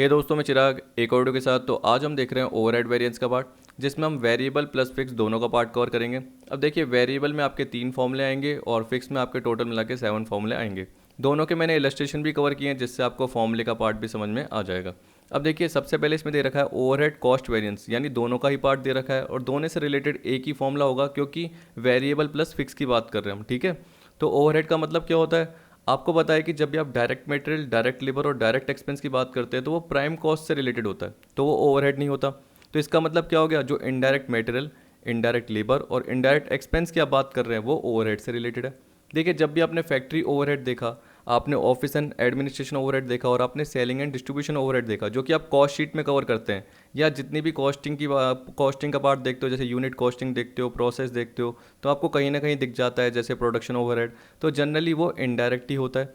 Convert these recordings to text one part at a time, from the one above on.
हे दोस्तों, मैं चिराग एक और वीडियो के साथ। तो आज हम देख रहे हैं ओवरहेड वेरिएंस का पार्ट, जिसमें हम वेरिएबल प्लस फिक्स दोनों का पार्ट कवर करेंगे। अब देखिए, वेरिएबल में आपके 3 फॉर्मूले आएंगे और फिक्स में आपके टोटल मिला के 7 फॉर्मूले आएंगे। दोनों के मैंने इलस्ट्रेशन भी कवर किए हैं, जिससे आपको फॉर्मूले का पार्ट भी समझ में आ जाएगा। अब देखिए, सबसे पहले इसमें दे रखा है ओवरहेड कॉस्ट वेरिएंस, यानी दोनों का ही पार्ट दे रखा है और दोनों से रिलेटेड एक ही फॉर्मूला होगा, क्योंकि वेरिएबल प्लस फिक्स की बात कर रहे हैं हम। ठीक है, तो ओवरहेड का मतलब क्या होता है, आपको पता है कि जब भी आप डायरेक्ट मटेरियल, डायरेक्ट लेबर और डायरेक्ट एक्सपेंस की बात करते हैं तो वो प्राइम कॉस्ट से रिलेटेड होता है, तो वो ओवरहेड नहीं होता। तो इसका मतलब क्या हो गया, जो इनडायरेक्ट मटेरियल, इनडायरेक्ट लेबर और इनडायरेक्ट एक्सपेंस की आप बात कर रहे हैं वो ओवरहेड से रिलेटेड है। देखिए, जब भी आपने फैक्ट्री ओवरहेड देखा, आपने ऑफिस एंड एडमिनिस्ट्रेशन ओवरहेड देखा और आपने सेलिंग एंड डिस्ट्रीब्यूशन ओवरहेड देखा, जो कि आप कॉस्ट शीट में कवर करते हैं, या जितनी भी कॉस्टिंग का पार्ट देखते हो, जैसे यूनिट कॉस्टिंग देखते हो, प्रोसेस देखते हो, तो आपको कहीं ना कहीं दिख जाता है, जैसे प्रोडक्शन ओवरहेड, तो जनरली वो इनडायरेक्ट ही होता है।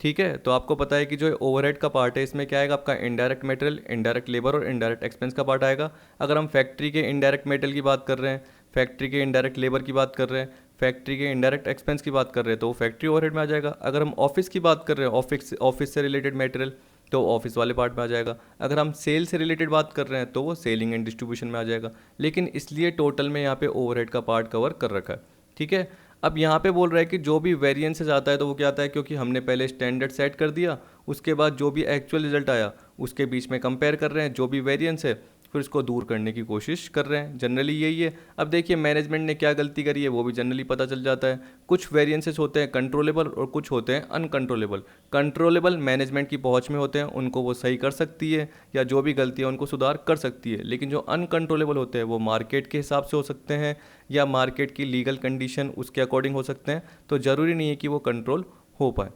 ठीक है, तो आपको पता है कि जो ओवरहेड का पार्ट है, इसमें क्या आएगा, आपका इनडायरेक्ट मटेरियल, इनडायरेक्ट लेबर और इनडायरेक्ट एक्सपेंस का पार्ट आएगा। अगर हम फैक्ट्री के इनडायरेक्ट मटेरियल की बात कर रहे हैं, फैक्ट्री के इनडायरेक्ट लेबर की बात कर रहे हैं, फैक्ट्री के इनडायरेक्ट एक्सपेंस की बात कर रहे हैं, तो वो फैक्ट्री ओवरहेड में आ जाएगा। अगर हम ऑफिस की बात कर रहे हैं, ऑफिस से रिलेटेड मटेरियल, तो ऑफिस वाले पार्ट में आ जाएगा। अगर हम सेल से रिलेटेड बात कर रहे हैं तो वो सेलिंग एंड डिस्ट्रीब्यूशन में आ जाएगा। लेकिन इसलिए टोटल में यहाँ पे ओवरहेड का पार्ट कवर कर रखा है। ठीक है, अब यहाँ पे बोल रहा है कि जो भी वेरिएंसेस आता है तो वो क्या आता है, क्योंकि हमने पहले स्टैंडर्ड सेट कर दिया, उसके बाद जो भी एक्चुअल रिजल्ट आया उसके बीच में कंपेयर कर रहे हैं जो भी वेरिएंस है, फिर उसको दूर करने की कोशिश कर रहे हैं। जनरली यही है। अब देखिए, मैनेजमेंट ने क्या गलती करी है वो भी जनरली पता चल जाता है। कुछ वेरिएंसेस होते हैं कंट्रोलेबल और कुछ होते हैं अनकंट्रोलेबल। कंट्रोलेबल मैनेजमेंट की पहुंच में होते हैं, उनको वो सही कर सकती है या जो भी गलती है उनको सुधार कर सकती है। लेकिन जो अनकंट्रोलेबल होते हैं वो मार्केट के हिसाब से हो सकते हैं या मार्केट की लीगल कंडीशन उसके अकॉर्डिंग हो सकते हैं, तो ज़रूरी नहीं है कि वो कंट्रोल हो पाए।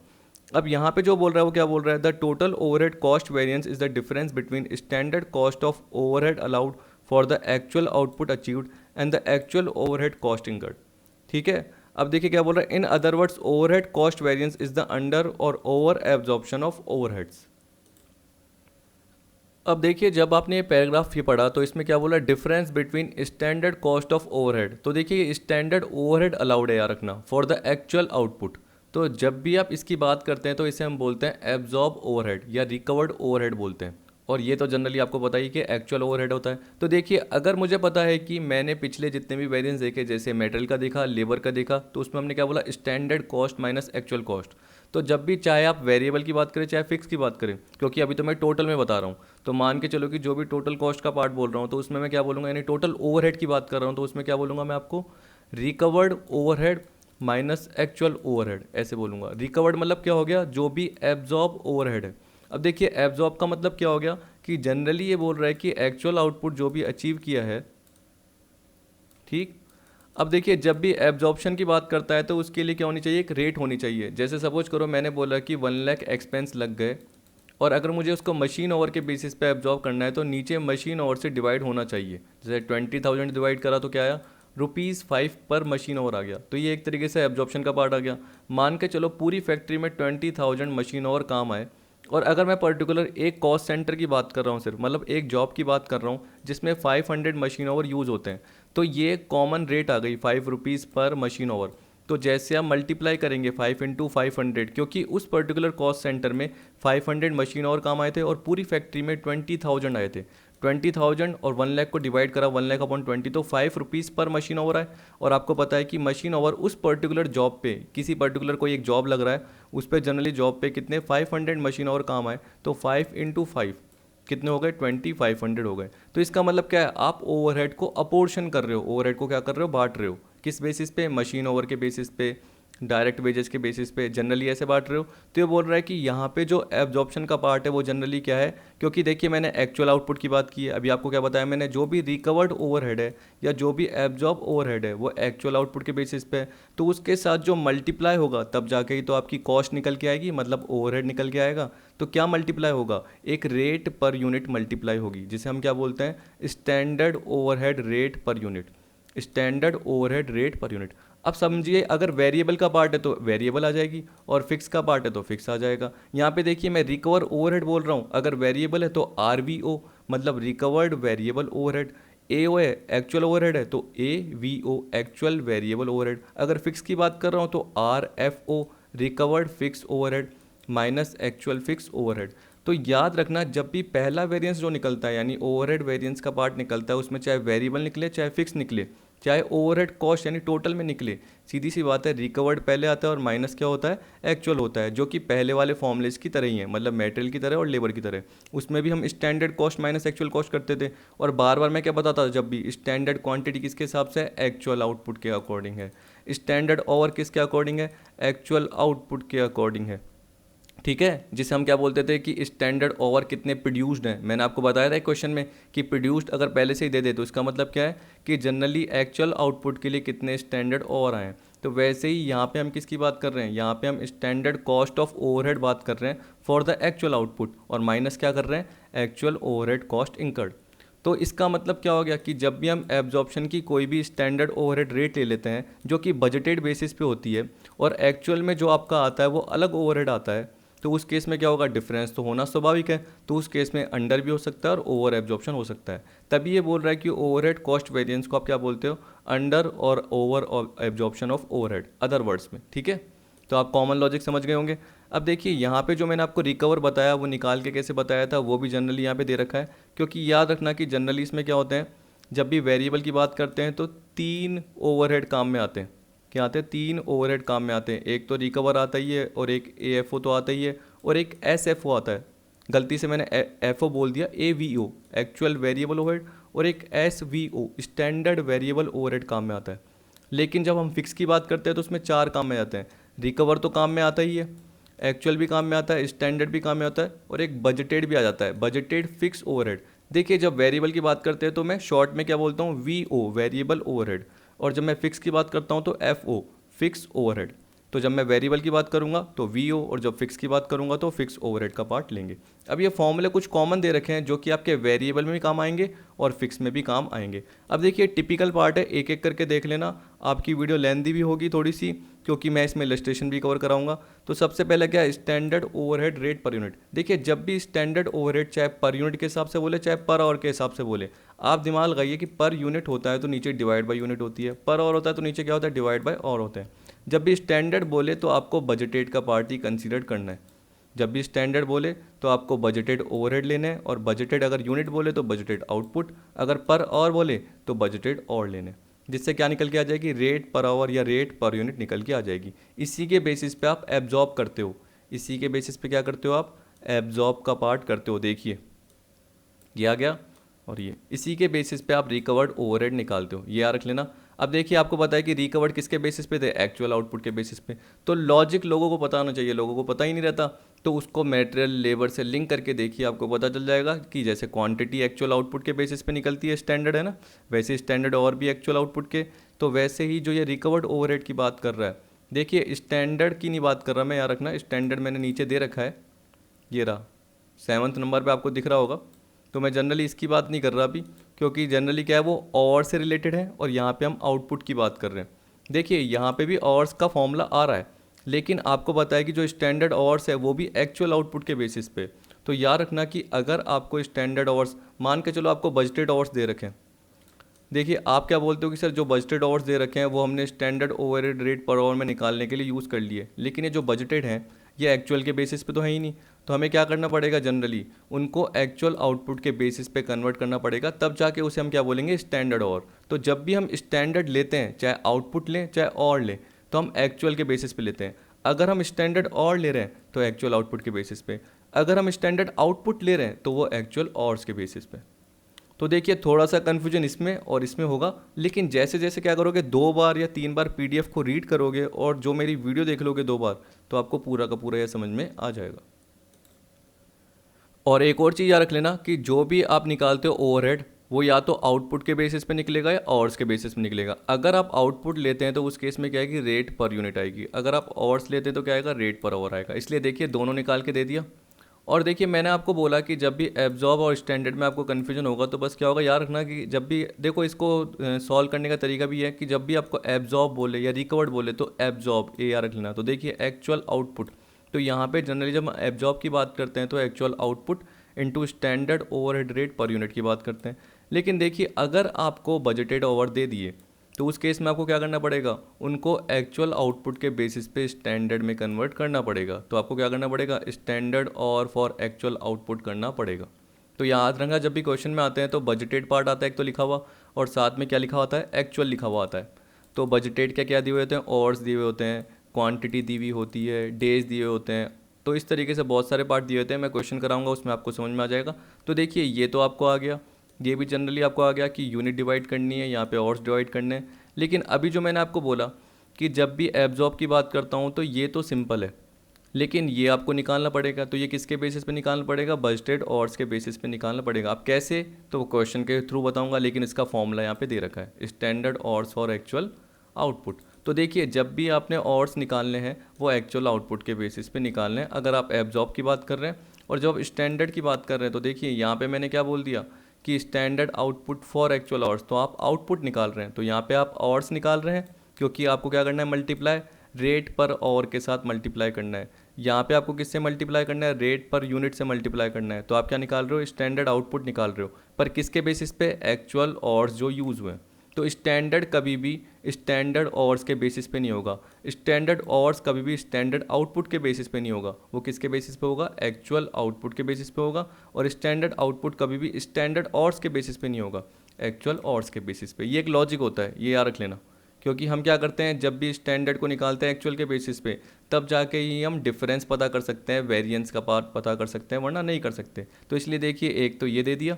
अब यहाँ पे जो बोल रहा है वो क्या बोल रहा है, the total overhead cost variance is the difference between standard cost of overhead allowed for the actual output achieved and the actual overhead cost incurred. ठीक है, अब देखिए क्या बोल रहा है, in other words overhead cost variance is the under or over absorption of overheads. अब देखिए, जब आपने ये पैराग्राफ ही पढ़ा तो इसमें क्या बोला, difference between standard cost of overhead. तो देखिए, स्टैंडर्ड ओवरहेड अलाउड है यार रखना फॉर द एक्चुअल आउटपुट। तो जब भी आप इसकी बात करते हैं तो इसे हम बोलते हैं एब्जॉर्ब ओवरहेड या रिकवर्ड ओवरहेड बोलते हैं। और ये तो जनरली आपको पता ही कि एक्चुअल ओवरहेड होता है। तो देखिए, अगर मुझे पता है कि मैंने पिछले जितने भी वेरिएंस देखे, जैसे मेटल का देखा, लेबर का देखा, तो उसमें हमने क्या बोला, standard cost minus actual cost. तो जब भी चाहे आप वेरिएबल की बात करें चाहे फिक्स की बात करें, क्योंकि अभी तो मैं टोटल में बता रहा हूँ, तो मान के चलो कि जो भी टोटल कॉस्ट का पार्ट बोल रहा हूँ तो उसमें मैं क्या बोलूँगा, यानी टोटल ओवरहेड की बात कर रहा हूँ तो उसमें क्या बोलूँगा मैं आपको, recovered overhead minus actual overhead, ऐसे बोलूँगा। रिकवर्ड मतलब क्या हो गया, जो भी एब्जॉर्ब ओवरहेड है। अब देखिए, एब्जॉर्ब का मतलब क्या हो गया कि जनरली ये बोल रहा है कि एक्चुअल आउटपुट जो भी अचीव किया है। ठीक, अब देखिए, जब भी एब्जॉर्प्शन की बात करता है तो उसके लिए क्या होनी चाहिए, एक रेट होनी चाहिए। जैसे सपोज करो मैंने बोला कि 1 लाख एक्सपेंस लग गए, और अगर मुझे उसको मशीन ओवर के बेसिस पे एब्जॉर्ब करना है तो नीचे मशीन ओवर से डिवाइड होना चाहिए। जैसे 20,000 डिवाइड करा तो क्या आया, ₹5 पर मशीन ओवर आ गया। तो ये एक तरीके से एब्जॉर्प्शन का पार्ट आ गया। मान के चलो पूरी फैक्ट्री में 20,000 मशीन ओवर काम आए, और अगर मैं पर्टिकुलर एक कॉस्ट सेंटर की बात कर रहा हूँ, सिर्फ मतलब एक जॉब की बात कर रहा हूँ जिसमें 500 मशीन ओवर यूज़ होते हैं, तो ये कॉमन रेट आ गई ₹5 पर मशीन ओवर। तो जैसे आप मल्टीप्लाई करेंगे 5 × 500, क्योंकि उस पर्टिकुलर कॉस्ट सेंटर में 500 मशीन और काम आए थे और पूरी फैक्ट्री में 20,000 आए थे। 20,000 और 1 लाख को डिवाइड करा 1 लाख/20, तो ₹5 पर मशीन ओवर आए। और आपको पता है कि मशीन ओवर उस पर्टिकुलर जॉब पे, किसी पर्टिकुलर कोई एक जॉब लग रहा है, उस पर जनरली जॉब पे कितने 500 मशीन ओवर काम आए, तो 5 × 5 कितने हो गए, 2500 हो गए। तो इसका मतलब क्या है, आप ओवरहेड को अपोर्शन कर रहे हो, ओवरहेड को क्या कर रहे हो, बांट रहे हो। किस बेसिस पे, मशीन ओवर के बेसिस पे, डायरेक्ट वेजेस के बेसिस पे, जनरली ऐसे बांट रहे हो। तो ये बोल रहा है कि यहाँ पे जो एब्जॉर्प्शन का पार्ट है वो जनरली क्या है, क्योंकि देखिए मैंने एक्चुअल आउटपुट की बात की है, अभी आपको क्या बताया मैंने, जो भी रिकवर्ड ओवरहेड है या जो भी एब्जॉर्ब ओवरहेड है वो एक्चुअल आउटपुट के बेसिस पे है। तो उसके साथ जो मल्टीप्लाई होगा तब जाके ही तो आपकी कॉस्ट निकल के आएगी, मतलब ओवरहेड निकल के आएगा। तो क्या मल्टीप्लाई होगा, एक रेट पर यूनिट मल्टीप्लाई होगी, जिसे हम क्या बोलते हैं, standard overhead rate per unit. Standard overhead rate per unit. अब समझिए, अगर वेरिएबल का पार्ट है तो वेरिएबल आ जाएगी, और फिक्स का पार्ट है तो फिक्स आ जाएगा। यहाँ पे देखिए, मैं रिकवर ओवरहेड बोल रहा हूँ, अगर वेरिएबल है तो RVO, मतलब रिकवर्ड वेरिएबल ओवरहेड। AO है, एक्चुअल ओवरहेड है, तो AVO, एक्चुअल वेरिएबल ओवरहेड। अगर फिक्स की बात कर रहा हूँ तो RFO, recovered fix overhead minus actual fix overhead. तो याद रखना जब भी पहला वेरिएंस जो निकलता है यानी ओवरहेड वेरिएंस का पार्ट निकलता है, उसमें चाहे वेरिएबल निकले चाहे फिक्स निकले चाहे ओवरहेड कॉस्ट यानी टोटल में निकले, सीधी सी बात है रिकवर्ड पहले आता है और माइनस क्या होता है, एक्चुअल होता है, जो कि पहले वाले फॉर्मूलेस की तरह ही है, मतलब मटेरियल की तरह और लेबर की तरह। उसमें भी हम standard cost minus actual cost करते थे, और बार बार मैं क्या बताता था जब भी, स्टैंडर्ड क्वांटिटी किसके हिसाब से है, एक्चुअल आउटपुट के अकॉर्डिंग है, स्टैंडर्ड ओवर किसके अकॉर्डिंग है, एक्चुअल आउटपुट के अकॉर्डिंग है। ठीक है, जिसे हम क्या बोलते थे कि स्टैंडर्ड ओवर कितने प्रोड्यूस्ड हैं। मैंने आपको बताया था एक क्वेश्चन में कि प्रोड्यूस्ड अगर पहले से ही दे दे तो इसका मतलब क्या है कि जनरली एक्चुअल आउटपुट के लिए कितने स्टैंडर्ड ओवर आए हैं। तो वैसे ही यहाँ पे हम किसकी बात कर रहे हैं, यहाँ पे हम स्टैंडर्ड कॉस्ट ऑफ ओवरहेड बात कर रहे हैं फॉर द एक्चुअल आउटपुट, और माइनस क्या कर रहे हैं, एक्चुअल ओवरहेड कॉस्ट इंकर्ड। तो इसका मतलब क्या हो गया कि जब भी हम एब्जॉर्प्शन की कोई भी स्टैंडर्ड ओवरहेड रेट ले लेते हैं जो कि बजटेड बेसिस पे होती है, और एक्चुअल में जो आपका आता है वो अलग ओवरहेड आता है, तो उस केस में क्या होगा, डिफरेंस तो होना स्वाभाविक है। तो उस केस में अंडर भी हो सकता है और ओवर एब्जॉर्प्शन हो सकता है। तभी ये बोल रहा है कि ओवरहेड कॉस्ट वेरिएंस को आप क्या बोलते हो, under or over absorption of overhead, other words में। ठीक है, तो आप कॉमन लॉजिक समझ गए होंगे। अब देखिए यहाँ पे जो मैंने आपको रिकवर बताया वो निकाल के कैसे बताया था, वो भी जनरली यहाँ पे दे रखा है, क्योंकि याद रखना कि जनरली इसमें क्या होते हैं, जब भी वेरिएबल की बात करते हैं तो 3 ओवरहेड काम में आते हैं। क्या आते हैं, 3 ओवरहेड काम में आते हैं। एक तो रिकवर आता ही है, और एक AFO तो आता ही है, और एक SFO आता है। गलती से मैंने FO बोल दिया, AVO एक्चुअल वेरिएबल ओवरहेड, और एक SVO स्टैंडर्ड वेरिएबल ओवरहेड काम में आता है। लेकिन जब हम फिक्स की बात करते हैं तो उसमें 4 काम में आते हैं। रिकवर तो काम में आता ही है, एक्चुअल भी काम में आता है, स्टैंडर्ड भी काम में आता है, और एक बजटेड भी आ जाता है, बजटेड फिक्स ओवरहेड। देखिए जब वेरिएबल की बात करते हैं तो मैं शॉर्ट में क्या बोलता हूँ, VO वेरिएबल ओवरहेड, और जब मैं फिक्स की बात करता हूँ तो FO फिक्स ओवरहेड। तो जब मैं वेरिएबल की बात करूंगा तो VO, और जब फिक्स की बात करूंगा तो फिक्स ओवरहेड का पार्ट लेंगे। अब ये फॉर्मूले कुछ कॉमन दे रखे हैं जो कि आपके वेरिएबल में भी काम आएंगे और फिक्स में भी काम आएंगे। अब देखिए टिपिकल पार्ट है, एक एक करके देख लेना। आपकी वीडियो लेंथी भी होगी थोड़ी सी, क्योंकि मैं इसमें इलस्ट्रेशन भी कवर कराऊंगा। तो सबसे पहले क्या है, standard overhead rate per unit. देखिए जब भी स्टैंडर्ड ओवरहेड चाहे पर यूनिट के हिसाब से बोले चाहे पर आवर के हिसाब से बोले, आप दिमाग लगाइए कि पर यूनिट होता है तो नीचे डिवाइड बाई यूनिट होती है, पर आवर होता है तो नीचे क्या होता है, डिवाइड बाई आवर होता है। जब भी स्टैंडर्ड बोले तो आपको बजटेड का पार्ट ही कंसीडर करना है। जब भी स्टैंडर्ड बोले तो आपको बजटेड ओवरहेड लेना है, और बजटेड अगर यूनिट बोले तो बजटेड आउटपुट, अगर पर आवर बोले तो बजटेड आवर लेने, जिससे क्या निकल के आ जाएगी, रेट पर आवर या रेट पर यूनिट निकल के आ जाएगी। इसी के बेसिस पे आप एब्जॉर्ब करते हो, इसी के बेसिस पे क्या करते हो, आप एब्जॉर्ब का पार्ट करते हो। देखिए ये आ गया, और ये इसी के बेसिस पे आप रिकवर्ड ओवरहेड निकालते हो, ये याद रख लेना। अब देखिए आपको पता है कि रिकवर्ड किसके बेसिस पे थे, एक्चुअल आउटपुट के बेसिस पे। तो लॉजिक लोगों को पता होना चाहिए, लोगों को पता ही नहीं रहता। तो उसको मटेरियल लेबर से लिंक करके देखिए, आपको पता चल जाएगा कि जैसे क्वांटिटी एक्चुअल आउटपुट के बेसिस पे निकलती है, स्टैंडर्ड है ना, वैसे स्टैंडर्ड और भी एक्चुअल आउटपुट के। तो वैसे ही जो ये रिकवर्ड ओवरहेड की बात कर रहा है, देखिए स्टैंडर्ड की नहीं बात कर रहा मैं, याद रखना स्टैंडर्ड मैंने नीचे दे रखा है, ये रहा 7th नंबर पे आपको दिख रहा होगा। तो मैं जनरली इसकी बात नहीं कर रहा अभी, क्योंकि जनरली क्या है वो और से रिलेटेड है, और यहाँ पे हम आउटपुट की बात कर रहे हैं। देखिए यहाँ पे भी ऑर्स का फॉर्मूला आ रहा है, लेकिन आपको पता है कि जो स्टैंडर्ड ऑर्स है वो भी एक्चुअल आउटपुट के बेसिस पे। तो याद रखना कि अगर आपको स्टैंडर्ड ऑर्स, मान के चलो आपको बजटेड ऑर्स दे रखे हैं, देखिए आप क्या बोलते हो कि सर जो बजटेड आवर्स दे रखे हैं वो हमने standard overhead rate per our में निकालने के लिए यूज़ कर लिए, लेकिन ये जो बजटेड हैं ये एक्चुअल के बेसिस पे तो है ही नहीं। तो हमें क्या करना पड़ेगा, जनरली उनको एक्चुअल आउटपुट के बेसिस पे कन्वर्ट करना पड़ेगा, तब जाके उसे हम क्या बोलेंगे, स्टैंडर्ड और। तो जब भी हम स्टैंडर्ड लेते हैं, चाहे आउटपुट लें चाहे और लें, तो हम एक्चुअल के बेसिस पे लेते हैं। अगर हम स्टैंडर्ड और ले रहे हैं तो एक्चुअल आउटपुट के बेसिस पे, अगर हम स्टैंडर्ड आउटपुट ले रहे हैं तो वो एक्चुअल ऑर्स के बेसिस पे। तो देखिए थोड़ा सा कन्फ्यूजन इसमें और इसमें होगा, लेकिन जैसे जैसे क्या करोगे, 2 बार या 3 बार PDF को रीड करोगे और जो मेरी वीडियो देख लोगे 2 बार, तो आपको पूरा का पूरा यह समझ में आ जाएगा। और एक और चीज़ याद रख लेना कि जो भी आप निकालते हो ओवरहेड, वो या तो आउटपुट के बेसिस पे निकलेगा या आवर्स के बेसिस पे निकलेगा। अगर आप आउटपुट लेते हैं तो उस केस में क्या आएगी, रेट पर यूनिट आएगी। अगर आप आवर्स लेते हैं तो क्या आएगा, रेट पर आवर आएगा। इसलिए देखिए दोनों निकाल के दे दिया। और देखिए मैंने आपको बोला कि जब भी एब्जॉर्ब और स्टैंडर्ड में आपको कन्फ्यूजन होगा तो बस क्या होगा, याद रखना कि जब भी देखो इसको सॉल्व करने का तरीका भी है कि जब भी आपको एब्जॉर्ब बोले या रिकवर्ड बोले तो एब्जॉर्ब ए याद रख लेना। तो देखिए एक्चुअल आउटपुट, तो यहाँ पे जनरली जब हम एब्जॉर्ब की बात करते हैं तो actual output into standard overhead rate per unit की बात करते हैं। लेकिन देखिए अगर आपको बजटेड ओवर दे दिए तो उस केस में आपको क्या करना पड़ेगा, उनको एक्चुअल आउटपुट के बेसिस पे स्टैंडर्ड में कन्वर्ट करना पड़ेगा। तो आपको क्या करना पड़ेगा, स्टैंडर्ड और फॉर एक्चुअल आउटपुट करना पड़ेगा। तो याद रखना जब भी क्वेश्चन में आते हैं तो बजटेड पार्ट आता है एक तो लिखा हुआ, और साथ में क्या लिखा होता है, एक्चुअल लिखा हुआ आता है। तो बजटेड क्या क्या दिए हुए होते हैं, ऑर्स दिए हुए होते हैं, क्वांटिटी दी हुई होती है, डेज दिए हुए होते हैं। तो इस तरीके से बहुत सारे पार्ट दिए होते हैं, मैं क्वेश्चन कराऊंगा उसमें आपको समझ में आ जाएगा। तो देखिए ये तो आपको आ गया, ये भी जनरली आपको आ गया कि यूनिट डिवाइड करनी है, यहाँ पे ऑर्स डिवाइड करने हैं। लेकिन अभी जो मैंने आपको बोला कि जब भी एब्जॉर्ब की बात करता हूँ तो ये तो सिंपल है, लेकिन ये आपको निकालना पड़ेगा। तो ये किसके बेसिस पे निकालना पड़ेगा, बजटेड ऑर्स के बेसिस पे निकालना पड़ेगा। आप कैसे, तो क्वेश्चन के थ्रू बताऊंगा, लेकिन इसका फॉर्मूला यहाँ पे दे रखा है, standard hours for actual output. तो देखिए जब भी आपने ऑर्स निकालने हैं वो एक्चुअल आउटपुट के बेसिस पे निकालने हैं, अगर आप एब्जॉर्ब की बात कर रहे हैं। और जब स्टैंडर्ड की बात कर रहे हैं तो देखिए यहाँ पे मैंने क्या बोल दिया कि स्टैंडर्ड आउटपुट फॉर एक्चुअल ऑर्स, तो आप आउटपुट निकाल रहे हैं, तो यहाँ पे आप ऑर्स निकाल रहे हैं, क्योंकि आपको क्या करना है, मल्टीप्लाई रेट पर और के साथ मल्टीप्लाई करना है। यहाँ पे आपको किससे मल्टीप्लाई करना है, रेट पर यूनिट से मल्टीप्लाई करना है। तो आप क्या निकाल रहे हो, स्टैंडर्ड आउटपुट निकाल रहे हो, पर किसके बेसिस पे, एक्चुअल ऑर्स जो यूज़ हुए हैं। तो स्टैंडर्ड कभी भी स्टैंडर्ड ऑर्स के बेसिस पे नहीं होगा, स्टैंडर्ड ऑर्स कभी भी स्टैंडर्ड आउटपुट के बेसिस पे नहीं होगा, वो किसके बेसिस पे होगा, एक्चुअल आउटपुट के बेसिस पे होगा। और स्टैंडर्ड आउटपुट कभी भी स्टैंडर्ड ऑर्स के बेसिस पे नहीं होगा, एक्चुअल ऑर्स के बेसिस पे। ये एक लॉजिक होता है, ये याद रख लेना। क्योंकि हम क्या करते हैं, जब भी स्टैंडर्ड को निकालते हैं एक्चुअल के बेसिस पे, तब जाके ही हम डिफरेंस पता कर सकते हैं, वेरिएंस का पार्ट पता कर सकते हैं, वरना नहीं कर सकते। तो इसलिए देखिए एक तो ये दे दिया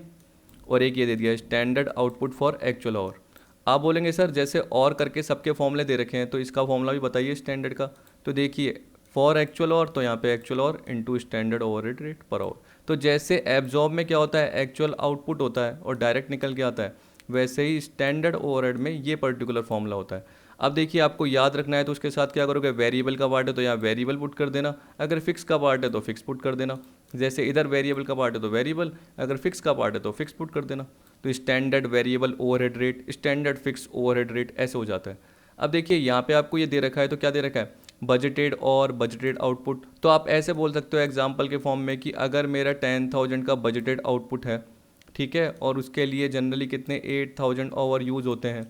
और एक ये दे दिया, स्टैंडर्ड आउटपुट फॉर एक्चुअल। और आप बोलेंगे सर जैसे और करके सबके फॉर्मूले दे रखे हैं, तो इसका फॉर्मूला भी बताइए स्टैंडर्ड का। तो देखिए फॉर एक्चुअल और, तो यहाँ पे एक्चुअल और into standard overhead rate per our. तो जैसे एब्जॉर्ब में क्या होता है, एक्चुअल आउटपुट होता है और डायरेक्ट निकल के आता है, वैसे ही स्टैंडर्ड ओवरहेड में ये पर्टिकुलर फॉर्मूला होता है। अब देखिए आपको याद रखना है तो उसके साथ क्या करोगे, वेरिएबल का पार्ट है तो यहाँ वेरिएबल पुट कर देना, अगर फिक्स का पार्ट है तो फिक्स पुट कर देना। जैसे इधर वेरिएबल का पार्ट है तो वेरिएबल, अगर फिक्स का पार्ट है तो फिक्स पुट कर देना। तो standard variable overhead rate, standard fix overhead rate, ऐसे हो जाता है। अब देखिए यहाँ पे आपको ये दे रखा है, तो क्या दे रखा है, बजटेड और बजटेड आउटपुट। तो आप ऐसे बोल सकते हो एग्जाम्पल के फॉर्म में कि अगर मेरा 10,000 का बजटेड आउटपुट है, ठीक है, और उसके लिए जनरली कितने 8,000 ओवर यूज़ होते हैं,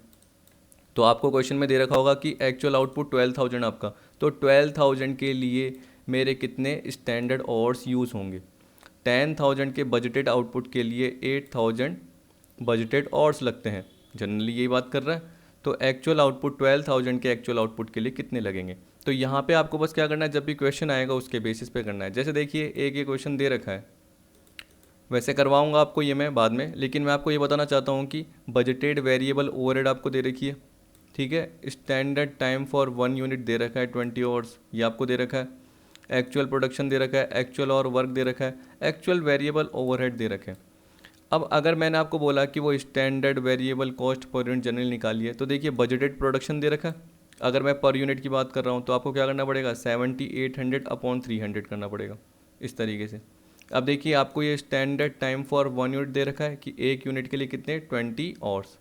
तो आपको क्वेश्चन में दे रखा होगा कि एक्चुअल आउटपुट 12,000 आपका, तो 12,000 के लिए मेरे कितने स्टैंडर्ड आवर्स यूज़ होंगे। 10,000 के बजटेड आउटपुट के लिए 8,000 बजटेड आवर्स लगते हैं, जनरली यही बात कर रहा है। तो एक्चुअल आउटपुट 12,000 के एक्चुअल आउटपुट के लिए कितने लगेंगे। तो यहाँ पे आपको बस क्या करना है, जब भी क्वेश्चन आएगा उसके बेसिस पे करना है। जैसे देखिए एक ये क्वेश्चन दे रखा है, वैसे करवाऊंगा आपको ये मैं बाद में, लेकिन मैं आपको ये बताना चाहता हूँ कि बजटेड वेरिएबल ओवरहेड आपको दे रखी है, ठीक है। स्टैंडर्ड टाइम फॉर 1 यूनिट दे रखा है 20 आवर्स, ये आपको दे रखा है। एक्चुअल प्रोडक्शन दे रखा है, एक्चुअल और वर्क दे रखा है, एक्चुअल वेरिएबल ओवरहेड दे रखे हैं। अब अगर मैंने आपको बोला कि वो standard variable cost per unit general निकालिए, तो देखिए बजटेड प्रोडक्शन दे रखा है। अगर मैं पर यूनिट की बात कर रहा हूँ तो आपको क्या करना पड़ेगा, 7800 अपॉन 300 करना पड़ेगा, इस तरीके से। अब देखिए आपको ये स्टैंडर्ड टाइम फॉर 1 यूनिट दे रखा है कि एक यूनिट के लिए कितने 20 आवर्स।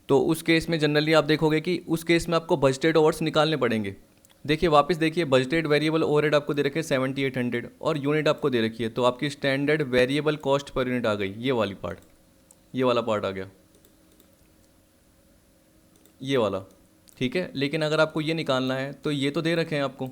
तो उस केस में जनरली आप देखोगे कि उस केस में आपको बजटेड आवर्स निकालने पड़ेंगे। देखिए वापस देखिए, बजटेड वेरिएबल ओवरहेड आपको दे रखे 7800 और यूनिट आपको दे रखी है, तो आपकी standard variable cost per unit आ गई, ये वाली पार्ट, ये वाला पार्ट आ गया, ये वाला, ठीक है। लेकिन अगर आपको ये निकालना है तो ये तो दे रखे हैं आपको,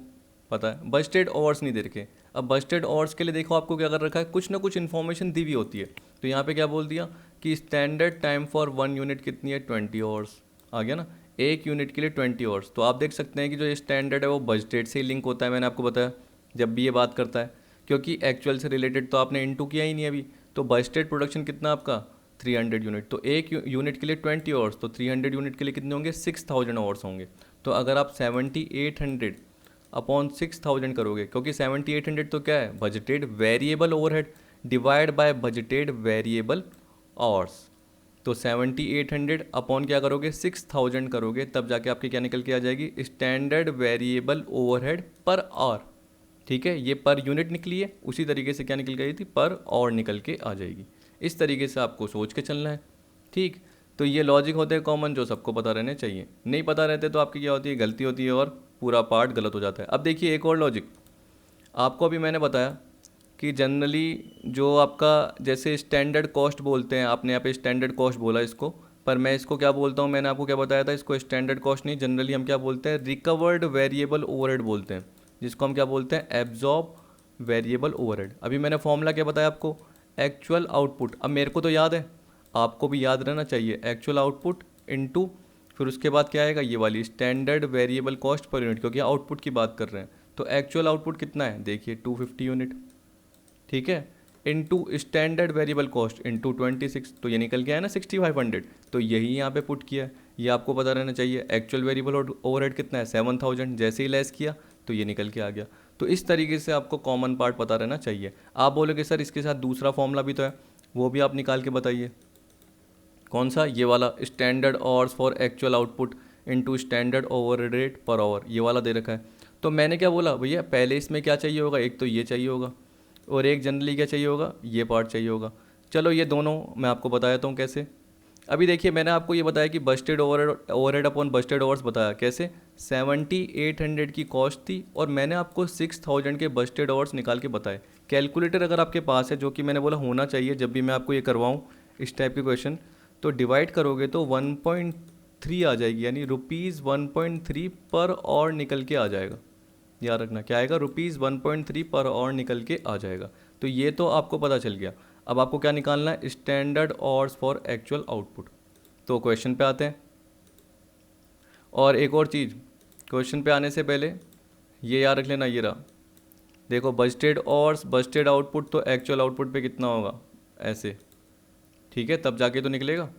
पता है, बजटेड आवर्स नहीं दे रखे। अब बजटेड आवर्स के लिए देखो आपको क्या कर रखा है, कुछ ना कुछ इन्फॉर्मेशन दी हुई होती है। तो यहाँ पे क्या बोल दिया कि स्टैंडर्ड टाइम फॉर 1 यूनिट कितनी है, 20 आवर्स, आ गया ना, एक यूनिट के लिए 20 आवर्स। तो आप देख सकते हैं कि जो ये स्टैंडर्ड है वो बजटेड से ही लिंक होता है, मैंने आपको बताया जब भी ये बात करता है, क्योंकि एक्चुअल से रिलेटेड तो आपने इनटू किया ही नहीं अभी। तो बजटेड प्रोडक्शन कितना आपका 300 यूनिट, तो एक यूनिट के लिए 20 आवर्स, तो 300 यूनिट के लिए कितने होंगे, 6,000 आवर्स होंगे। तो अगर आप 7800 अपॉन 6,000 करोगे, क्योंकि 7800 तो क्या है, budgeted variable overhead divide by budgeted variable hours. तो 7800 अपॉन क्या करोगे, 6,000 करोगे, तब जाके आपकी क्या निकल के आ जाएगी, standard variable overhead per our, ठीक है। ये पर यूनिट निकली है, उसी तरीके से क्या निकल गई थी, पर आवर निकल के आ जाएगी। इस तरीके से आपको सोच के चलना है, ठीक। तो ये लॉजिक होते हैं कॉमन, जो सबको पता रहने चाहिए, नहीं पता रहते तो आपकी क्या होती है, गलती होती है और पूरा पार्ट गलत हो जाता है। अब देखिए एक और लॉजिक आपको अभी मैंने बताया कि जनरली जो आपका जैसे स्टैंडर्ड कॉस्ट बोलते हैं, आपने यहाँ पे स्टैंडर्ड कॉस्ट बोला इसको, पर मैं इसको क्या बोलता हूँ, मैंने आपको क्या बताया था, इसको स्टैंडर्ड कॉस्ट नहीं, जनरली हम क्या बोलते हैं, रिकवर्ड वेरिएबल ओवरहेड बोलते हैं, जिसको हम क्या बोलते हैं, एब्जॉर्ब वेरिएबल ओवरहेड। अभी मैंने फॉर्मूला क्या बताया आपको, एक्चुअल आउटपुट। अब मेरे को तो याद है, आपको भी याद रहना चाहिए, एक्चुअल आउटपुट इनटू फिर उसके बाद क्या आएगा, ये वाली standard variable cost per unit, क्योंकि आउटपुट की बात कर रहे हैं। तो एक्चुअल आउटपुट कितना है, देखिए 250 यूनिट, ठीक है, into standard variable cost into 26, तो ये निकल के आया ना 6500। तो यही यहाँ पे पुट किया है, ये आपको पता रहना चाहिए। एक्चुअल वेरिएबल ओवरहेड कितना है, 7000, जैसे ही लेस किया तो ये निकल के आ गया। तो इस तरीके से आपको कॉमन पार्ट पता रहना चाहिए। आप बोलोगे सर इसके साथ दूसरा फॉर्मूला भी तो है, वो भी आप निकाल के बताइए। कौन सा, ये वाला, standard hours for actual output into standard overhead per our, ये वाला दे रखा है। तो मैंने क्या बोला भैया, पहले इसमें क्या चाहिए होगा, एक तो ये चाहिए होगा और एक जनरली क्या चाहिए होगा, ये पार्ट चाहिए होगा। चलो ये दोनों मैं आपको बता देता हूँ कैसे। अभी देखिए मैंने आपको ये बताया कि Busted overhead upon Busted hours बताया कैसे, 7800 की कॉस्ट थी और मैंने आपको 6000 के बस्टेड आवर्स निकाल के बताए। कैलकुलेटर अगर आपके पास है, जो कि मैंने बोला होना चाहिए जब भी मैं आपको ये करवाऊँ इस टाइप के क्वेश्चन, तो डिवाइड करोगे तो 1.3 आ जाएगी, यानी ₹1.3 पर आवर निकल के आ जाएगा। याद रखना क्या आएगा, ₹1.3 पर आवर निकल के आ जाएगा। तो ये तो आपको पता चल गया। अब आपको क्या निकालना है, standard hours for actual output. तो क्वेश्चन पे आते हैं। और एक और चीज़, क्वेश्चन पे आने से पहले ये याद रख लेना, ये रहा देखो, बजटेड आवर्स बजटेड आउटपुट, तो एक्चुअल आउटपुट पे कितना होगा, ऐसे, ठीक है, तब जाके तो निकलेगा।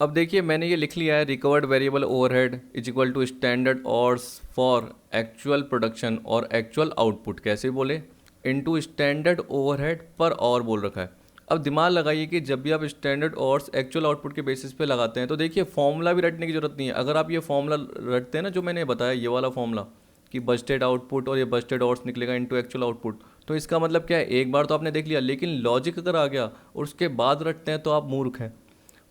अब देखिए मैंने ये लिख लिया है, recovered variable overhead is equal to standard hours for actual production और एक्चुअल आउटपुट, कैसे बोले, into standard overhead per hour बोल रखा है। अब दिमाग लगाइए कि जब भी आप स्टैंडर्ड आवर्स एक्चुअल आउटपुट के बेसिस पे लगाते हैं, तो देखिए फॉर्मूला भी रटने की जरूरत नहीं है। अगर आप ये फॉर्मूला रटते हैं ना, जो मैंने बताया ये वाला फॉर्मूला, कि बजटेड आउटपुट और ये बजटेड आवर्स निकलेगा इनटू एक्चुअल आउटपुट, तो इसका मतलब क्या है, एक बार तो आपने देख लिया, लेकिन लॉजिक अगर आ गया और उसके बाद रटते हैं तो आप मूर्ख हैं।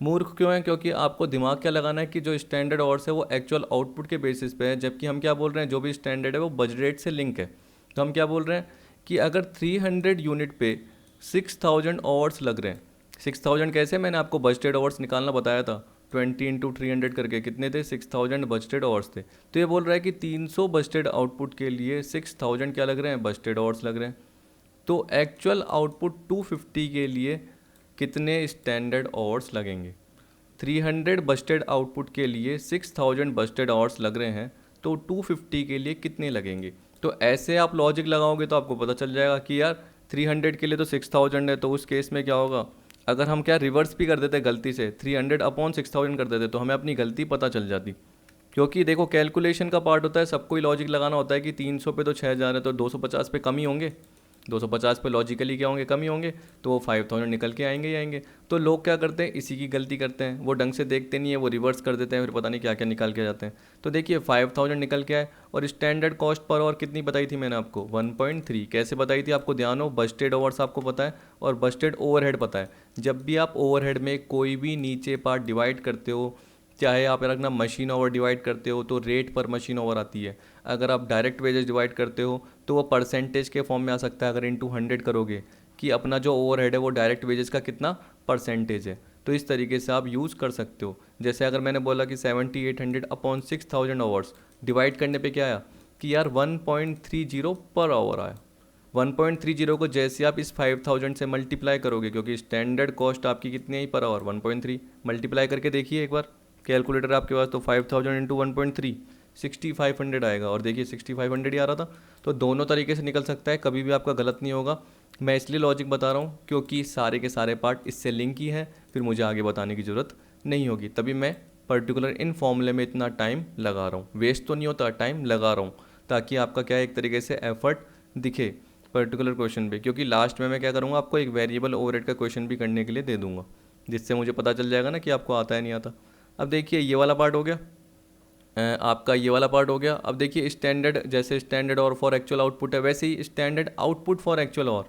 मूर्ख क्यों है, क्योंकि आपको दिमाग क्या लगाना है कि जो स्टैंडर्ड आवर्स है वो एक्चुअल आउटपुट के बेसिस पे है, जबकि हम क्या बोल रहे हैं, जो भी स्टैंडर्ड है वो बजट रेट से लिंक है। तो हम क्या बोल रहे हैं कि अगर 300 यूनिट पे 6000 आवर्स लग रहे हैं, 6000 कैसे, मैंने आपको बजटेड आवर्स निकालना बताया था, 20 इंटू 300 करके कितने थे, 6000 बजटेड आवर्स थे। तो ये बोल रहा है कि 300 बजटेड आउटपुट के लिए 6000 क्या लग रहे हैं, बजटेड आवर्स लग रहे हैं। तो एक्चुअल आउटपुट 250 के लिए कितने स्टैंडर्ड आवर्स लगेंगे, 300 बस्टेड आउटपुट के लिए 6000 बस्टेड आवर्स लग रहे हैं, तो 250 के लिए कितने लगेंगे। तो ऐसे आप लॉजिक लगाओगे तो आपको पता चल जाएगा कि यार 300 के लिए तो 6000 है, तो उस केस में क्या होगा, अगर हम क्या रिवर्स भी कर देते गलती से, 300 अपॉन 6000 कर देते, तो हमें अपनी गलती पता चल जाती। क्योंकि देखो कैलकुलेशन का पार्ट होता है, सबको ही लॉजिक लगाना होता है कि 300 पे तो 6000 है, तो 250 पे कम ही होंगे, 250 पे लॉजिकली क्या होंगे, कम ही होंगे, तो वो 5000 निकल के आएंगे ही आएंगे। तो लोग क्या करते हैं, इसी की गलती करते हैं, वो ढंग से देखते नहीं है, वो रिवर्स कर देते हैं, फिर पता नहीं क्या क्या निकाल के जाते हैं। तो देखिए 5000 निकल के आए, और स्टैंडर्ड कॉस्ट पर और कितनी बताई थी मैंने आपको, 1.3। कैसे बताई थी आपको ध्यान हो, बजटेड आवर्स आपको पता है और बजटेड ओवरहेड पता है। जब भी आप ओवरहेड में कोई भी नीचे पार्ट डिवाइड करते हो, चाहे आप रखना मशीन ओवर डिवाइड करते हो तो रेट पर मशीन ओवर आती है, अगर आप डायरेक्ट वेजेस डिवाइड करते हो तो वो परसेंटेज के फॉर्म में आ सकता है, अगर इंटू 100 करोगे कि अपना जो ओवरहेड है वो डायरेक्ट वेजेस का कितना परसेंटेज है। तो इस तरीके से आप यूज़ कर सकते हो। जैसे अगर मैंने बोला कि 7800 अपॉन 6000 आवर्स डिवाइड करने पे क्या आया कि यार 1.30 पर आवर आया। 1.30 को जैसे आप इस 5000 से मल्टीप्लाई करोगे, क्योंकि स्टैंडर्ड कॉस्ट आपकी कितनी है पर आवर, 1.3, मल्टीप्लाई करके देखिए एक बार कैलकुलेटर आपके पास, तो 5000 इंटू 1.3 6500 आएगा, और देखिए 6500 ही आ रहा था। तो दोनों तरीके से निकल सकता है, कभी भी आपका गलत नहीं होगा। मैं इसलिए लॉजिक बता रहा हूँ क्योंकि सारे के सारे पार्ट इससे लिंक ही है, फिर मुझे आगे बताने की ज़रूरत नहीं होगी, तभी मैं पर्टिकुलर इन फॉर्मूले में इतना टाइम लगा रहा हूँ। वेस्ट तो नहीं होता, टाइम लगा रहा हूँ, ताकि आपका क्या है, एक तरीके से एफर्ट दिखे पर्टिकुलर क्वेश्चन पे। क्योंकि लास्ट में मैं क्या करूँगा, आपको एक वेरिएबल ओवरहेड का क्वेश्चन भी करने के लिए दे दूँगा, जिससे मुझे पता चल जाएगा ना कि आपको आता है नहीं आता। अब देखिए ये वाला पार्ट हो गया, आपका ये वाला पार्ट हो गया। अब देखिए स्टैंडर्ड, जैसे स्टैंडर्ड और फॉर एक्चुअल आउटपुट है, वैसे ही स्टैंडर्ड आउटपुट फॉर एक्चुअल और,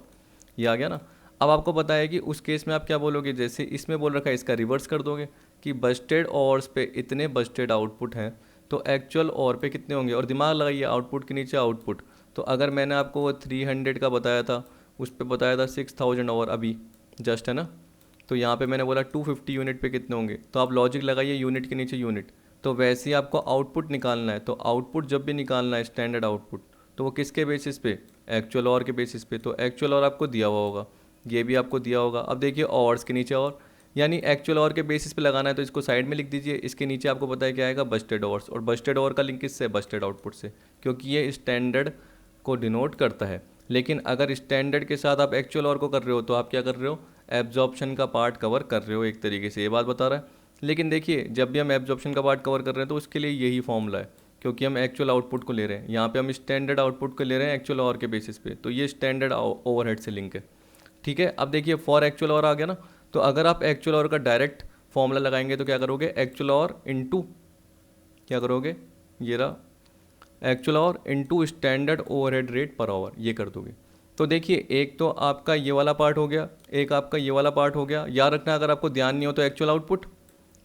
ये आ गया ना। अब आपको पता है कि उस केस में आप क्या बोलोगे, जैसे इसमें बोल रखा है इसका रिवर्स कर दोगे कि बस्टेड ऑर्स पे इतने बस्टेड आउटपुट हैं, तो एक्चुअल और पे कितने होंगे, और दिमाग लगाइए आउटपुट के नीचे आउटपुट। तो अगर मैंने आपको 300 का बताया था, उस पर बताया था 6000 और अभी जस्ट है ना, तो यहाँ पे मैंने बोला 250 यूनिट पे कितने होंगे, तो आप लॉजिक लगाइए यूनिट के नीचे यूनिट। तो वैसे ही आपको आउटपुट निकालना है, तो आउटपुट जब भी निकालना है स्टैंडर्ड आउटपुट, तो वो किसके बेसिस पे, एक्चुअल और के बेसिस पे। तो एक्चुअल और आपको दिया हुआ होगा, ये भी आपको दिया होगा। अब देखिए ऑर्स के नीचे और, यानी एक्चुअल और के बेसिस पे लगाना है तो इसको साइड में लिख दीजिए। इसके नीचे आपको पता है क्या आएगा, बस्टेड ऑर्स, और बस्टेड ऑर का लिंक किससे, बस्टेड आउटपुट से, क्योंकि ये स्टैंडर्ड को डिनोट करता है। लेकिन अगर स्टैंडर्ड के साथ आप एक्चुअल और को कर रहे हो तो आप क्या कर रहे हो, एब्जॉर्प्शन का पार्ट कवर कर रहे हो, एक तरीके से ये बात बता रहा है। लेकिन देखिए जब भी हम एब्जॉर्प्शन का पार्ट कवर कर रहे हैं तो उसके लिए यही फॉर्मूला है, क्योंकि हम एक्चुअल आउटपुट को ले रहे हैं। यहाँ पे हम स्टैंडर्ड आउटपुट को ले रहे हैं एक्चुअल और के बेसिस पे, तो ये स्टैंडर्ड ओवरहेड से लिंक है। ठीक है, अब देखिए फॉर एक्चुअल और आ गया ना, तो अगर आप एक्चुअल और का डायरेक्ट फॉर्मूला लगाएंगे तो क्या करोगे, एक्चुअल और इंटू क्या करोगे, ये रहा एक्चुअल और into standard overhead rate per our, ये कर दोगे। तो देखिए एक तो आपका ये वाला पार्ट हो गया, एक आपका ये वाला पार्ट हो गया। याद रखना अगर आपको ध्यान नहीं हो तो एक्चुअल आउटपुट,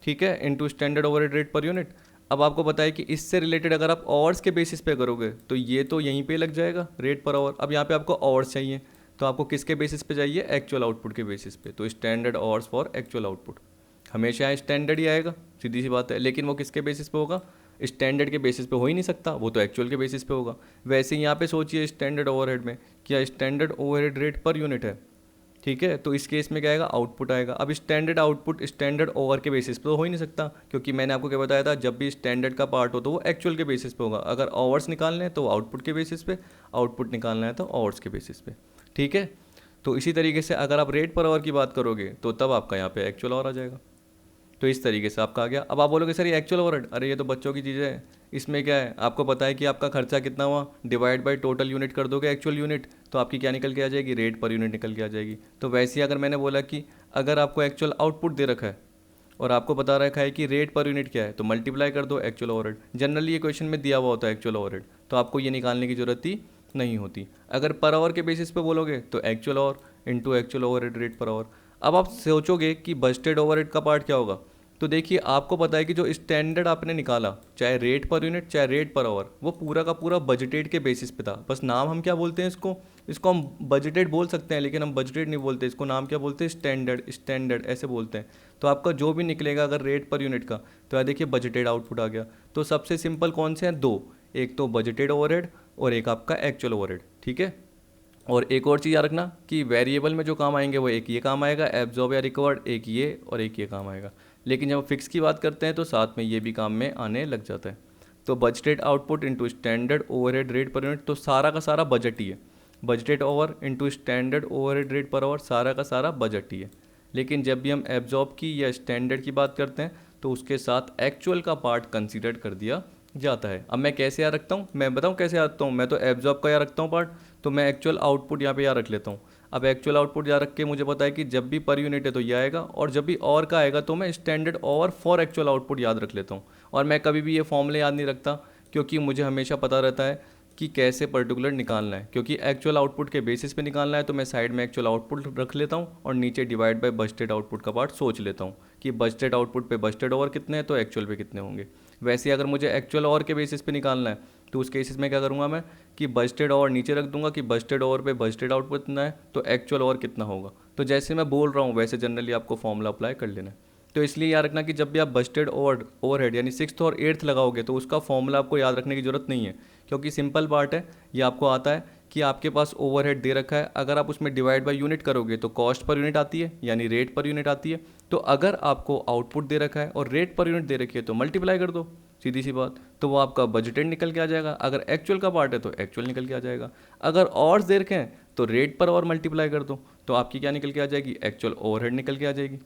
ठीक है, into standard overhead rate per unit. अब आपको पता है कि इससे रिलेटेड अगर आप आवर्स के बेसिस पे करोगे तो ये तो यहीं पे लग जाएगा रेट पर आवर। अब यहाँ पे आपको आवर्स चाहिए, तो आपको किसके बेसिस पे चाहिए, एक्चुअल आउटपुट के बेसिस पे। तो standard hours for actual output, हमेशा स्टैंडर्ड ही आएगा, सीधी सी बात है। लेकिन वो किसके बेसिस पे होगा, स्टैंडर्ड के बेसिस पे हो ही नहीं सकता, वो तो एक्चुअल के बेसिस पे होगा। वैसे ही यहाँ पे सोचिए स्टैंडर्ड ओवरहेड में, क्या standard overhead rate per unit है, ठीक है, तो इस केस में क्या आएगा, आउटपुट आएगा। अब स्टैंडर्ड आउटपुट स्टैंडर्ड ओवर के बेसिस पे तो हो ही नहीं सकता, क्योंकि मैंने आपको क्या बताया था, जब भी स्टैंडर्ड का पार्ट हो तो वो एक्चुअल के बेसिस पे होगा। अगर ओवर्स निकालने हैं तो आउटपुट के बेसिस पे, आउटपुट निकालना है तो ओवर्स के बेसिस पे। ठीक है, तो इसी तरीके से अगर आप रेट पर आवर की बात करोगे तो तब आपका यहाँ पे एक्चुअल आवर आ जाएगा। तो इस तरीके से आपका आ गया। अब आप बोलोगे सर ये एक्चुअल ओवरहेड, अरे ये तो बच्चों की चीज़ें है, इसमें क्या है, आपको पता है कि आपका खर्चा कितना हुआ, डिवाइड बाय टोटल यूनिट कर दोगे एक्चुअल यूनिट, तो आपकी क्या निकल के आ जाएगी, रेट पर यूनिट निकल के आ जाएगी। तो वैसे ही अगर मैंने बोला कि अगर आपको एक्चुअल आउटपुट दे रखा है और आपको बता रखा है कि रेट पर यूनिट क्या है, तो मल्टीप्लाई कर दो एक्चुअल ओवरहेड। जनरली ये क्वेश्चन में दिया हुआ होता है एक्चुअल ओवरहेड, तो आपको ये निकालने की जरूरत ही नहीं होती। अगर पर आवर के बेसिस पे बोलोगे तो actual our into actual overhead rate per hour. अब आप सोचोगे कि बजटेड ओवरहेड का पार्ट क्या होगा, तो देखिए आपको पता है कि जो स्टैंडर्ड आपने निकाला, चाहे रेट पर यूनिट चाहे रेट पर आवर, वो पूरा का पूरा बजटेड के बेसिस पे था। बस नाम हम क्या बोलते हैं इसको, इसको हम बजटेड बोल सकते हैं, लेकिन हम बजटेड नहीं बोलते, इसको नाम क्या बोलते हैं, स्टैंडर्ड, स्टैंडर्ड ऐसे बोलते हैं। तो आपका जो भी निकलेगा अगर रेट पर यूनिट का, तो यार देखिए बजटेड आउटपुट आ गया। तो सबसे सिंपल कौन से हैं, दो, एक तो बजटेड ओवरहेड और एक आपका एक्चुअल ओवरहेड। ठीक है, और एक और चीज़ याद रखना कि वेरिएबल में जो काम आएंगे वो एक ये काम आएगा, एब्जॉर्ब या रिकवर्ड, एक ये और एक ये काम आएगा। लेकिन जब फिक्स की बात करते हैं तो साथ में ये भी काम में आने लग जाता है। तो budgeted output into standard overhead rate per unit, तो सारा का सारा बजट ही है। Budgeted over into standard overhead rate per our, सारा का सारा बजट ही है। लेकिन जब भी हम एब्जॉर्ब की या स्टैंडर्ड की बात करते हैं तो उसके साथ एक्चुअल का पार्ट कंसीडर कर दिया जाता है। अब मैं कैसे याद रखता हूँ, मैं बताऊँ कैसे याद रखता हूँ, मैं तो एब्जॉर्ब का याद रखता हूँ पार्ट, तो मैं एक्चुअल आउटपुट यहाँ पे याद रख लेता हूँ। अब एक्चुअल आउटपुट याद रख के मुझे पता है कि जब भी पर यूनिट है तो ये आएगा, और जब भी और का आएगा तो मैं स्टैंडर्ड और फॉर एक्चुअल आउटपुट याद रख लेता हूँ। और मैं कभी भी ये फॉर्मूले याद नहीं रखता, क्योंकि मुझे हमेशा पता रहता है कि कैसे पर्टिकुलर निकालना है, क्योंकि एक्चुअल आउटपुट के बेसिस पे निकालना है तो मैं साइड में एक्चुअल आउटपुट रख लेता हूँ और नीचे डिवाइड बाय बजटेड आउटपुट का पार्ट सोच लेता हूँ कि बजटेड आउटपुट पे बजटेड ओवर कितने हैं तो एक्चुअल पे कितने होंगे। वैसे अगर मुझे एक्चुअल ओवर के बेसिस पे निकालना है तो उस केसेस में क्या करूँगा मैं कि बजटेड ओवर नीचे रख दूंगा कि बजटेड ओवर पे बजटेड आउटपुट कितना है तो एक्चुअल ओवर कितना होगा। तो जैसे मैं बोल रहा हूँ वैसे जनरली आपको फॉर्मूला अप्लाई कर लेना है। तो इसलिए याद रखना कि जब भी आप बजटेड ओवरहेड यानी 6th और 8th लगाओगे तो उसका फॉर्मूला आपको याद रखने की जरूरत नहीं है, क्योंकि सिंपल पार्ट है, ये आपको आता है कि आपके पास ओवरहेड दे रखा है, अगर आप उसमें डिवाइड बाय यूनिट करोगे तो कॉस्ट पर यूनिट आती है यानी रेट पर यूनिट आती है। तो अगर आपको आउटपुट दे रखा है और रेट पर यूनिट दे रखी है तो मल्टीप्लाई कर दो, सीधी सी बात, तो वो आपका बजटेड निकल के आ जाएगा। अगर एक्चुअल का पार्ट है तो एक्चुअल निकल के आ जाएगा। अगर और दे रखे हैं तो रेट पर और मल्टीप्लाई कर दो, तो आपकी क्या निकल के आ जाएगी, एक्चुअल ओवरहेड निकल के आ जाएगी।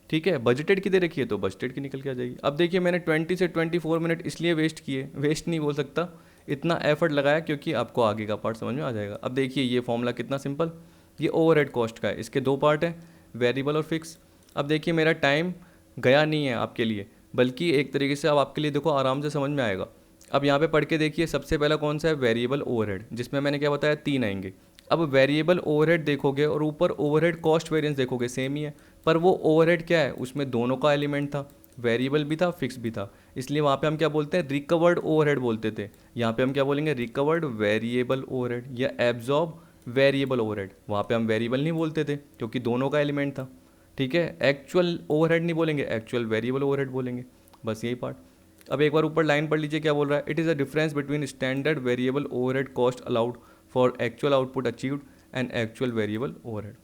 ठीक है, बजटेड की दे रखी है तो बजटेड की निकल के आ जाएगी। अब देखिए मैंने 20 से 24 मिनट इसलिए वेस्ट किए, वेस्ट नहीं बोल सकता, इतना एफर्ट लगाया क्योंकि आपको आगे का पार्ट समझ में आ जाएगा। अब देखिए ये फॉर्मूला कितना सिंपल, ये ओवरहेड कॉस्ट का है, इसके दो पार्ट हैं, वेरिएबल और फिक्स। अब देखिए मेरा टाइम गया नहीं है आपके लिए, बल्कि एक तरीके से अब आपके लिए देखो आराम से समझ में आएगा। अब यहाँ पे पढ़ के देखिए, सबसे पहला कौन सा है, वेरिएबल ओवरहेड, जिसमें मैंने क्या बताया 3 आएंगे। अब वेरिएबल ओवरहेड देखोगे और ऊपर ओवरहेड कॉस्ट वेरिएंस देखोगे, सेम ही है, पर वो ओवरहेड क्या है, उसमें दोनों का एलिमेंट था, वेरिएबल भी था फिक्स भी था, इसलिए वहाँ पे हम क्या बोलते हैं, रिकवर्ड ओवरहेड बोलते थे। यहाँ पे हम क्या बोलेंगे, रिकवर्ड वेरिएबल ओवरहेड या एब्जॉर्ब वेरिएबल ओवरहेड। वहाँ पे हम वेरिएबल नहीं बोलते थे क्योंकि दोनों का एलिमेंट था। ठीक है, एक्चुअल ओवरहेड नहीं बोलेंगे, एक्चुअल वेरिएबल ओवरहेड बोलेंगे, बस यही पार्ट। अब एक बार ऊपर लाइन पढ़ लीजिए क्या बोल रहा है, it is a difference between standard variable overhead cost allowed for actual output achieved and actual variable overhead.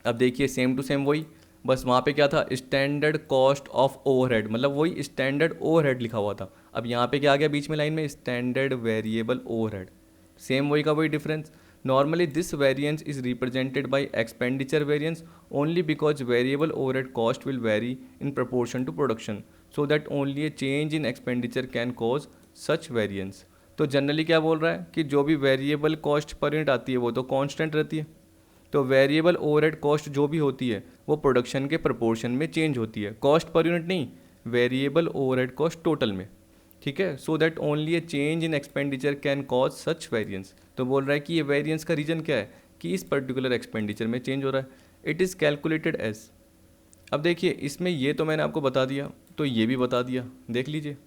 अब देखिए सेम टू सेम वही, बस वहाँ पे क्या था, स्टैंडर्ड कॉस्ट ऑफ ओवरहेड, मतलब वही स्टैंडर्ड ओवरहेड लिखा हुआ था। अब यहाँ पे क्या आ गया बीच में लाइन में, स्टैंडर्ड वेरिएबल ओवरहेड, सेम वही का वही difference. Normally this variance is represented by expenditure variance only because variable overhead cost will vary in proportion to production, so that only a change in expenditure can cause such variance. तो generally क्या बोल रहा है कि जो भी variable cost per unit आती है वो तो कांस्टेंट रहती है, तो वेरिएबल ओवरहेड कॉस्ट जो भी होती है वो प्रोडक्शन के प्रपोर्शन में चेंज होती है, कॉस्ट पर यूनिट नहीं, वेरिएबल ओवरहेड कॉस्ट टोटल में। ठीक है, सो that only a change in expenditure can cause such variance. तो बोल रहा है कि ये वेरिएंस का रीजन क्या है कि इस पर्टिकुलर एक्सपेंडिचर में चेंज हो रहा है, इट इज़ कैलकुलेटेड एज। अब देखिए इसमें ये तो मैंने आपको बता दिया, तो ये भी बता दिया, देख लीजिए।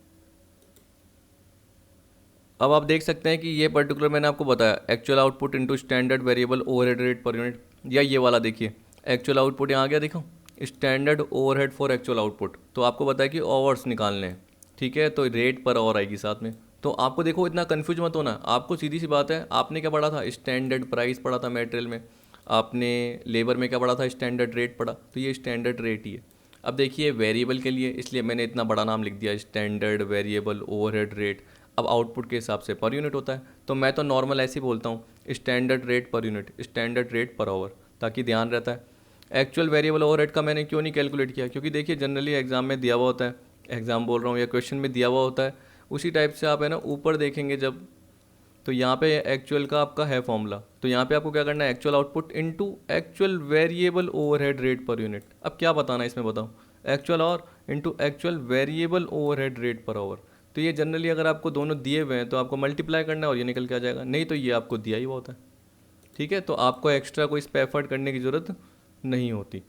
अब आप देख सकते हैं कि ये पर्टिकुलर मैंने आपको बताया actual output into standard variable overhead rate per unit, या ये वाला देखिए एक्चुअल आउटपुट यहाँ आ गया, देखो standard overhead for actual output, तो आपको बताया कि आवर्स निकालने हैं। ठीक है, तो रेट पर आवर आएगी साथ में। तो आपको देखो इतना कन्फ्यूज मत होना, आपको सीधी सी बात है, आपने क्या पढ़ा था, स्टैंडर्ड प्राइस पढ़ा था मटेरियल में, आपने लेबर में क्या पढ़ा था, स्टैंडर्ड रेट पढ़ा, तो ये स्टैंडर्ड रेट ही है। अब देखिए वेरिएबल के लिए इसलिए मैंने इतना बड़ा नाम लिख दिया, स्टैंडर्ड वेरिएबल ओवरहेड रेट। अब आउटपुट के हिसाब से पर यूनिट होता है, तो मैं तो नॉर्मल ऐसे ही बोलता हूँ, standard rate per unit, standard rate per our, ताकि ध्यान रहता है। एक्चुअल वेरिएबल ओवरहेड का मैंने क्यों नहीं कैलकुलेट किया, क्योंकि देखिए जनरली एग्जाम में दिया हुआ होता है, एग्जाम बोल रहा हूँ या क्वेश्चन में दिया हुआ होता है, उसी टाइप से आप है ना ऊपर देखेंगे जब, तो यहाँ पे एक्चुअल का आपका है फॉर्मूला, तो यहाँ पे आपको क्या करना है, actual output into actual variable overhead rate per unit. अब क्या बताना है इसमें बताओ, actual hour into actual variable overhead rate per our. तो ये जनरली अगर आपको दोनों दिए हुए हैं तो आपको मल्टीप्लाई करना है और ये निकल के आ जाएगा, नहीं तो ये आपको दिया ही हुआ होता है। ठीक है, तो आपको एक्स्ट्रा कोई इस पर एफर्ट करने की ज़रूरत नहीं होती,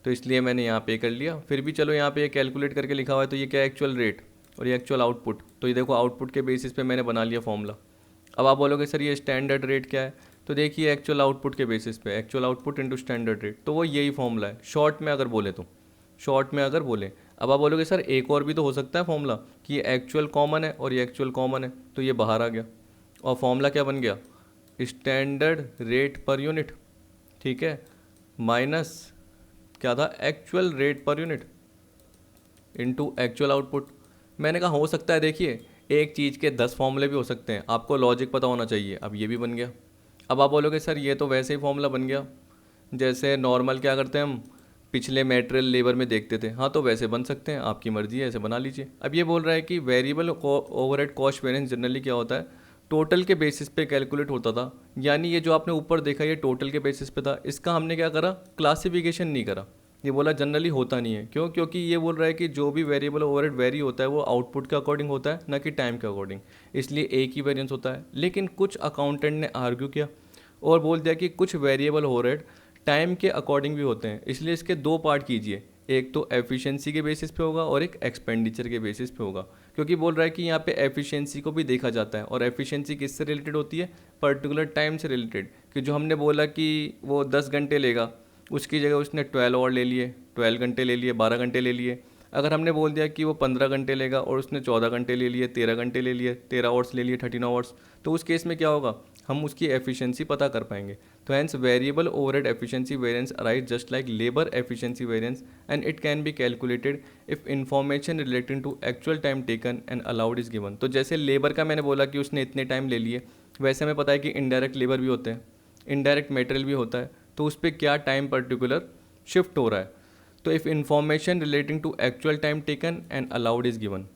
तो इसलिए मैंने यहाँ पे कर लिया। फिर भी चलो यहाँ पे ये कैलकुलेट करके लिखा हुआ है, तो ये क्या एक्चुअल रेट और ये एक्चुअल आउटपुट, तो ये देखो आउटपुट के बेसिस पे मैंने बना लिया फॉर्मूला। अब आप बोलोगे सर ये स्टैंडर्ड रेट क्या है, तो देखिए एक्चुअल आउटपुट के बेसिस पे actual output into standard rate, तो वो यही फॉर्मूला है शॉर्ट में अगर बोले तो, शॉर्ट में अगर बोले। अब आप बोलोगे सर एक और भी तो हो सकता है फॉर्मूला कि ये एक्चुअल कॉमन है और ये एक्चुअल कॉमन है, तो ये बाहर आ गया और फॉर्मूला क्या बन गया, स्टैंडर्ड रेट पर यूनिट, ठीक है, माइनस क्या था, actual rate per unit into actual output. मैंने कहा हो सकता है, देखिए एक चीज़ के 10 फॉर्मूले भी हो सकते हैं, आपको लॉजिक पता होना चाहिए। अब ये भी बन गया। अब आप बोलोगे सर ये तो वैसे ही फॉर्मूला बन गया जैसे नॉर्मल क्या करते हैं हम पिछले मटेरियल लेबर में देखते थे, हाँ तो वैसे बन सकते हैं, आपकी मर्जी है, ऐसे बना लीजिए। अब ये बोल रहा है कि variable overhead cost variance generally क्या होता है, टोटल के बेसिस पे कैलकुलेट होता था, यानी ये जो आपने ऊपर देखा ये टोटल के बेसिस पे था, इसका हमने क्या करा, क्लासिफिकेशन नहीं करा। ये बोला जनरली होता नहीं है, क्यों, क्योंकि ये बोल रहा है कि जो भी वेरिएबल ओवरहेड वेरी होता है वो आउटपुट के अकॉर्डिंग होता है, ना कि टाइम के अकॉर्डिंग, इसलिए एक ही वेरिएंस होता है। लेकिन कुछ अकाउंटेंट ने आर्ग्यू किया और बोल दिया कि कुछ वेरिएबल ओवरहेड टाइम के अकॉर्डिंग भी होते हैं, इसलिए इसके दो पार्ट कीजिए, एक तो एफिशिएंसी के बेसिस पे होगा और एक एक्सपेंडिचर के बेसिस पे होगा। क्योंकि बोल रहा है कि यहाँ पे एफिशिएंसी को भी देखा जाता है, और एफिशिएंसी किससे रिलेटेड होती है, पर्टिकुलर टाइम से रिलेटेड, कि जो हमने बोला कि वो 10 घंटे लेगा उसकी जगह उसने 12 आवर ले लिए, 12 घंटे ले लिए, 12 घंटे ले लिए। अगर हमने बोल दिया कि वो 15 घंटे लेगा और उसने 14 घंटे ले लिए, 13 घंटे ले लिए, 13 आवर्स ले लिए, 13 आवर्स, तो उस केस में क्या होगा, हम उसकी एफिशिएंसी पता कर पाएंगे। तो hence variable overhead efficiency variance arise just like labour efficiency variance and it can be calculated if information relating to actual time taken and allowed is given. तो जैसे लेबर का मैंने बोला कि उसने इतने टाइम ले लिए, वैसे हमें पता है कि इनडायरेक्ट लेबर भी होते हैं, इनडायरेक्ट मटेरियल भी होता है, तो उस पर क्या टाइम पर्टिकुलर शिफ्ट हो रहा है। तो if information relating to actual time taken and allowed is given,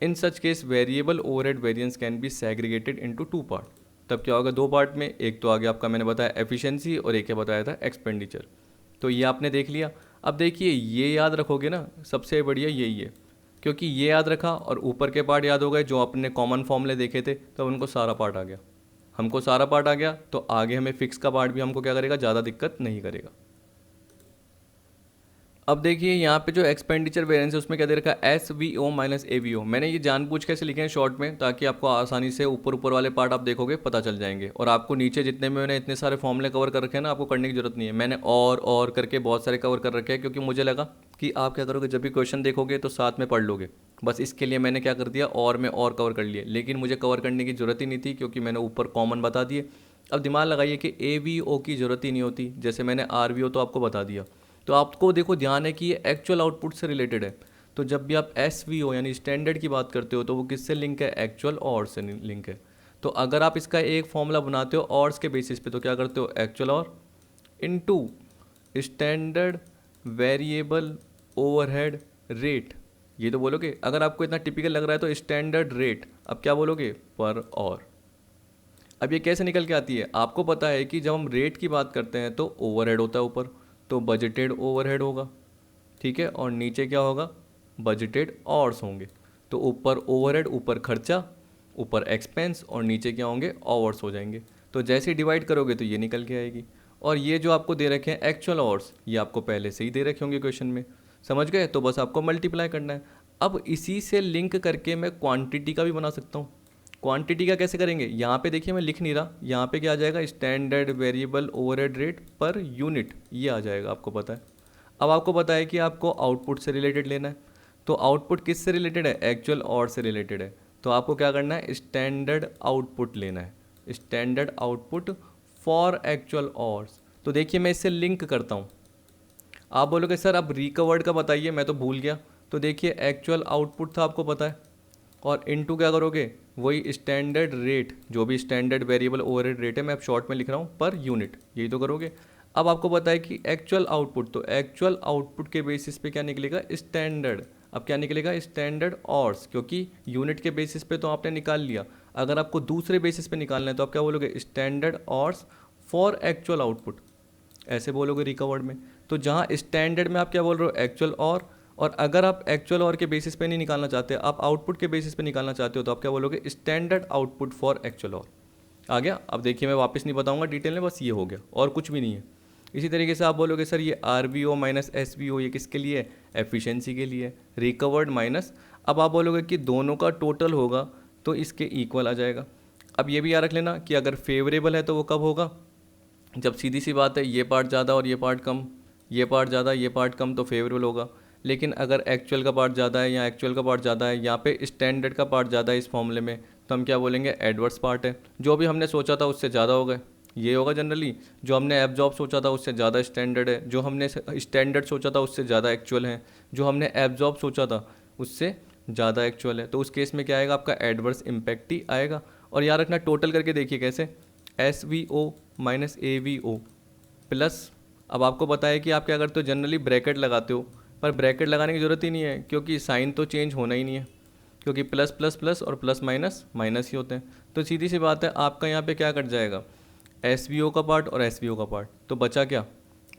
in such case variable overhead variance can be segregated into 2 part. तब क्या होगा, 2 पार्ट में, एक तो आगे आपका मैंने बताया एफिशिएंसी और एक क्या बताया था एक्सपेंडिचर। तो ये आपने देख लिया। अब देखिए ये याद रखोगे ना, सबसे बढ़िया यही है, क्योंकि ये याद रखा और ऊपर के पार्ट याद हो गए जो आपने कॉमन फॉर्मूले देखे थे, तो उनको सारा पार्ट आ गया, हमको सारा पार्ट आ गया, तो आगे हमें फिक्स का पार्ट भी हमको क्या करेगा, ज़्यादा दिक्कत नहीं करेगा। अब देखिए यहाँ पे जो एक्सपेंडिचर वेरिएंस है उसमें क्या दे रखा है, S V O minus A V O. मैंने ये जानबूझ के ऐसे लिखे हैं शॉर्ट में, ताकि आपको आसानी से ऊपर ऊपर वाले पार्ट आप देखोगे पता चल जाएंगे, और आपको नीचे जितने में मैंने इतने सारे फॉर्मूले कवर कर रखे हैं ना, आपको करने की जरूरत नहीं है। मैंने और करके बहुत सारे कवर कर रखे हैं, क्योंकि मुझे लगा कि आप क्या करोगे, जब भी क्वेश्चन देखोगे तो साथ में पढ़ लोगे, बस इसके लिए मैंने क्या कर दिया, और में और कवर कर लिए। लेकिन मुझे कवर करने की जरूरत ही नहीं थी, क्योंकि मैंने ऊपर कॉमन बता दिए। अब दिमाग लगाइए कि ए वी ओ की ज़रूरत ही नहीं होती, जैसे मैंने आर वी ओ तो आपको बता दिया। तो आपको देखो ध्यान है कि ये एक्चुअल आउटपुट से रिलेटेड है। तो जब भी आप एस वी ओ यानी स्टैंडर्ड की बात करते हो, तो वो किससे लिंक है, एक्चुअल और से लिंक है। तो अगर आप इसका एक फॉर्मूला बनाते हो ऑर्स के बेसिस पे, तो क्या करते हो, actual hour into standard variable overhead rate. ये तो बोलोगे, अगर आपको इतना टिपिकल लग रहा है तो स्टैंडर्ड रेट, अब क्या बोलोगे, पर और। अब ये कैसे निकल के आती है, आपको पता है कि जब हम रेट की बात करते हैं तो ओवरहेड होता है ऊपर, तो बजटेड ओवरहेड होगा, ठीक है, और नीचे क्या होगा, बजटेड ऑर्स होंगे। तो ऊपर ओवरहेड, ऊपर खर्चा, ऊपर एक्सपेंस, और नीचे क्या होंगे, ऑवर्स हो जाएंगे। तो जैसे ही डिवाइड करोगे तो ये निकल के आएगी। और ये जो आपको दे रखे हैं एक्चुअल ऑवर्स, ये आपको पहले से ही दे रखे होंगे क्वेश्चन में, समझ गए, तो बस आपको मल्टीप्लाई करना है। अब इसी से लिंक करके मैं क्वांटिटी का भी बना सकता हूँ। क्वांटिटी का कैसे करेंगे, यहाँ पे देखिए मैं लिख नहीं रहा, यहाँ पे क्या आ जाएगा, standard variable overhead rate per unit, ये आ जाएगा, आपको पता है। अब आपको पता है कि आपको आउटपुट से रिलेटेड लेना है, तो आउटपुट किस से रिलेटेड है, एक्चुअल और से रिलेटेड है। तो आपको क्या करना है, स्टैंडर्ड आउटपुट लेना है, स्टैंडर्ड आउटपुट फॉर एक्चुअल ऑर्स। तो देखिए मैं इससे लिंक करता हूँ। आप बोलोगे सर अब रिकवर्ड का बताइए, मैं तो भूल गया। तो देखिए एक्चुअल आउटपुट था, आपको पता है, और इनटू क्या करोगे, वही स्टैंडर्ड रेट, जो भी स्टैंडर्ड वेरिएबल ओवरहेड रेट है, मैं अब शॉर्ट में लिख रहा हूँ, पर यूनिट, यही तो करोगे। अब आपको पता है कि एक्चुअल आउटपुट, तो एक्चुअल आउटपुट के बेसिस पे क्या निकलेगा, स्टैंडर्ड। अब क्या निकलेगा, स्टैंडर्ड ऑर्स, क्योंकि यूनिट के बेसिस पे तो आपने निकाल लिया। अगर आपको दूसरे बेसिस पे निकालना है तो आप क्या बोलोगे, standard hours for actual output, ऐसे बोलोगे रिकवर्ड में। तो जहाँ स्टैंडर्ड में आप क्या बोल रहे हो, एक्चुअल और अगर आप एक्चुअल और के बेसिस पे नहीं निकालना चाहते, आप आउटपुट के बेसिस पे निकालना चाहते हो, तो आप क्या बोलोगे, स्टैंडर्ड आउटपुट फॉर एक्चुअल और। आ गया। अब देखिए मैं वापस नहीं बताऊंगा डिटेल में, बस ये हो गया और कुछ भी नहीं है। इसी तरीके से आप बोलोगे सर ये R V O minus S V O, ये किसके लिए, एफिशिएंसी के लिए, रिकवर्ड माइनस। अब आप बोलोगे कि दोनों का टोटल होगा तो इसके इक्वल आ जाएगा। अब ये भी याद रख लेना कि अगर फेवरेबल है तो वो कब होगा, जब सीधी सी बात है ये पार्ट ज़्यादा और ये पार्ट कम, ये पार्ट ज़्यादा ये पार्ट कम, तो फेवरेबल होगा। लेकिन अगर एक्चुअल का पार्ट ज़्यादा है या एक्चुअल का पार्ट ज़्यादा है, यहाँ पे स्टैंडर्ड का पार्ट ज़्यादा है इस फॉर्मूले में, तो हम क्या बोलेंगे, एडवर्स पार्ट है। जो भी हमने सोचा था उससे ज़्यादा हो गए, ये होगा जनरली। जो हमने एब्जॉर्ब सोचा था उससे ज़्यादा स्टैंडर्ड है, जो हमने स्टैंडर्ड सोचा था उससे ज़्यादा एक्चुअल है, जो हमने एब्जॉर्ब सोचा था उससे ज़्यादा एक्चुअल है। तो उस केस में क्या आएगा, आपका एडवर्स इम्पैक्ट ही आएगा। और याद रखना टोटल करके देखिए कैसे, S V O minus A V O plus. अब आपको पता है कि आप क्या करते हो, जनरली ब्रैकेट लगाते हो, पर ब्रैकेट लगाने की ज़रूरत ही नहीं है, क्योंकि साइन तो चेंज होना ही नहीं है, क्योंकि प्लस प्लस प्लस और प्लस माइनस माइनस ही होते हैं। तो सीधी सी बात है, आपका यहाँ पे क्या कट जाएगा, एस वी ओ का पार्ट और एस वी ओ का पार्ट। तो बचा क्या,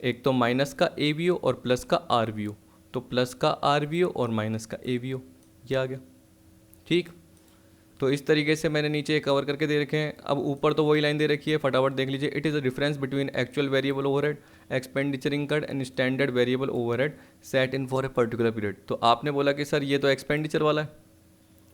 एक तो माइनस का ए वी ओ और प्लस का आर वी ओ। तो प्लस का आर वी ओ और माइनस का ए वी ओ, ये आ गया, ठीक। तो इस तरीके से मैंने नीचे कवर करके दे रखे हैं। अब ऊपर तो वही लाइन दे रखी है, फटाफट देख लीजिए। It is a difference between actual variable overhead, expenditure incurred and standard variable overhead set in for a particular period. तो आपने बोला कि सर ये तो एक्सपेंडिचर वाला है,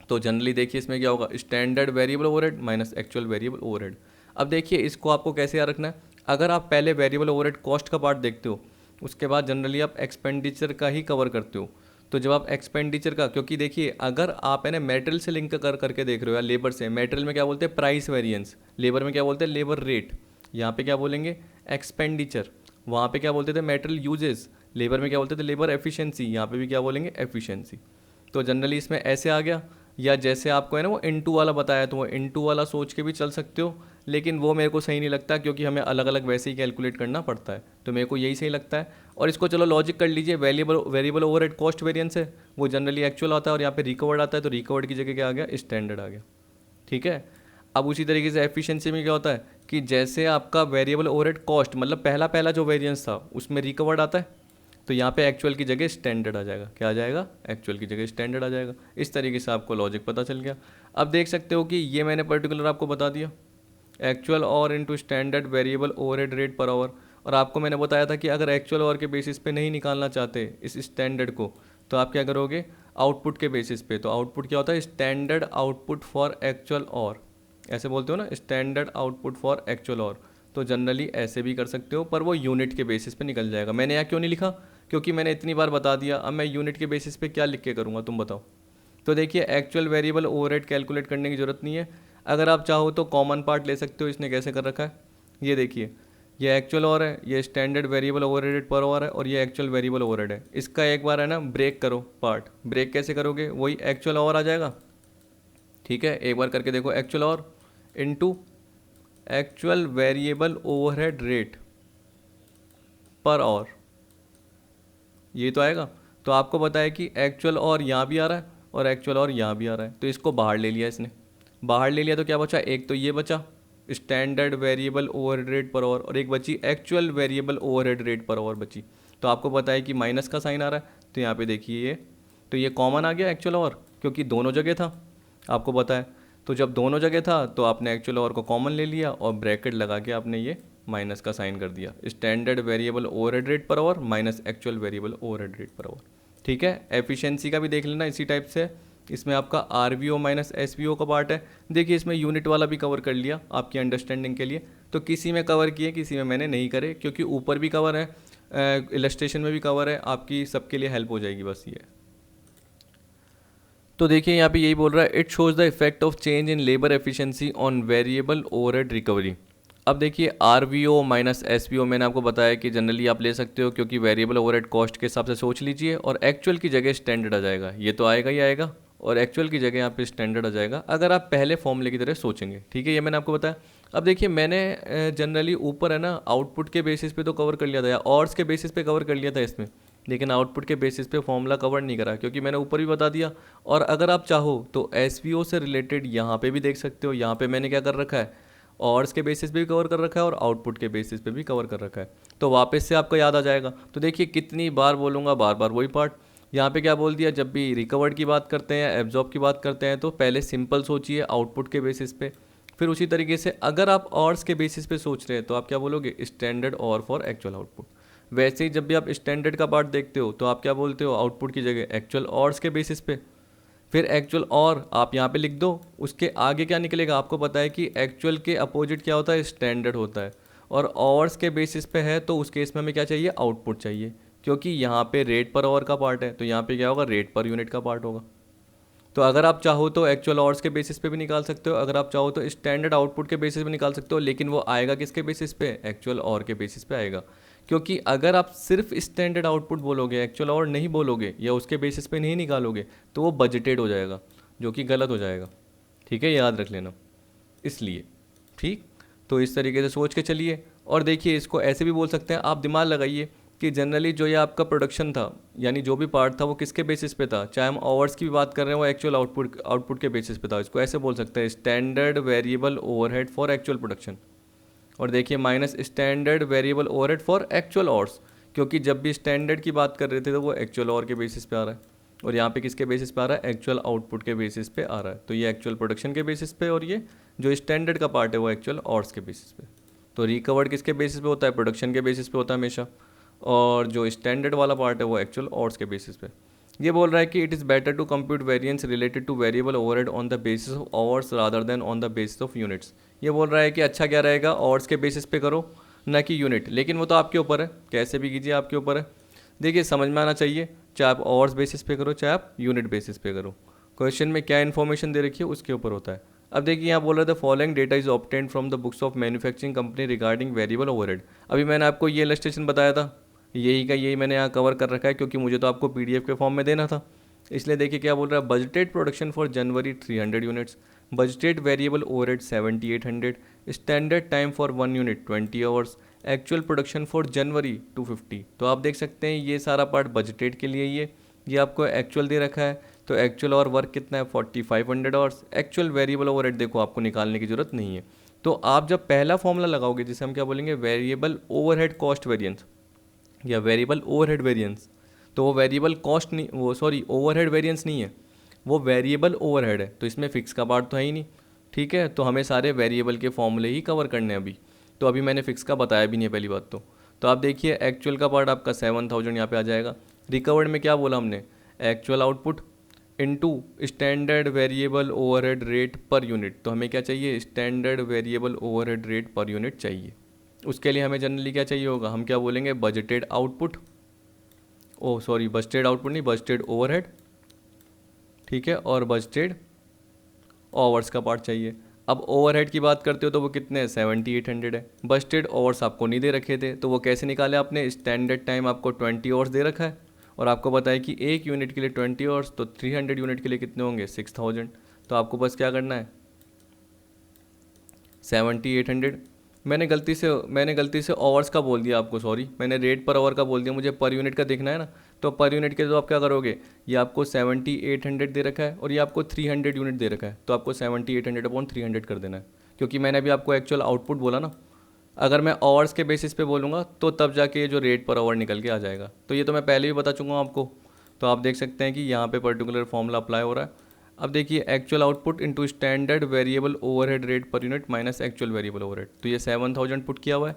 तो जनरली देखिए इसमें क्या होगा, standard variable overhead minus actual variable overhead. अब देखिए इसको आपको कैसे याद रखना है, अगर आप पहले वेरिएबल ओवरहेड कॉस्ट का पार्ट देखते हो, उसके बाद जनरली आप एक्सपेंडिचर का ही कवर करते हो। तो जब आप एक्सपेंडिचर का, क्योंकि देखिए अगर आप है ना मेटेरियल से लिंक करके देख रहे हो या लेबर से, मेटेरियल में क्या बोलते हैं, प्राइस वेरिएंस, लेबर में क्या बोलते हैं, लेबर रेट, यहाँ पे क्या बोलेंगे, एक्सपेंडिचर, वहाँ पे क्या बोलते थे, मेटेरियल यूजेस, लेबर में क्या बोलते थे, लेबर एफिशिएंसी, यहाँ पे भी क्या बोलेंगे, एफिशिएंसी। तो जनरली इसमें ऐसे आ गया। या जैसे आपको है ना वो इनटू वाला बताया, तो वो इनटू वाला सोच के भी चल सकते हो, लेकिन वो मेरे को सही नहीं लगता, क्योंकि हमें अलग अलग वैसे ही कैलकुलेट करना पड़ता है। तो मेरे को यही सही लगता है। और इसको चलो लॉजिक कर लीजिए, वेरिएबल ओवरहेड कॉस्ट वेरिएंस है, वो जनरली एक्चुअल आता है, और यहाँ पे रिकवर्ड आता है, तो रिकवर्ड की जगह क्या आ गया, स्टैंडर्ड आ गया, ठीक है। अब उसी तरीके से एफिशिएंसी में क्या होता है कि जैसे आपका वेरिएबल ओवरहेड कॉस्ट, मतलब पहला पहला जो वेरिएंस था उसमें रिकवर्ड आता है, तो यहाँ पे एक्चुअल की जगह स्टैंडर्ड आ जाएगा, क्या आ जाएगा, एक्चुअल की जगह स्टैंडर्ड आ जाएगा। इस तरीके से आपको लॉजिक पता चल गया। अब देख सकते हो कि ये मैंने पर्टिकुलर आपको बता दिया, actual hour into standard variable overhead rate per our. और आपको मैंने बताया था कि अगर एक्चुअल और के बेसिस पे नहीं निकालना चाहते इस स्टैंडर्ड को, तो आप क्या करोगे, आउटपुट के बेसिस पे। तो आउटपुट क्या होता है, स्टैंडर्ड आउटपुट फॉर एक्चुअल और, ऐसे बोलते हो ना, स्टैंडर्ड आउटपुट फॉर एक्चुअल और। तो जनरली ऐसे भी कर सकते हो, पर वो यूनिट के बेसिस पे निकल जाएगा। मैंने यहाँ क्यों नहीं लिखा, क्योंकि मैंने इतनी बार बता दिया, अब मैं यूनिट के बेसिस पे क्या लिख के करूँगा, तुम बताओ। तो देखिए एक्चुअल वेरिएबल ओवरहेड कैलकुलेट करने की ज़रूरत नहीं है। अगर आप चाहो तो कॉमन पार्ट ले सकते हो। इसने कैसे कर रखा है, ये देखिए, ये एक्चुअल और है, ये standard variable overhead per our है, और ये एक्चुअल वेरिएबल ओवरहेड है। इसका एक बार है ना ब्रेक करो पार्ट। ब्रेक कैसे करोगे, वही एक्चुअल और आ जाएगा। ठीक है, एक बार करके देखो, actual hour into actual variable overhead rate per our, ये तो आएगा। तो आपको पता है कि एक्चुअल और यहाँ भी आ रहा है और एक्चुअल और यहाँ भी आ रहा है, तो इसको बाहर ले लिया इसने। बाहर ले लिया तो क्या बचा, एक तो ये बचा standard variable overhead rate per our, और एक बची actual variable overhead rate per our बची। तो आपको पता है कि माइनस का साइन आ रहा है, तो यहाँ पे देखिए ये, तो ये कॉमन आ गया एक्चुअल और, क्योंकि दोनों जगह था, आपको पता है। तो जब दोनों जगह था तो आपने एक्चुअल और को कॉमन ले लिया और ब्रैकेट लगा के आपने ये माइनस का साइन कर दिया, standard variable overhead rate per our minus actual variable overhead rate per our. ठीक है, एफिशिएंसी का भी देख लेना इसी टाइप से। इसमें आपका R V O minus S V O का पार्ट है। देखिए इसमें यूनिट वाला भी कवर कर लिया आपकी अंडरस्टैंडिंग के लिए। तो किसी में कवर किए, किसी में मैंने नहीं करे, क्योंकि ऊपर भी कवर है, इलस्ट्रेशन में भी कवर है, आपकी सबके लिए हेल्प हो जाएगी बस ये। तो देखिए यहाँ पे यही बोल रहा है, it shows the effect of change in labour efficiency on variable overhead recovery. अब देखिए R V O minus S V O मैंने आपको बताया कि जनरली आप ले सकते हो, क्योंकि वेरिएबल ओवरहेड कॉस्ट के हिसाब से सोच लीजिए, और एक्चुअल की जगह स्टैंडर्ड आ जाएगा। ये तो आएगा ही आएगा, और एक्चुअल की जगह यहाँ पे स्टैंडर्ड आ जाएगा अगर आप पहले फॉर्मूले की तरह सोचेंगे। ठीक है, ये मैंने आपको बताया। अब देखिए मैंने जनरली ऊपर है ना आउटपुट के बेसिस पे तो कवर कर लिया था, या ऑर्स के बेसिस पे कवर कर लिया था इसमें, लेकिन आउटपुट के बेसिस पे फॉर्मूला कवर नहीं करा, क्योंकि मैंने ऊपर भी बता दिया। और अगर आप चाहो तो एस से रिलेटेड यहाँ पे भी देख सकते हो। यहाँ पे मैंने क्या कर रखा है, ऑर्स के बेसिस पे भी कवर कर रखा है और आउटपुट के बेसिस पे भी कवर कर रखा है। तो वापस से आपको याद आ जाएगा। तो देखिए कितनी बार बोलूँगा, बार बार वही पार्ट। यहाँ पे क्या बोल दिया, जब भी रिकवर्ड की बात करते हैं, एब्जॉर्ब की बात करते हैं, तो पहले सिंपल सोचिए आउटपुट के बेसिस पे। फिर उसी तरीके से अगर आप ऑर्स के बेसिस पे सोच रहे हैं तो आप क्या बोलोगे, स्टैंडर्ड और फॉर एक्चुअल आउटपुट। वैसे ही जब भी आप स्टैंडर्ड का पार्ट देखते हो तो आप क्या बोलते हो, आउटपुट की जगह एक्चुअल ऑर्स के बेसिस पे। फिर एक्चुअल और आप यहाँ पे लिख दो, उसके आगे क्या निकलेगा, आपको पता है कि एक्चुअल के अपोजिट क्या होता है, स्टैंडर्ड होता है। और ऑर्स के बेसिस पे है तो उस केस में हमें क्या चाहिए, आउटपुट चाहिए, क्योंकि यहाँ पे रेट पर आवर का पार्ट है, तो यहाँ पे क्या होगा, रेट पर यूनिट का पार्ट होगा। तो अगर आप चाहो तो एक्चुअल ऑर्स के बेसिस पे भी निकाल सकते हो, अगर आप चाहो तो स्टैंडर्ड आउटपुट के बेसिस पे निकाल सकते हो, लेकिन वो आएगा किसके बेसिस पे, एक्चुअल और के बेसिस पे आएगा। क्योंकि अगर आप सिर्फ स्टैंडर्ड आउटपुट बोलोगे, एक्चुअल और नहीं बोलोगे, या उसके बेसिस पे नहीं निकालोगे, तो वो बजटेड हो जाएगा, जो कि गलत हो जाएगा। ठीक है, याद रख लेना इसलिए। ठीक, तो इस तरीके से सोच के चलिए। और देखिए इसको ऐसे भी बोल सकते हैं, आप दिमाग लगाइए कि जनरली जो ये आपका प्रोडक्शन था, यानी जो भी पार्ट था वो किसके बेसिस पे था, चाहे हम आवर्स की भी बात कर रहे हैं, वो एक्चुअल आउटपुट के बेसिस पे था। इसको ऐसे बोल सकते हैं, standard variable overhead for actual production. और देखिए minus standard variable overhead for actual hours, क्योंकि जब भी स्टैंडर्ड की बात कर रहे थे तो वो एक्चुअल और के बेसिस पे आ रहा है, और यहाँ पे किसके बेसिस पे आ रहा है, एक्चुअल आउटपुट के बेसिस पे आ रहा है। तो ये एक्चुअल प्रोडक्शन के बेसिस पे, और ये जो स्टैंडर्ड का पार्ट है वो एक्चुअल आवर्स के बेसिस पे। तो रिकवर्ड किसके बेसिस पे होता है, प्रोडक्शन के बेसिस पे होता है हमेशा, और जो स्टैंडर्ड वाला पार्ट है वो एक्चुअल आवर्स के बेसिस पे। ये बोल रहा है कि it is better to compute variance related to variable overhead on the basis of hours rather than on the basis of units. ये बोल रहा है कि अच्छा क्या रहेगा, आवर्स के बेसिस पे करो ना कि यूनिट, लेकिन वो तो आपके ऊपर है, कैसे भी कीजिए आपके ऊपर है। देखिए समझ में आना चाहिए, चाहे आप आवर्स बेसिस पे करो चाहे आप यूनिट बेसिस पे करो, क्वेश्चन में क्या इन्फॉर्मेशन दे रखी है उसके ऊपर होता है। अब देखिए यहाँ बोल रहा था, following data is obtained from the books of manufacturing company regarding variable overhead. अभी मैंने आपको ये इलस्ट्रेशन बताया था, यही का यही मैंने यहाँ कवर कर रखा है, क्योंकि मुझे तो आपको पीडीएफ के फॉर्म में देना था। इसलिए देखिए क्या बोल रहा है, budgeted production for January 300 units, budgeted variable overhead 7800, standard time for 1 unit 20 hours, actual production for January 250। तो आप देख सकते हैं ये सारा पार्ट बजटेड के लिए, ये आपको एक्चुअल दे रखा है। तो एक्चुअल और वर्क कितना है, 4500 आवर्स। एक्चुअल वेरिएबल ओवरहेड देखो आपको निकालने की जरूरत नहीं है। तो आप जब पहला फॉर्मूला लगाओगे, जिसे हम क्या बोलेंगे, वेरिएबल ओवरहेड कॉस्ट वेरिएंस या वेरिएबल ओवरहेड वेरिएंस, तो वो वेरिएबल कॉस्ट नहीं, वो सॉरी ओवरहेड वेरिएंस नहीं है, वो वेरिएबल ओवरहेड है। तो इसमें फिक्स का पार्ट तो है ही नहीं। ठीक है, तो हमें सारे वेरिएबल के फॉर्मूले ही कवर करने हैं अभी। तो अभी मैंने फिक्स का बताया भी नहीं है पहली बात तो तो आप देखिए एक्चुअल का पार्ट आपका 7000 यहाँ पे आ जाएगा। रिकवर्ड में क्या बोला हमने, actual output into standard variable overhead rate per unit. तो हमें क्या चाहिए, standard variable overhead rate per unit चाहिए। उसके लिए हमें जनरली क्या चाहिए होगा, हम क्या बोलेंगे, बजटेड आउटपुट, ओ सॉरी बजटेड आउटपुट नहीं, बजटेड ओवरहेड, ठीक है, और बजटेड ओवर्स का पार्ट चाहिए। अब ओवरहेड की बात करते हो तो वो कितने हैं, 7800 है। बजटेड ओवर्स आपको नहीं दे रखे थे, तो वो कैसे निकाले आपने, स्टैंडर्ड टाइम आपको 20 आवर्स दे रखा है और आपको बताया कि एक यूनिट के लिए 20 आवर्स, तो 300 यूनिट के लिए कितने होंगे, 6000। तो आपको बस क्या करना है, 7800। मैंने गलती से आवर्स का बोल दिया आपको, सॉरी, मैंने रेट पर आवर का बोल दिया, मुझे पर यूनिट का देखना है ना। तो पर यूनिट के तो आप क्या करोगे, ये आपको 7800 दे रखा है और ये आपको 300 यूनिट दे रखा है, तो आपको 7800 अपॉन 300 कर देना है, क्योंकि मैंने अभी आपको एक्चुअल आउटपुट बोला ना। अगर मैं आवर्स के बेसिस पे बोलूँगा तो तब जाके ये जो रेट पर आवर निकल के आ जाएगा। तो ये तो मैं पहले भी बता चुका हूँ आपको। तो आप देख सकते हैं कि यहाँ पे पर्टिकुलर फॉर्मूला अप्लाई हो रहा है। अब देखिए actual output into standard variable overhead rate per unit minus actual variable overhead. तो ये 7000 पुट किया हुआ है।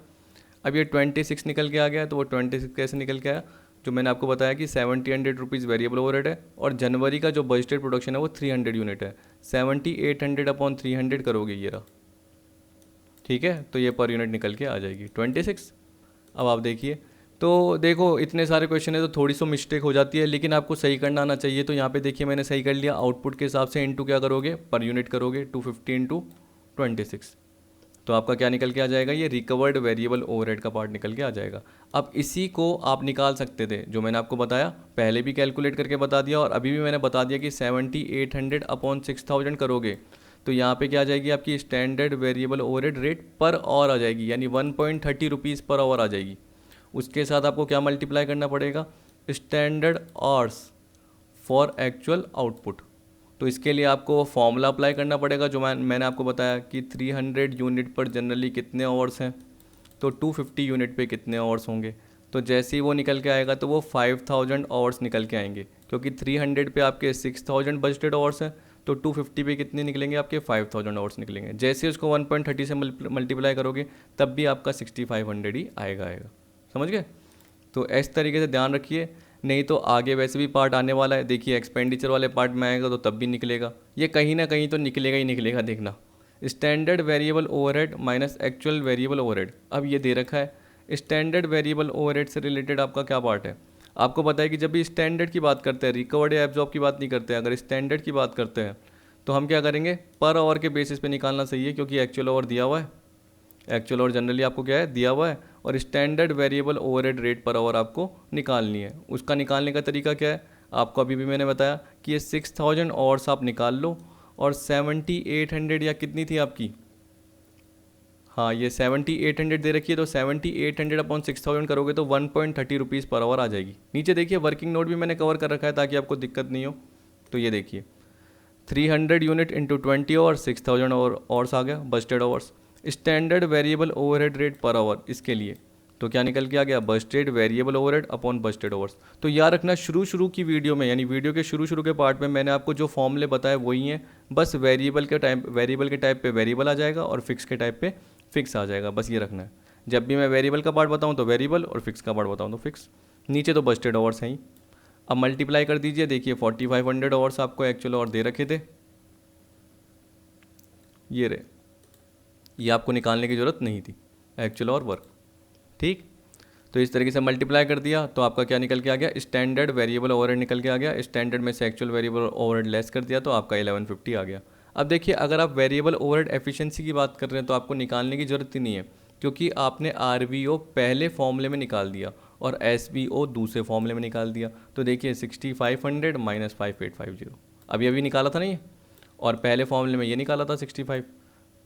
अब ये 26 निकल के आ गया, तो वो 26 कैसे निकल के आया, जो मैंने आपको बताया कि 70 रुपीज़ वेरिएबल ओवरहेड है और जनवरी का जो बजटेड प्रोडक्शन है वो 300 यूनिट है। 7800 अपॉन 300 करोगे ये रहा, ठीक है, तो ये पर यूनिट निकल के आ जाएगी 26। अब आप देखिए, तो देखो इतने सारे क्वेश्चन है तो थोड़ी सी मिस्टेक हो जाती है, लेकिन आपको सही करना आना चाहिए। तो यहाँ पे देखिए मैंने सही कर लिया, आउटपुट के हिसाब से इंटू क्या करोगे, पर यूनिट करोगे, 250 इंटू 26, तो आपका क्या निकल के आ जाएगा, ये रिकवर्ड वेरिएबल ओवरहेड का पार्ट निकल के आ जाएगा। अब इसी को आप निकाल सकते थे, जो मैंने आपको बताया पहले भी कैलकुलेट करके बता दिया और अभी भी मैंने बता दिया कि 7800 अपॉन 6000 करोगे तो यहाँ पे क्या आ जाएगी आपकी standard variable overhead rate per hour आ जाएगी, यानी 1.30 रुपीज़ पर आवर आ जाएगी। उसके साथ आपको क्या मल्टीप्लाई करना पड़ेगा, standard hours for actual output. तो इसके लिए आपको फॉर्मूला अप्लाई करना पड़ेगा, जो मैंने आपको बताया कि 300 यूनिट पर जनरली कितने आवर्स हैं, तो 250 यूनिट पे कितने आवर्स होंगे। तो जैसे ही वो निकल के आएगा तो वो 5000 आवर्स निकल के आएंगे, क्योंकि 300 पे आपके 6000 बजटेड आवर्स हैं, तो 250 पे कितने निकलेंगे आपके 5000 आवर्स निकलेंगे। जैसे ही उसको 1.30 से मल्टीप्लाई करोगे तब भी आपका 6500 ही आएगा। समझ गए। तो इस तरीके से ध्यान रखिए, नहीं तो आगे वैसे भी पार्ट आने वाला है। देखिए एक्सपेंडिचर वाले पार्ट में आएगा तो तब भी निकलेगा, ये कहीं ना कहीं तो निकलेगा ही निकलेगा। देखना, standard variable overhead minus actual variable overhead. अब ये दे रखा है, स्टैंडर्ड वेरिएबल ओवरहेड से रिलेटेड आपका क्या पार्ट है। आपको पता है कि जब भी स्टैंडर्ड की बात करते हैं, रिकवर्ड या एब्जॉर्ब की बात नहीं करते हैं, अगर स्टैंडर्ड की बात करते हैं तो हम क्या करेंगे, पर आवर के बेसिस पे निकालना सही है, क्योंकि एक्चुअल आवर दिया हुआ है, एक्चुअल आवर जनरली आपको क्या है दिया हुआ है, और standard variable overhead rate per our आपको निकालनी है। उसका निकालने का तरीका क्या है, आपको अभी भी मैंने बताया कि ये 6000 आवर्स आप निकाल लो और 7800 या कितनी थी आपकी, हाँ ये 7800 दे रखी है, तो 7800 अपॉन 6000 करोगे तो 1.30 रुपीज़ पर आवर आ जाएगी। नीचे देखिए वर्किंग नोट भी मैंने कवर कर रखा है ताकि आपको दिक्कत नहीं हो। तो ये देखिए 300 यूनिट इंटू 20 आवर 6000 आवर्स आ गया budgeted hours. Standard variable overhead rate per our, इसके लिए तो क्या निकल के आ गया, budgeted variable overhead upon budgeted hours. तो याद रखना शुरू की वीडियो में, यानी वीडियो के शुरू के पार्ट में मैंने आपको जो फॉर्मूले बताए वही हैं, बस वेरिएबल के टाइप पे वेरिएबल आ जाएगा और फिक्स के टाइप पे फिक्स आ जाएगा, बस ये रखना है। जब भी मैं वेरिएबल का पार्ट बताऊँ तो वेरिएबल और फिक्स का पार्ट बताऊँ तो फिक्स। नीचे तो बजटेड आवर्स हैं ही। अब मल्टीप्लाई कर दीजिए, देखिए 4500 आवर्स आपको एक्चुअल और दे रखे थे, ये रहे, ये आपको निकालने की ज़रूरत नहीं थी, एक्चुअल और वर्क, ठीक। तो इस तरीके से मल्टीप्लाई कर दिया तो आपका क्या निकल के आ गया, स्टैंडर्ड वेरिएबल ओवरहेड निकल के आ गया। स्टैंडर्ड में से एक्चुअल वेरिएबल ओवरहेड लेस कर दिया तो आपका 1150 आ गया। अब देखिए अगर आप वेरिएबल ओवरहेड एफिशिएंसी की बात कर रहे हैं तो आपको निकालने की ज़रूरत ही नहीं है, क्योंकि आपने आरवीओ पहले फॉर्मूले में निकाल दिया और एसवीओ दूसरे फॉर्मूले में निकाल दिया। तो देखिए 6500 माइनस 5850 अभी निकाला था नहीं, और पहले फॉर्मूले में ये निकाला था 65,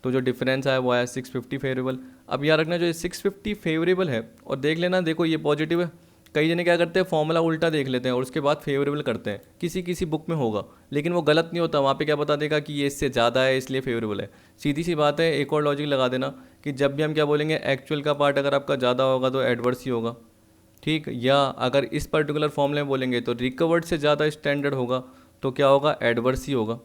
तो जो डिफरेंस आया वो आया 650 फेवरेबल। अब याद रखना जो ये 650 फेवरेबल है, और देख लेना, देखो ये पॉजिटिव है। कई जने क्या करते हैं, फॉर्मूला उल्टा देख लेते हैं और उसके बाद फेवरेबल करते हैं, किसी बुक में होगा, लेकिन वो गलत नहीं होता। वहाँ पे क्या बता देगा कि ये इससे ज़्यादा है इसलिए फेवरेबल है। सीधी सी बात है, एक और लॉजिक लगा देना कि जब भी हम क्या बोलेंगे, एक्चुअल का पार्ट अगर आपका ज़्यादा होगा तो एडवर्स ही होगा, ठीक। या अगर इस पर्टिकुलर फॉर्मूले में बोलेंगे तो रिकवर्ड से ज़्यादा स्टैंडर्ड होगा तो क्या होगा, एडवर्स ही होगा।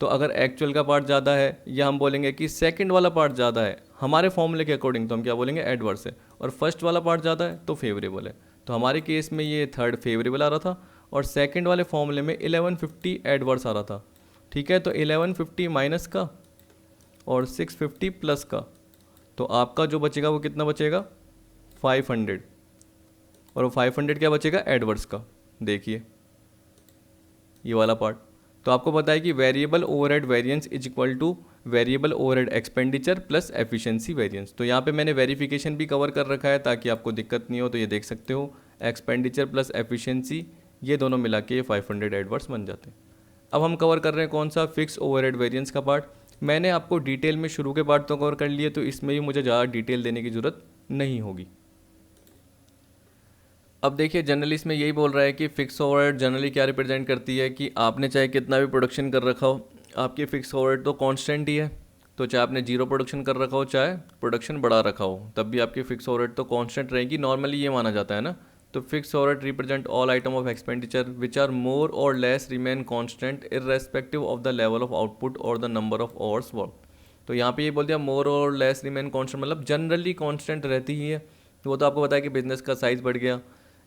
तो अगर एक्चुअल का पार्ट ज़्यादा है या हम बोलेंगे कि सेकंड वाला पार्ट ज़्यादा है हमारे फॉर्मूले के अकॉर्डिंग, तो हम क्या बोलेंगे एडवर्स है, और फर्स्ट वाला पार्ट ज़्यादा है तो फेवरेबल है। तो हमारे केस में ये थर्ड फेवरेबल आ रहा था और सेकंड वाले फॉर्मूले में 1150 एडवर्स आ रहा था। ठीक है, तो 1150 माइनस का और 650 प्लस का, तो आपका जो बचेगा वो कितना बचेगा 500, और वो 500 क्या बचेगा एडवर्स का। देखिए ये वाला पार्ट, तो आपको पता है कि variable overhead variance is equal to variable overhead expenditure plus efficiency variance. तो यहाँ पे मैंने वेरिफिकेशन भी कवर कर रखा है ताकि आपको दिक्कत नहीं हो, तो ये देख सकते हो एक्सपेंडिचर प्लस एफिशिएंसी ये दोनों मिला के 500 एडवर्स बन जाते हैं। अब हम कवर कर रहे हैं कौन सा, फिक्स ओवरहेड वेरिएंस का पार्ट। मैंने आपको डिटेल में शुरू के पार्ट तो कवर कर लिए, तो इसमें भी मुझे ज़्यादा डिटेल देने की ज़रूरत नहीं होगी। अब देखिए जनरली इसमें यही बोल रहा है कि फिक्स ओवरहेड जनरली क्या रिप्रेजेंट करती है कि आपने चाहे कितना भी प्रोडक्शन कर रखा हो, आपकी फिक्स ओवरहेड तो कांस्टेंट ही है। तो चाहे आपने जीरो प्रोडक्शन कर रखा हो चाहे प्रोडक्शन बढ़ा रखा हो, तब भी आपकी फिक्स ओवरहेड तो कांस्टेंट रहेगी, नॉर्मली ये माना जाता है ना। तो fix overhead represent all item of expenditure which are more or less remain constant irrespective of the level of output or the number of hours work. तो यहाँ पे ये बोल दिया more or less remain constant, मतलब generally constant रहती ही है। तो वो तो आपको पता है कि बिजनेस का साइज़ बढ़ गया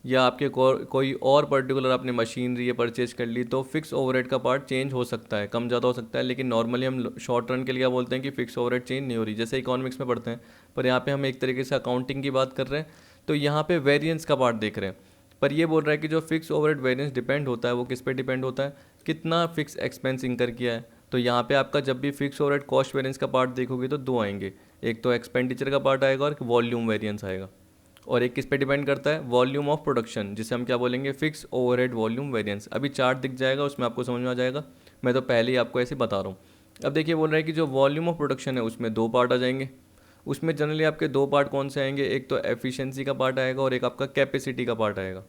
या आपके कोई और पर्टिकुलर आपने मशीनरी या परचेज कर ली, तो फिक्स ओवरहेड का पार्ट चेंज हो सकता है, कम ज़्यादा हो सकता है, लेकिन नॉर्मली हम शॉर्ट रन के लिए क्या बोलते हैं कि फिक्स ओवरहेड चेंज नहीं हो रही, जैसे इकोनॉमिक्स में पढ़ते हैं। पर यहाँ पे हम एक तरीके से अकाउंटिंग की बात कर रहे हैं, तो यहाँ पे वेरिएंस का पार्ट देख रहे हैं। पर ये बोल रहा है कि जो फिक्स ओवरहेड वेरिएंस डिपेंड होता है वो किस पे डिपेंड होता है, कितना फिक्स एक्सपेंस इंकर किया है। तो यहाँ पे आपका जब भी फिक्स ओवरहेड कॉस्ट वेरिएंस का पार्ट देखोगे तो दो आएंगे, एक तो एक्सपेंडिचर का पार्ट आएगा और वॉल्यूम वेरिएंस आएगा, और एक किस पे डिपेंड करता है वॉल्यूम ऑफ प्रोडक्शन, जिसे हम क्या बोलेंगे फिक्स ओवरहेड वॉल्यूम वेरिएंस। अभी चार्ट दिख जाएगा उसमें आपको समझ में आ जाएगा, मैं तो पहले ही आपको ऐसे बता रहा हूँ। अब देखिए बोल रहा है कि जो वॉल्यूम ऑफ प्रोडक्शन है उसमें दो पार्ट आ जाएंगे। उसमें जनरली आपके दो पार्ट कौन से आएंगे, एक तो एफिशिएंसी का पार्ट आएगा और एक आपका कैपेसिटी का पार्ट आएगा।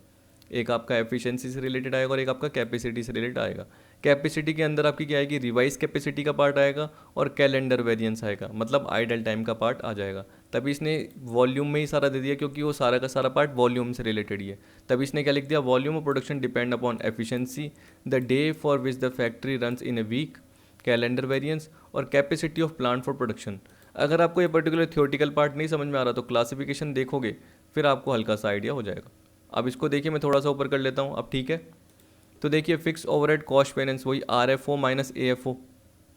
एक आपका एफिशिएंसी से रिलेटेड आएगा और एक आपका कैपेसिटी से रिलेटेड आएगा। कैपेसिटी के अंदर आपकी क्या आएगी, रिवाइज कैपेसिटी का पार्ट आएगा और कैलेंडर वेरिएंस आएगा, मतलब आइडल टाइम का पार्ट आ जाएगा। तभी इसने वॉल्यूम में ही सारा दे दिया क्योंकि वो सारा का सारा पार्ट वॉल्यूम से रिलेटेड ही है। तभी इसने क्या लिख दिया, volume of production depend upon efficiency, the day for which the factory runs in a week, calendar variance और capacity of plant for production. अगर आपको ये पर्टिकुलर थियोरटिकल पार्ट नहीं समझ में आ रहा तो क्लासिफिकेशन देखोगे फिर आपको हल्का सा आइडिया हो जाएगा। अब इसको देखिए मैं थोड़ा सा ऊपर कर लेता हूँ, अब ठीक है। तो देखिए फिक्स ओवरहेड कॉस्ट वेरिएंस वही RFO माइनस AFO,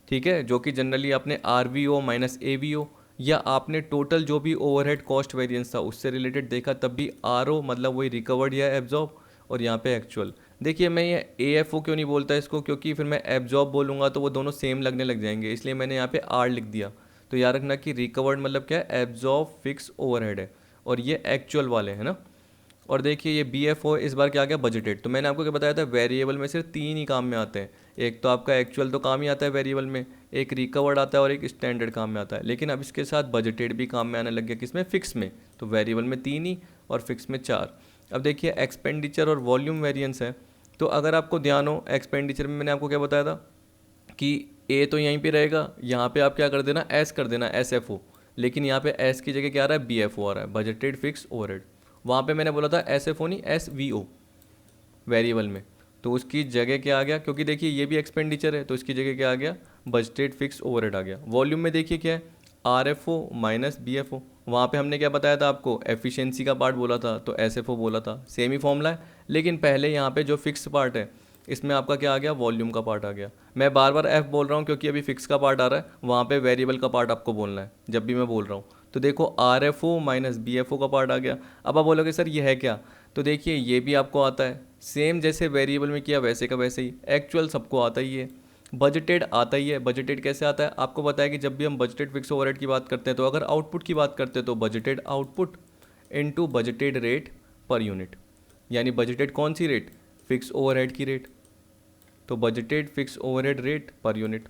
ठीक है, जो कि जनरली आपने RVO माइनस AVO या आपने टोटल जो भी ओवरहेड कॉस्ट वेरिएंस था उससे रिलेटेड देखा तब भी RO मतलब वही रिकवर्ड या एब्जॉर्ब, और यहाँ पे एक्चुअल। देखिए मैं ये AFO क्यों नहीं बोलता इसको, क्योंकि फिर मैं एब्जॉर्ब बोलूँगा तो वो दोनों सेम लगने लग जाएंगे, इसलिए मैंने यहाँ पे R लिख दिया। तो याद रखना कि रिकवर्ड मतलब क्या है, एब्जॉर्ब फिक्स ओवरहेड है, और ये एक्चुअल वाले है ना। और देखिए ये BFO इस बार क्या आ गया, बजटेड। तो मैंने आपको क्या बताया था, वेरिएबल में सिर्फ तीन ही काम में आते हैं, एक तो आपका एक्चुअल तो काम ही आता है वेरिएबल में, एक रिकवर्ड आता है और एक स्टैंडर्ड काम में आता है। लेकिन अब इसके साथ बजटेड भी काम में आने लग गया, किसमें, फिक्स में। तो वेरिएबल में तीन ही और फिक्स में चार। अब देखिए एक्सपेंडिचर और वॉल्यूम वेरिएंस है, तो अगर आपको ध्यान हो एक्सपेंडिचर में मैंने आपको क्या बताया था कि ए तो यहीं पे रहेगा, यहाँ पे आप क्या कर देना, एस कर देना, SFO। लेकिन यहाँ पे एस की जगह क्या आ रहा है, BFO आ रहा है, बजटेड फिक्स ओवरहेड। वहाँ पे मैंने बोला था SFO नहीं SVO वेरिएबल में, तो उसकी जगह क्या आ गया, क्योंकि देखिए ये भी एक्सपेंडिचर है तो इसकी जगह क्या आ गया, बजटेड फिक्स ओवरहेड आ गया। वॉल्यूम में देखिए क्या है, RFO माइनस BFO। वहाँ पे हमने क्या बताया था आपको, एफिशिएंसी का पार्ट बोला था तो SFO बोला था, सेम ही फॉर्मूला है। लेकिन पहले यहाँ पे जो फिक्स पार्ट है इसमें आपका क्या आ गया, वॉल्यूम का पार्ट आ गया। मैं बार बार F बोल रहा हूँ क्योंकि अभी फिक्स का पार्ट आ रहा है, वहाँ पे वेरिएबल का पार्ट आपको बोलना है जब भी मैं बोल रहा हूँ। तो देखो RFO माइनस BFO का पार्ट आ गया। अब आप बोलोगे सर ये है क्या, तो देखिए ये भी आपको आता है, सेम जैसे वेरिएबल में किया वैसे का वैसे ही। एक्चुअल सबको आता ही है, बजटेड आता ही है। बजटेड कैसे आता है, आपको बताया कि जब भी हम बजटेड फिक्स ओवरहेड की बात करते हैं तो अगर आउटपुट की बात करते हैं तो budgeted output into budgeted rate per unit, यानी बजटेड कौन सी रेट, फिक्स ओवरहेड की रेट, तो budgeted fix overhead rate per unit.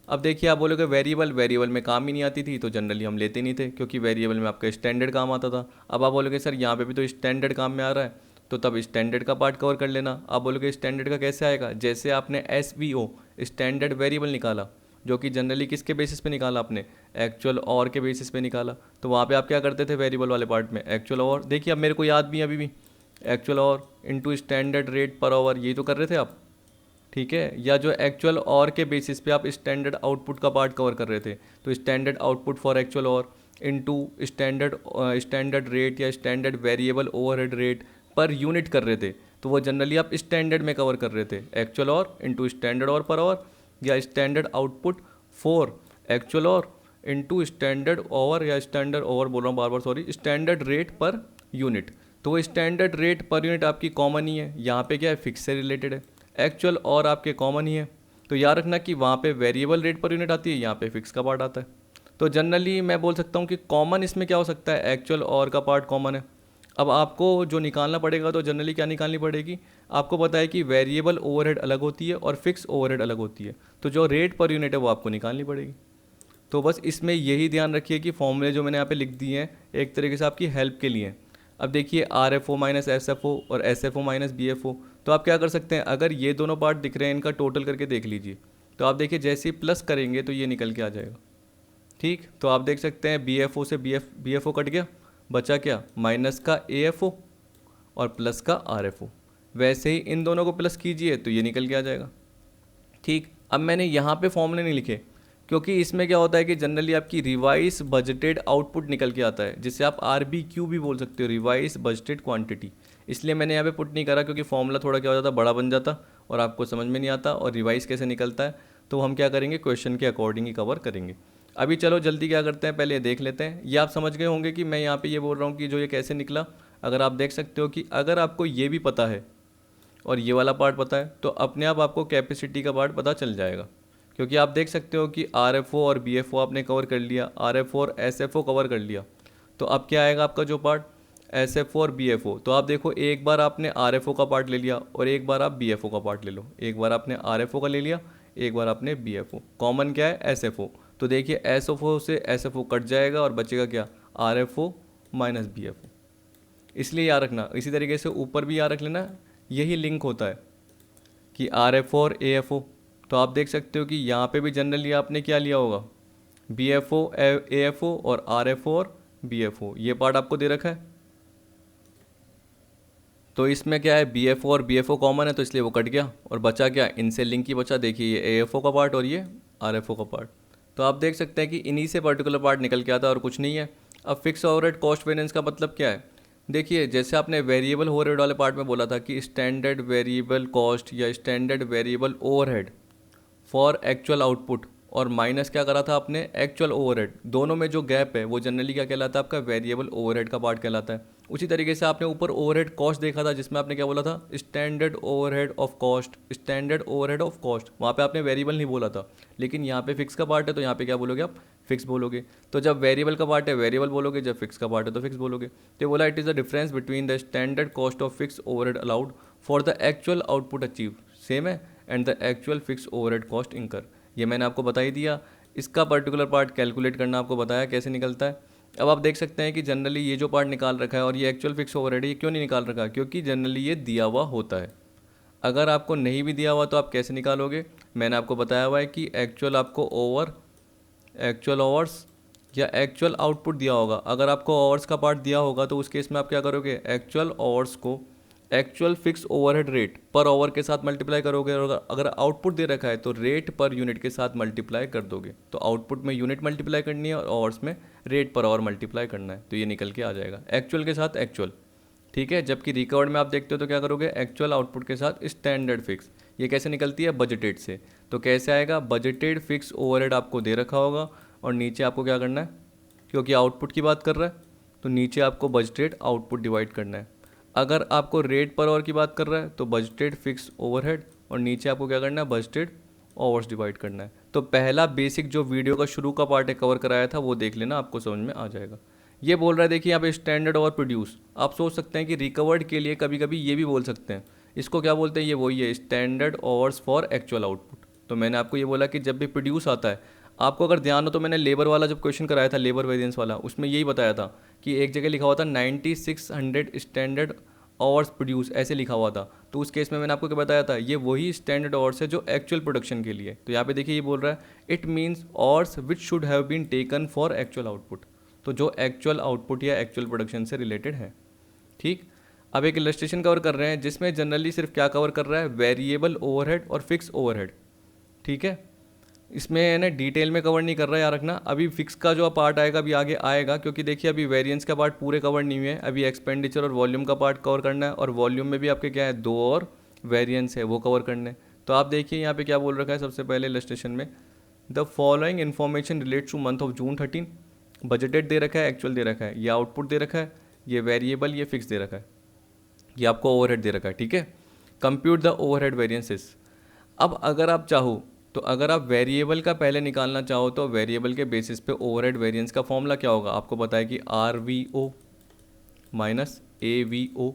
अब देखिए आप बोलोगे वेरिएबल में काम ही नहीं आती थी तो जनरली हम लेते नहीं थे, क्योंकि वेरिएबल में आपका स्टैंडर्ड काम आता था। अब आप बोलोगे सर यहाँ पे भी तो स्टैंडर्ड काम में आ रहा है, तो तब स्टैंडर्ड का पार्ट कवर कर लेना। आप बोलोगे स्टैंडर्ड का कैसे आएगा, जैसे आपने SVO स्टैंडर्ड वेरिएबल निकाला, जो कि जनरली किसके बेसिस पे निकाला आपने, एक्चुअल और के बेसिस पे निकाला। तो वहाँ पे आप क्या करते थे वेरिएबल वाले पार्ट में, एक्चुअल और। देखिए अब मेरे को याद भी है अभी भी, एक्चुअल और into standard rate per our, यही तो कर रहे थे आप, ठीक है, या जो एक्चुअल और के बेसिस पे आप स्टैंडर्ड आउटपुट का पार्ट कवर कर रहे थे, तो standard output for actual hour into standard rate या standard variable overhead rate per unit कर रहे थे, तो वो जनरली आप स्टैंडर्ड में कवर कर रहे थे, एक्चुअल और इनटू स्टैंडर्ड और पर आवर, या standard output for actual hour into standard over, या स्टैंडर्ड ओवर बोल रहा हूँ बार बार sorry, standard rate per unit. तो वो स्टैंडर्ड रेट पर यूनिट आपकी कॉमन ही है, यहाँ पे क्या है फिक्स से रिलेटेड है, एक्चुअल और आपके कॉमन ही है। तो याद रखना कि वहाँ पे वेरिएबल रेट पर यूनिट आती है, यहाँ पे फिक्स का पार्ट आता है। तो जनरली मैं बोल सकता हूँ कि कॉमन इसमें क्या हो सकता है, एक्चुअल और का पार्ट कॉमन है। अब आपको जो निकालना पड़ेगा तो जनरली क्या निकालनी पड़ेगी, आपको पता है कि वेरिएबल ओवरहेड अलग होती है और फिक्स ओवरहेड अलग होती है, तो जो रेट पर यूनिट है वो आपको निकालनी पड़ेगी। तो बस इसमें यही ध्यान रखिए कि फॉर्मूले जो मैंने यहाँ पे लिख दिए हैं एक तरीके से आपकी हेल्प के लिए। अब देखिए R F O minus S F O और S F O minus B F O, तो आप क्या कर सकते हैं, अगर ये दोनों पार्ट दिख रहे हैं इनका टोटल करके देख लीजिए, तो आप देखिए जैसे ही प्लस करेंगे तो ये निकल के आ जाएगा। ठीक, तो आप देख सकते हैं बी एफ ओ से बी एफ ओ कट गया, बचा क्या, माइनस का ए एफ ओ और प्लस का आर एफ ओ। वैसे ही इन दोनों को प्लस कीजिए तो ये निकल के आ जाएगा। ठीक, अब मैंने यहाँ पे फॉर्मूले नहीं लिखे क्योंकि इसमें क्या होता है कि जनरली आपकी रिवाइज बजटेड आउटपुट निकल के आता है, जिससे आप आर बी क्यू भी बोल सकते हो, रिवाइज बजटेड क्वांटिटी। इसलिए मैंने यहाँ पे पुट नहीं करा क्योंकि फॉर्मूला थोड़ा क्या हो जाता, बड़ा बन जाता और आपको समझ में नहीं आता और रिवाइज कैसे निकलता है। तो हम क्या करेंगे, क्वेश्चन के अकॉर्डिंग ही कवर करेंगे। अभी चलो जल्दी क्या करते हैं, पहले देख लेते हैं। ये आप समझ गए होंगे कि मैं यहाँ पे ये बोल रहा हूँ कि जो ये कैसे निकला। अगर आप देख सकते हो कि अगर आपको ये भी पता है और ये वाला पार्ट पता है तो अपने आप आपको कैपेसिटी का पार्ट पता चल जाएगा, क्योंकि आप देख सकते हो कि आर एफ ओ और बी एफ ओ आपने कवर कर लिया, आर एफ ओ और एस एफ ओ कवर कर लिया। तो अब क्या आएगा आपका जो पार्ट, एस एफ ओ और बी एफ ओ। तो आप देखो एक बार आपने आर एफ ओ का पार्ट ले लिया और एक बार आप बी एफ ओ का पार्ट ले लो, एक बार आपने आर एफ ओ का ले लिया, एक बार आपने बी एफ ओ। कॉमन क्या है, एस एफ ओ। तो देखिए एस एफ ओ से एस एफ ओ कट जाएगा और बचेगा क्या, R F O minus B F O. इसलिए याद रखना, इसी तरीके से ऊपर भी याद रख लेना, यही लिंक होता है कि आर एफ ओ और ए एफ ओ। तो आप देख सकते हो कि यहाँ पे भी जनरली आपने क्या लिया होगा, B F O A F O और आर एफ ओ और बी एफ ओ, ये पार्ट आपको दे रखा है। तो इसमें क्या है, बी एफ ओ और बी एफ ओ कॉमन है तो इसलिए वो कट गया और बचा क्या, इनसे लिंक ही बचा। देखिए ये ए एफ ओ का पार्ट और ये आर एफ ओ का पार्ट। तो आप देख सकते हैं कि इन्हीं से पर्टिकुलर पार्ट निकल के आता है और कुछ नहीं है। अब फिक्स ओवरहेड कॉस्ट वेरिएंस का मतलब क्या है, देखिए जैसे आपने वेरिएबल ओवरहेड वाले पार्ट में बोला था कि स्टैंडर्ड वेरिएबल कॉस्ट या standard variable overhead for actual output, और माइनस क्या करा था आपने, एक्चुअल ओवरहेड। दोनों में जो गैप है वो जनरली क्या कहलाता है, आपका वेरिएबल ओवरहेड का पार्ट कहलाता है। उसी तरीके से आपने ऊपर ओवरहेड कॉस्ट देखा था जिसमें आपने क्या बोला था, standard overhead of cost, standard overhead of cost. वहाँ पे आपने वेरिएबल नहीं बोला था, लेकिन यहाँ पे फिक्स का पार्ट है तो यहाँ पे क्या बोलोगे आप, फिक्स बोलोगे। तो जब वेरिएबल का पार्ट है वेरिएबल बोलोगे, जब फिक्स का पार्ट है तो फिक्स बोलोगे। तो बोला it is the difference between the standard cost of fix overhead allowed for the actual output achieve, same है, and the actual fix overhead cost incur. ये मैंने आपको बता ही दिया। इसका पर्टिकुलर पार्ट कैलकुलेट करना आपको बताया कैसे निकलता है। अब आप देख सकते हैं कि जनरली ये जो पार्ट निकाल रखा है और ये एक्चुअल फिक्स ओवरहेड है, ये क्यों नहीं निकाल रखा, क्योंकि जनरली ये दिया हुआ होता है। अगर आपको नहीं भी दिया हुआ तो आप कैसे निकालोगे, मैंने आपको बताया हुआ है कि एक्चुअल आपको एक्चुअल ओवर्स या एक्चुअल आउटपुट दिया होगा। अगर आपको ओवर्स का पार्ट दिया होगा तो उस केस में आप क्या करोगे, एक्चुअल ओवर्स को एक्चुअल फिक्स ओवरहेड रेट पर ओवर के साथ मल्टीप्लाई करोगे, और अगर आउटपुट दे रखा है तो रेट पर यूनिट के साथ मल्टीप्लाई कर दोगे। तो आउटपुट में यूनिट मल्टीप्लाई करनी है और ओवर्स में रेट पर ओवर मल्टीप्लाई करना है, तो ये निकल के आ जाएगा एक्चुअल के साथ एक्चुअल। ठीक है, जबकि रिकवर्ड में आप देखते हो तो क्या करोगे, एक्चुअल आउटपुट के साथ स्टैंडर्ड फिक्स। ये कैसे निकलती है, बजटेड से। तो कैसे आएगा, बजटेड फिक्स ओवरहेड आपको दे रखा होगा और नीचे आपको क्या करना है, क्योंकि आउटपुट की बात कर रहा है तो नीचे आपको बजटेड आउटपुट डिवाइड करना है। अगर आपको रेट पर आवर की बात कर रहा है तो बजटेड फिक्स ओवरहेड, और नीचे आपको क्या करना है, बजटेड आवर्स डिवाइड करना है। तो पहला बेसिक जो वीडियो का शुरू का पार्ट है कवर कराया था वो देख लेना, आपको समझ में आ जाएगा। ये बोल रहा है, देखिए यहाँ पे स्टैंडर्ड और प्रोड्यूस। आप सोच सकते हैं कि रिकवर्ड के लिए कभी कभी ये भी बोल सकते हैं, इसको क्या बोलते हैं, ये वही है, standard hours for actual output. तो मैंने आपको ये बोला कि जब भी प्रोड्यूस आता है, आपको अगर ध्यान हो तो मैंने लेबर वाला जब क्वेश्चन कराया था, लेबर वेरिएंस वाला, उसमें यही बताया था कि एक जगह लिखा हुआ था 9600 स्टैंडर्ड आवर्स प्रोड्यूस, ऐसे लिखा हुआ था। तो उस केस में मैंने आपको क्या बताया था, ये वही स्टैंडर्ड आवर्स है जो एक्चुअल प्रोडक्शन के लिए। तो यहाँ पे देखिए ये बोल रहा है, it means hours which should have been taken for actual output. तो जो एक्चुअल आउटपुट या एक्चुअल प्रोडक्शन से रिलेटेड है। ठीक, अब एक इलस्ट्रेशन कवर कर रहे हैं जिसमें जनरली सिर्फ क्या कवर कर रहा है, वेरिएबल ओवरहेड और फिक्स ओवरहेड। ठीक है, इसमें है ना डिटेल में कवर नहीं कर रहा है, याद रखना। अभी फिक्स का जो पार्ट आएगा अभी आगे आएगा, क्योंकि देखिए अभी वेरिएंस का पार्ट पूरे कवर नहीं हुए हैं, अभी एक्सपेंडिचर और वॉल्यूम का पार्ट कवर करना है, और वॉल्यूम में भी आपके क्या है, 2 और वेरिएंस है वो कवर करने हैं। तो आप देखिए यहाँ पे क्या बोल रखा है सबसे पहले इलस्ट्रेशन में, the following information relates to month of June 13। Budgeted दे रखा है, एक्चुअल दे रखा है, ये आउटपुट दे रखा है, ये वेरिएबल, ये फिक्स दे रखा है, ये आपको ओवरहेड दे रखा है। ठीक है, कंप्यूट द ओवरहेड वेरिएंसेस। अब अगर आप चाहो तो अगर आप वेरिएबल का पहले निकालना चाहो तो वेरिएबल के बेसिस पे ओवरहेड वेरिएंस का फॉर्मूला क्या होगा, आपको पता है कि R V O minus A V O.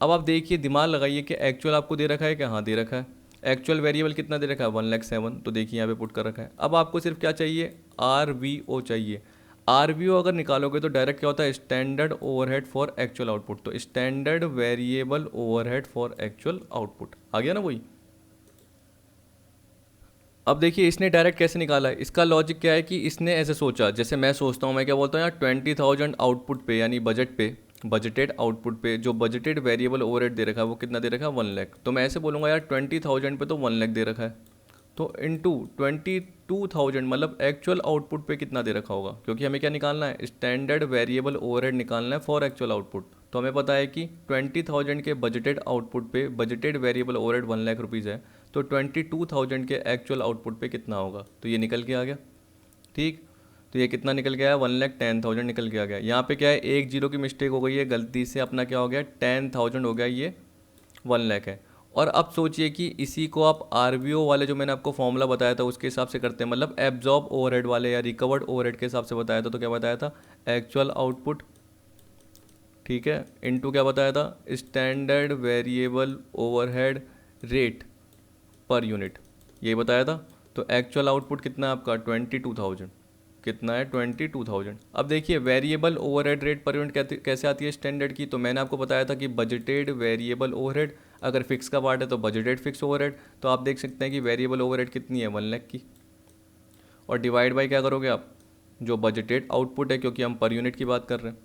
अब आप देखिए दिमाग लगाइए कि एक्चुअल आपको दे रखा है क्या, हाँ दे रखा है। एक्चुअल वेरिएबल कितना दे रखा है, 1,07,000, तो देखिए यहाँ पे पुट कर रखा है। अब आपको सिर्फ क्या चाहिए, आर वी ओ चाहिए। आर वी ओ अगर निकालोगे तो डायरेक्ट क्या होता है, standard overhead for actual output, तो standard variable overhead for actual output आ गया ना वही। अब देखिए इसने डायरेक्ट कैसे निकाला है, इसका लॉजिक क्या है कि इसने ऐसे सोचा, जैसे मैं सोचता हूँ, मैं क्या बोलता हूँ यार 20,000 आउटपुट पे यानी बजट पे, बजटेड आउटपुट पे जो बजटेड वेरिएबल ओवरहेड दे रखा है वो कितना दे रखा है, 1 लाख। तो मैं ऐसे बोलूँगा यार 20,000 पे तो 1 लाख दे रखा है, तो इनटू 22,000 मतलब एक्चुअल आउटपुट पे कितना दे रखा होगा, क्योंकि हमें क्या निकालना है, स्टैंडर्ड वेरिएबल ओवरहेड निकालना है फॉर एक्चुअल आउटपुट। तो हमें पता है कि 20,000 के बजटेड आउटपुट पे budgeted variable overhead 1 lakh rupees है, तो 22,000 के एक्चुअल आउटपुट पे कितना होगा, तो ये निकल के आ गया। ठीक, तो ये कितना निकल गया है, 1,10,000 निकल के आ गया। यहाँ पे क्या है, एक जीरो की मिस्टेक हो गई है, गलती से अपना क्या हो गया, 10,000 हो गया, ये 1 लाख है। और अब सोचिए कि इसी को आप आर वाले जो मैंने आपको फॉर्मूला बताया था उसके हिसाब से करते हैं, मतलब एब्जॉर्ब ओवरहेड वाले या रिकवर्ड ओवरहेड के हिसाब से बताया था, तो क्या बताया था, एक्चुअल आउटपुट, ठीक है, इनटू क्या बताया था, standard variable overhead rate per unit, ये बताया था। तो एक्चुअल आउटपुट कितना है आपका, 22,000, कितना है, 22,000। अब देखिए variable overhead rate per unit कैसे आती है स्टैंडर्ड की, तो मैंने आपको बताया था कि बजटेड वेरिएबल ओवरहेड, अगर फिक्स का पार्ट है तो बजटेड फिक्स ओवरहेड। तो आप देख सकते हैं कि वेरिएबल ओवरहेड कितनी है, 1 लाख की, और डिवाइड बाई क्या करोगे आप, जो बजटेड आउटपुट है, क्योंकि हम पर यूनिट की बात कर रहे हैं,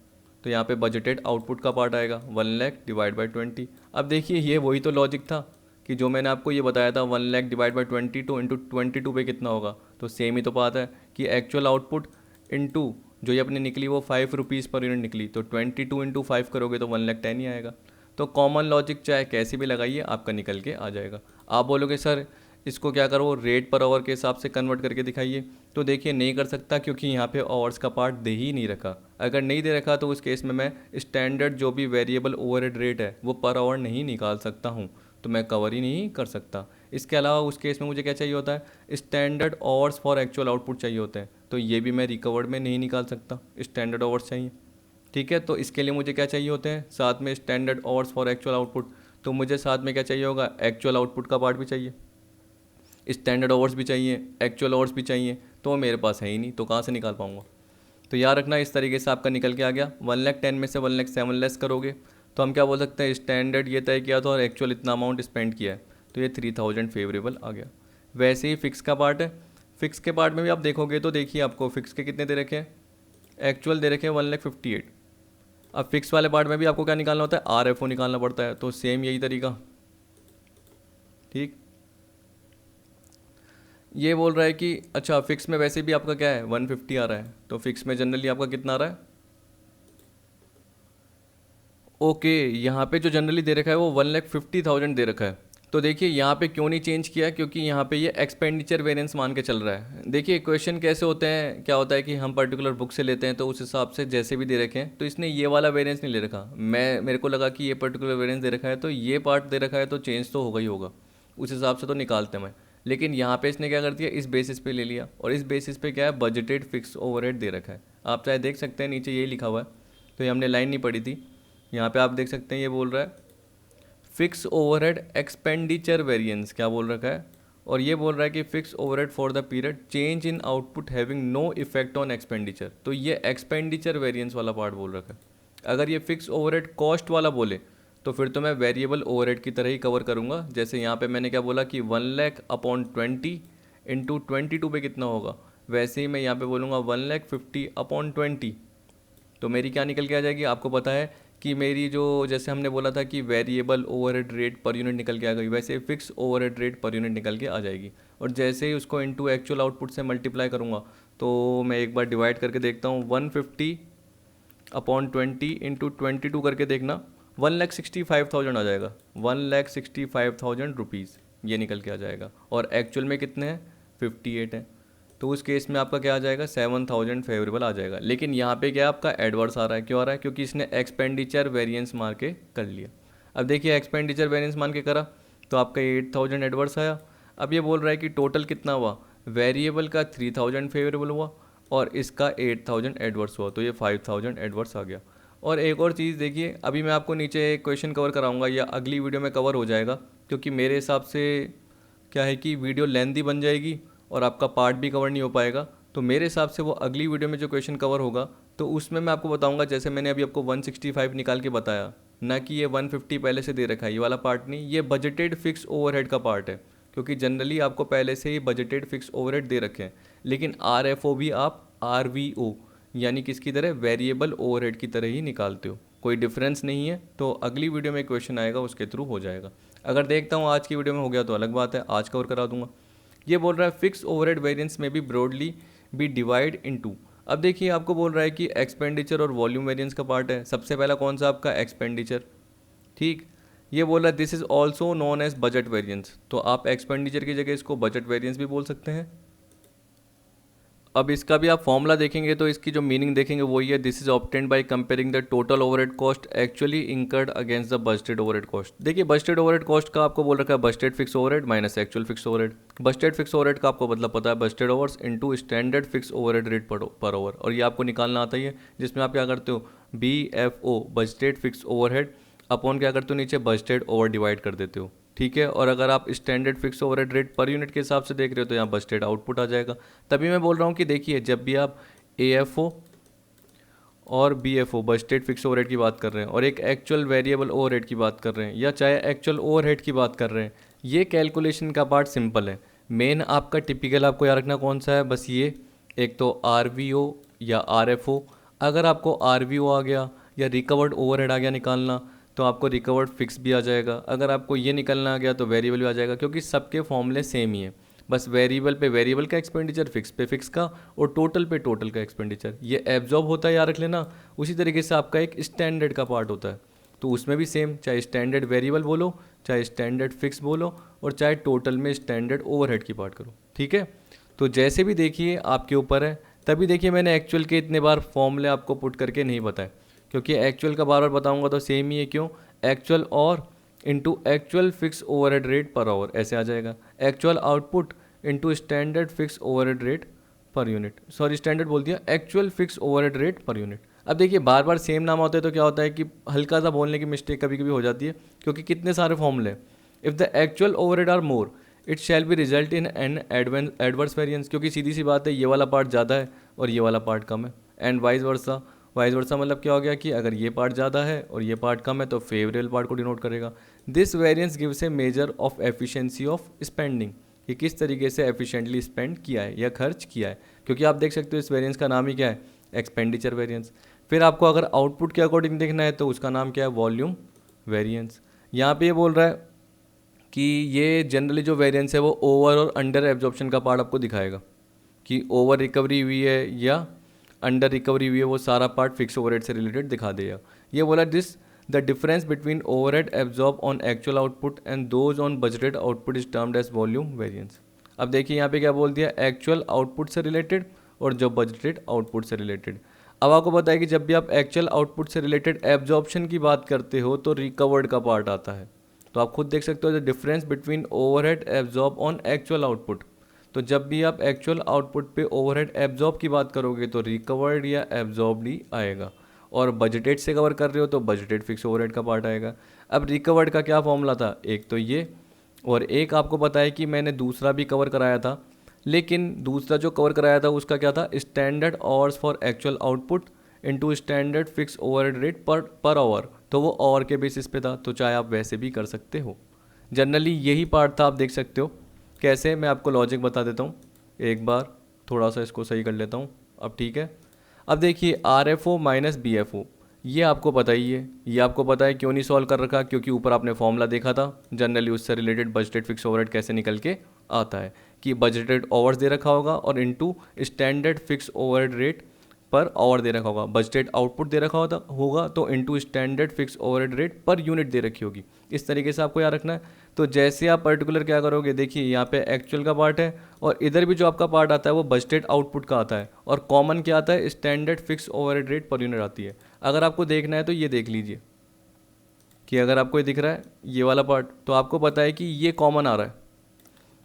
तो यहाँ पे बजटेड आउटपुट का पार्ट आएगा 1 लाख डिवाइड बाई 20। अब देखिए ये वही तो लॉजिक था कि जो मैंने आपको ये बताया था, 1 लाख डिवाइड बाई 22 इंटू 22 पे कितना होगा, तो सेम ही तो बात है कि एक्चुअल आउटपुट इंटू जो ये अपनी निकली वो 5 रुपीज़ पर यूनिट निकली, तो 22 इंटू 5 करोगे तो 1,10,000 ही आएगा। तो कॉमन लॉजिक चाहे कैसे भी लगाइए आपका निकल के आ जाएगा। आप बोलोगे सर इसको क्या करो, रेट पर आवर के हिसाब से कन्वर्ट करके दिखाइए, तो देखिए नहीं कर सकता, क्योंकि यहाँ पे आवर्स का पार्ट दे ही नहीं रखा। अगर नहीं दे रखा तो उस केस में मैं स्टैंडर्ड जो भी वेरिएबल ओवरहेड रेट है वो पर आवर नहीं निकाल सकता हूँ, तो मैं कवर ही नहीं कर सकता। इसके अलावा उस केस में मुझे क्या चाहिए होता है, standard hours for actual output चाहिए होते हैं, तो ये भी मैं रिकवर्ड में नहीं निकाल सकता, स्टैंडर्ड आवर्स चाहिए। ठीक है, तो इसके लिए मुझे क्या चाहिए होते हैं, साथ में standard hours for actual output, तो मुझे साथ में क्या चाहिए होगा, एक्चुअल आउटपुट का पार्ट भी चाहिए, स्टैंडर्ड आवर्स भी चाहिए, एक्चुअल आवर्स भी चाहिए, तो मेरे पास है ही नहीं, तो कहाँ से निकाल पाऊँगा। तो याद रखना इस तरीके से आपका निकल के आ गया। 1,10,000 में से 1,07,000 लेस करोगे तो हम क्या बोल सकते हैं, स्टैंडर्ड ये तय किया था और एक्चुअल इतना अमाउंट स्पेंड किया है, तो ये 3,000 फेवरेबल आ गया। वैसे ही फिक्स का पार्ट है, फिक्स के पार्ट में भी आप देखोगे तो देखिए आपको फिक्स के कितने दे रखे हैं, एक्चुअल दे रखे हैं 1,58,000। अब फिक्स वाले पार्ट में भी आपको क्या निकालना होता है, RFO निकालना पड़ता है, तो सेम यही तरीका। ठीक, ये बोल रहा है कि अच्छा फिक्स में वैसे भी आपका क्या है 150 आ रहा है, तो फिक्स में जनरली आपका कितना आ रहा है, ओके यहाँ पे जो जनरली दे रखा है वो 1,50,000 दे रखा है। तो देखिए यहाँ पे क्यों नहीं चेंज किया, क्योंकि यहाँ पे ये एक्सपेंडिचर वेरिएंस मान के चल रहा है। देखिए क्वेश्चन कैसे होते हैं, क्या होता है कि हम पर्टिकुलर बुक से लेते हैं तो उस हिसाब से जैसे भी दे रखे हैं, तो इसने ये वाला वेरिएंस नहीं ले रखा। मेरे को लगा कि ये पर्टिकुलर वेरिएंस दे रखा है तो ये पार्ट दे रखा है, तो चेंज तो होगा ही होगा, उस हिसाब से तो निकालते हैं मैं। लेकिन यहाँ पे इसने क्या कर दिया, इस बेसिस पे ले लिया, और इस बेसिस पे क्या है, बजटेड फिक्स ओवरहेड दे रखा है। आप चाहे देख सकते हैं नीचे यही लिखा हुआ है, तो ये हमने लाइन नहीं पढ़ी थी, यहाँ पे आप देख सकते हैं ये बोल रहा है फिक्स ओवरहेड एक्सपेंडिचर वेरिएंस, क्या बोल रखा है, और ये बोल रहा है कि fix overhead for the period change in output having no effect on expenditure, तो ये एक्सपेंडिचर वेरिएंस वाला पार्ट बोल रखा है। अगर ये फिक्स ओवरहेड कॉस्ट वाला बोले तो फिर तो मैं वेरिएबल ओवरहेड की तरह ही कवर करूँगा। जैसे यहाँ पे मैंने क्या बोला कि 1 लाख अपॉन 20 इंटू 22 पे कितना होगा, वैसे ही मैं यहाँ पे बोलूँगा 1,50,000 अपॉन 20, तो मेरी क्या निकल के आ जाएगी, आपको पता है कि मेरी जो जैसे हमने बोला था कि variable overhead rate per unit निकल के आ गई, वैसे fix overhead rate per unit निकल के आ जाएगी। और जैसे ही उसको इनटू एक्चुअल आउटपुट से मल्टीप्लाई करूँगा तो मैं एक बार डिवाइड करके देखता हूँ, 150 अपॉन 20 इंटू 22 करके देखना, 1,65,000 आ जाएगा, 1,65,000 रुपीज़ ये निकल के आ जाएगा। और एक्चुअल में कितने हैं, 58 है। तो उस केस में आपका क्या आ जाएगा, 7,000 फेवरेबल आ जाएगा। लेकिन यहाँ पे क्या आपका एडवर्स आ रहा है, क्यों आ रहा है, क्योंकि इसने एक्सपेंडिचर वेरिएंस मार के कर लिया। अब देखिए एक्सपेंडिचर वेरिएंस मान के करा तो आपका 8,000 एडवर्स आया। अब ये बोल रहा है कि टोटल कितना हुआ, वेरिएबल का 3,000 फेवरेबल हुआ और इसका 8,000 एडवर्स हुआ, तो ये 5,000 एडवर्स आ गया। और एक और चीज़ देखिए, अभी मैं आपको नीचे एक क्वेश्चन कवर कराऊंगा या अगली वीडियो में कवर हो जाएगा, क्योंकि मेरे हिसाब से क्या है कि वीडियो लेंथी बन जाएगी और आपका पार्ट भी कवर नहीं हो पाएगा। तो मेरे हिसाब से वो अगली वीडियो में जो क्वेश्चन कवर होगा तो उसमें मैं आपको बताऊंगा, जैसे मैंने अभी आपको 165 निकाल के बताया ना, कि ये 150 पहले से दे रखा है, ये वाला पार्ट नहीं, ये बजटेड फिक्स ओवरहेड का पार्ट है, क्योंकि जनरली आपको पहले से ही बजटेड फिक्स ओवरहेड दे रखे हैं। लेकिन RFO भी आप RVO यानी किसकी तरह, वेरिएबल ओवरहेड की तरह ही निकालते हो, कोई डिफरेंस नहीं है। तो अगली वीडियो में क्वेश्चन आएगा उसके थ्रू हो जाएगा। अगर देखता हूँ आज की वीडियो में हो गया तो अलग बात है, आज कवर करा दूंगा। ये बोल रहा है फिक्स ओवरहेड वेरिएंस में भी ब्रॉडली बी डिवाइड इनटू। अब देखिए आपको बोल रहा है कि एक्सपेंडिचर और वॉल्यूम वेरिएंस का पार्ट है, सबसे पहला कौन सा आपका एक्सपेंडिचर, ठीक। ये बोल रहा है this is also known as budget variance, तो आप एक्सपेंडिचर की जगह इसको बजट वेरिएंस भी बोल सकते हैं। अब इसका भी आप फॉर्मूला देखेंगे तो इसकी जो मीनिंग देखेंगे वही है, this is obtained by comparing the total overhead cost actually incurred against the budgeted overhead cost. देखिए बजटेड ओवरहेड कॉस्ट का आपको बोल रखा है budgeted fix overhead minus actual fix overhead. Budgeted fix overhead का आपको मतलब पता है, budgeted overs into standard fix overhead rate पर ओवर, और ये आपको निकालना आता ही है, जिसमें आप क्या करते हो, BFO budgeted fix overhead upon क्या करते हो, नीचे बजटेड ओवर डिवाइड कर देते हो, ठीक है। और अगर आप standard fix overhead rate per unit के हिसाब से देख रहे हो तो यहाँ बजटेड आउटपुट आ जाएगा। तभी मैं बोल रहा हूँ कि देखिए जब भी आप AFO और BFO बजटेड फिक्स ओवरहेड की बात कर रहे हैं और एक एक्चुअल वेरिएबल ओवरहेड की बात कर रहे हैं, या चाहे एक्चुअल ओवरहेड की बात कर रहे हैं, ये कैलकुलेशन का पार्ट सिंपल है। मेन आपका टिपिकल आपको याद रखना कौन सा है, बस ये, एक तो RVO या RFO। अगर आपको RVO आ गया या रिकवर्ड ओवरहेड आ गया निकालना तो आपको रिकवर्ड फिक्स भी आ जाएगा। अगर आपको ये निकलना आ गया तो वेरिएबल भी आ जाएगा, क्योंकि सबके फॉर्मूले सेम ही है, बस वेरिएबल पे वेरिएबल का एक्सपेंडिचर, फिक्स पे फिक्स का, और टोटल पे टोटल का एक्सपेंडिचर। ये एब्जॉर्ब होता है, याद रख लेना। उसी तरीके से आपका एक स्टैंडर्ड का पार्ट होता है, तो उसमें भी सेम, चाहे स्टैंडर्ड वेरिएबल बोलो, चाहे स्टैंडर्ड फिक्स बोलो, और चाहे टोटल में स्टैंडर्ड ओवरहेड की बात करो, ठीक है। तो जैसे भी देखिए आपके ऊपर है। तभी देखिए मैंने एक्चुअल के इतने बार फॉर्मूले आपको पुट करके नहीं बताए, क्योंकि एक्चुअल का बार बार बताऊंगा तो सेम ही है। क्यों, एक्चुअल और into actual fix overhead rate per our ऐसे आ जाएगा, actual output into standard fix overhead rate per unit, sorry standard बोल दिया, actual fix overhead rate per unit. अब देखिए बार बार सेम नाम होता है तो क्या होता है कि हल्का सा बोलने की मिस्टेक कभी कभी हो जाती है, क्योंकि कितने सारे फॉर्मूले। If the actual overhead are more it shall be result in an adverse variance, क्योंकि सीधी सी बात है ये वाला पार्ट ज़्यादा है और ये वाला पार्ट कम है, and vice versa. Vice versa मतलब क्या हो गया कि अगर ये पार्ट ज़्यादा है और ये पार्ट कम है तो फेवरेबल पार्ट को डिनोट करेगा। This variance gives A measure of efficiency of spending, कि किस तरीके से एफिशिएंटली स्पेंड किया है या खर्च किया है, क्योंकि आप देख सकते हो इस वेरिएंस का नाम ही क्या है, एक्सपेंडिचर वेरिएंस। फिर आपको अगर आउटपुट के अकॉर्डिंग देखना है तो उसका नाम क्या है, वॉल्यूम वेरिएंस। यहाँ पे ये बोल रहा है कि ये जनरली जो वेरिएंस है वो ओवर और अंडर एब्जॉर्प्शन का पार्ट आपको दिखाएगा, कि ओवर रिकवरी हुई है या अंडर रिकवरी हुई है, वो सारा पार्ट फिक्स ओवरहेड से रिलेटेड दिखा देगा। ये बोला this the difference between overhead absorb on actual output and those on budgeted output is termed as volume variance. अब देखिए यहाँ पे क्या बोल दिया, एक्चुअल आउटपुट से रिलेटेड और जो बजटेड आउटपुट से रिलेटेड। अब आपको पता है कि जब भी आप एक्चुअल आउटपुट से रिलेटेड एब्जॉर्प्शन की बात करते हो तो रिकवर्ड का पार्ट आता है। तो आप खुद देख सकते हो the difference between overhead absorb on actual output. तो जब भी आप एक्चुअल आउटपुट पे ओवरहेड एब्जॉर्ब की बात करोगे तो रिकवर्ड या एब्जॉर्ब्ड ही आएगा, और बजटेड से कवर कर रहे हो तो बजटेड फिक्स ओवरहेड का पार्ट आएगा। अब रिकवर्ड का क्या फॉर्मूला था, एक तो ये, और एक आपको पता है कि मैंने दूसरा भी कवर कराया था, लेकिन दूसरा जो कवर कराया था उसका क्या था, standard hours for actual output into standard fix overhead rate per our, तो वो और के बेसिस पे था, तो चाहे आप वैसे भी कर सकते हो। जनरली यही पार्ट था, आप देख सकते हो कैसे। मैं आपको लॉजिक बता देता हूँ एक बार, थोड़ा सा इसको सही कर लेता हूँ अब, ठीक है। अब देखिए RFO माइनस BFO, ये आपको पता ही है, ये आपको पता है क्यों नहीं सॉल्व कर रखा, क्योंकि ऊपर आपने फॉर्मूला देखा था जनरली, उससे रिलेटेड बजटेड फिक्स ओवरहेड कैसे निकल के आता है कि बजटेड आवर्स दे रखा होगा और into standard fix overhead rate per hour दे रखा होगा, बजटेड आउटपुट दे रखा होगा तो into standard fix overhead rate per unit दे रखी होगी। इस तरीके से आपको याद रखना है। तो जैसे आप पर्टिकुलर क्या करोगे, देखिए यहाँ पे एक्चुअल का पार्ट है और इधर भी जो आपका पार्ट आता है वो बजटेड आउटपुट का आता है और कॉमन क्या आता है, standard fix overhead rate per unit आती है। अगर आपको देखना है तो ये देख लीजिए कि अगर आपको ये दिख रहा है ये वाला पार्ट, तो आपको पता है कि ये कॉमन आ रहा है,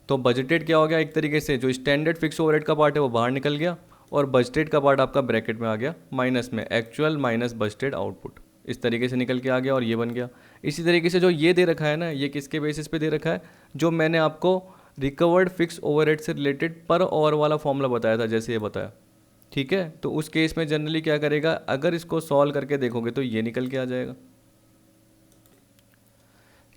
तो बजटेड क्या हो गया, एक तरीके से जो स्टैंडर्ड फिक्स ओवरहेड का पार्ट है वो बाहर निकल गया और बजटेड का पार्ट आपका ब्रैकेट में आ गया माइनस में, एक्चुअल माइनस बजटेड आउटपुट, इस तरीके से निकल के आ गया और ये बन गया। इसी तरीके से जो ये दे रखा है ना, ये किसके बेसिस पे दे रखा है, जो मैंने आपको रिकवर्ड फिक्स ओवरहेड से रिलेटेड पर आवर वाला फॉर्मूला बताया था, जैसे ये बताया, ठीक है। तो उस केस में जनरली क्या करेगा, अगर इसको सॉल्व करके देखोगे तो ये निकल के आ जाएगा।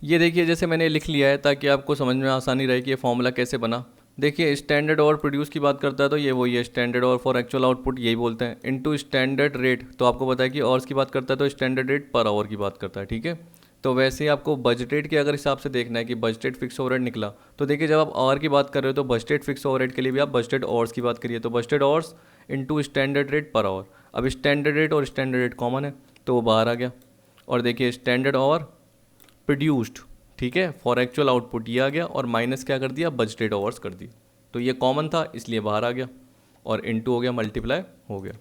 ये देखिए जैसे मैंने लिख लिया है ताकि आपको समझ में आसानी रहे कि ये फॉर्मूला कैसे बना। देखिए स्टैंडर्ड और प्रोड्यूस की बात करता है तो ये वही है, स्टैंडर्ड और फॉर एक्चुअल आउटपुट यही बोलते हैं, इनटू स्टैंडर्ड रेट, तो आपको पता है कि ऑर्स की बात करता है तो स्टैंडर्ड रेट पर आवर की बात करता है, ठीक है। तो वैसे ही आपको बजटेड के अगर हिसाब से देखना है कि बजटेड फिक्स ओवरहेड निकला, तो देखिए जब आप आवर की बात कर रहे हो तो बजटेड फिक्स ओवरहेड के लिए भी आप बजटेड ऑर्स की बात करिए, तो budgeted hours into standard rate per hour. अब स्टैंडर्ड रेट और स्टैंडर्ड रेट कॉमन है तो वो बाहर आ गया और देखिए स्टैंडर्ड और प्रोड्यूस्ड, ठीक है, फॉर एक्चुअल आउटपुट ये आ गया और माइनस क्या कर दिया, बजटेड आवर्स कर दिया, तो ये कॉमन था इसलिए बाहर आ गया और इनटू हो गया, मल्टीप्लाई हो गया।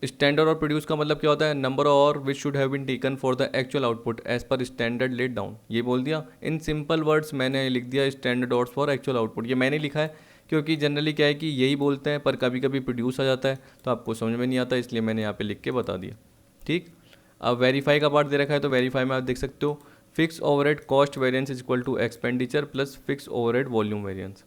स्टैंडर्ड और प्रोड्यूस का मतलब क्या होता है, नंबर और which should have been taken for the actual output as per standard laid down, ये बोल दिया। इन सिंपल वर्ड्स मैंने लिख दिया standard hours for actual output, ये मैंने लिखा है क्योंकि जनरली क्या है कि यही बोलते हैं पर कभी कभी प्रोड्यूस आ जाता है तो आपको समझ में नहीं आता, इसलिए मैंने यहाँ पे लिख के बता दिया, ठीक। अब वेरीफाई का पार्ट दे रखा है तो वेरीफाई में आप देख सकते हो fix overhead cost variance is equal to expenditure plus fix overhead volume variance.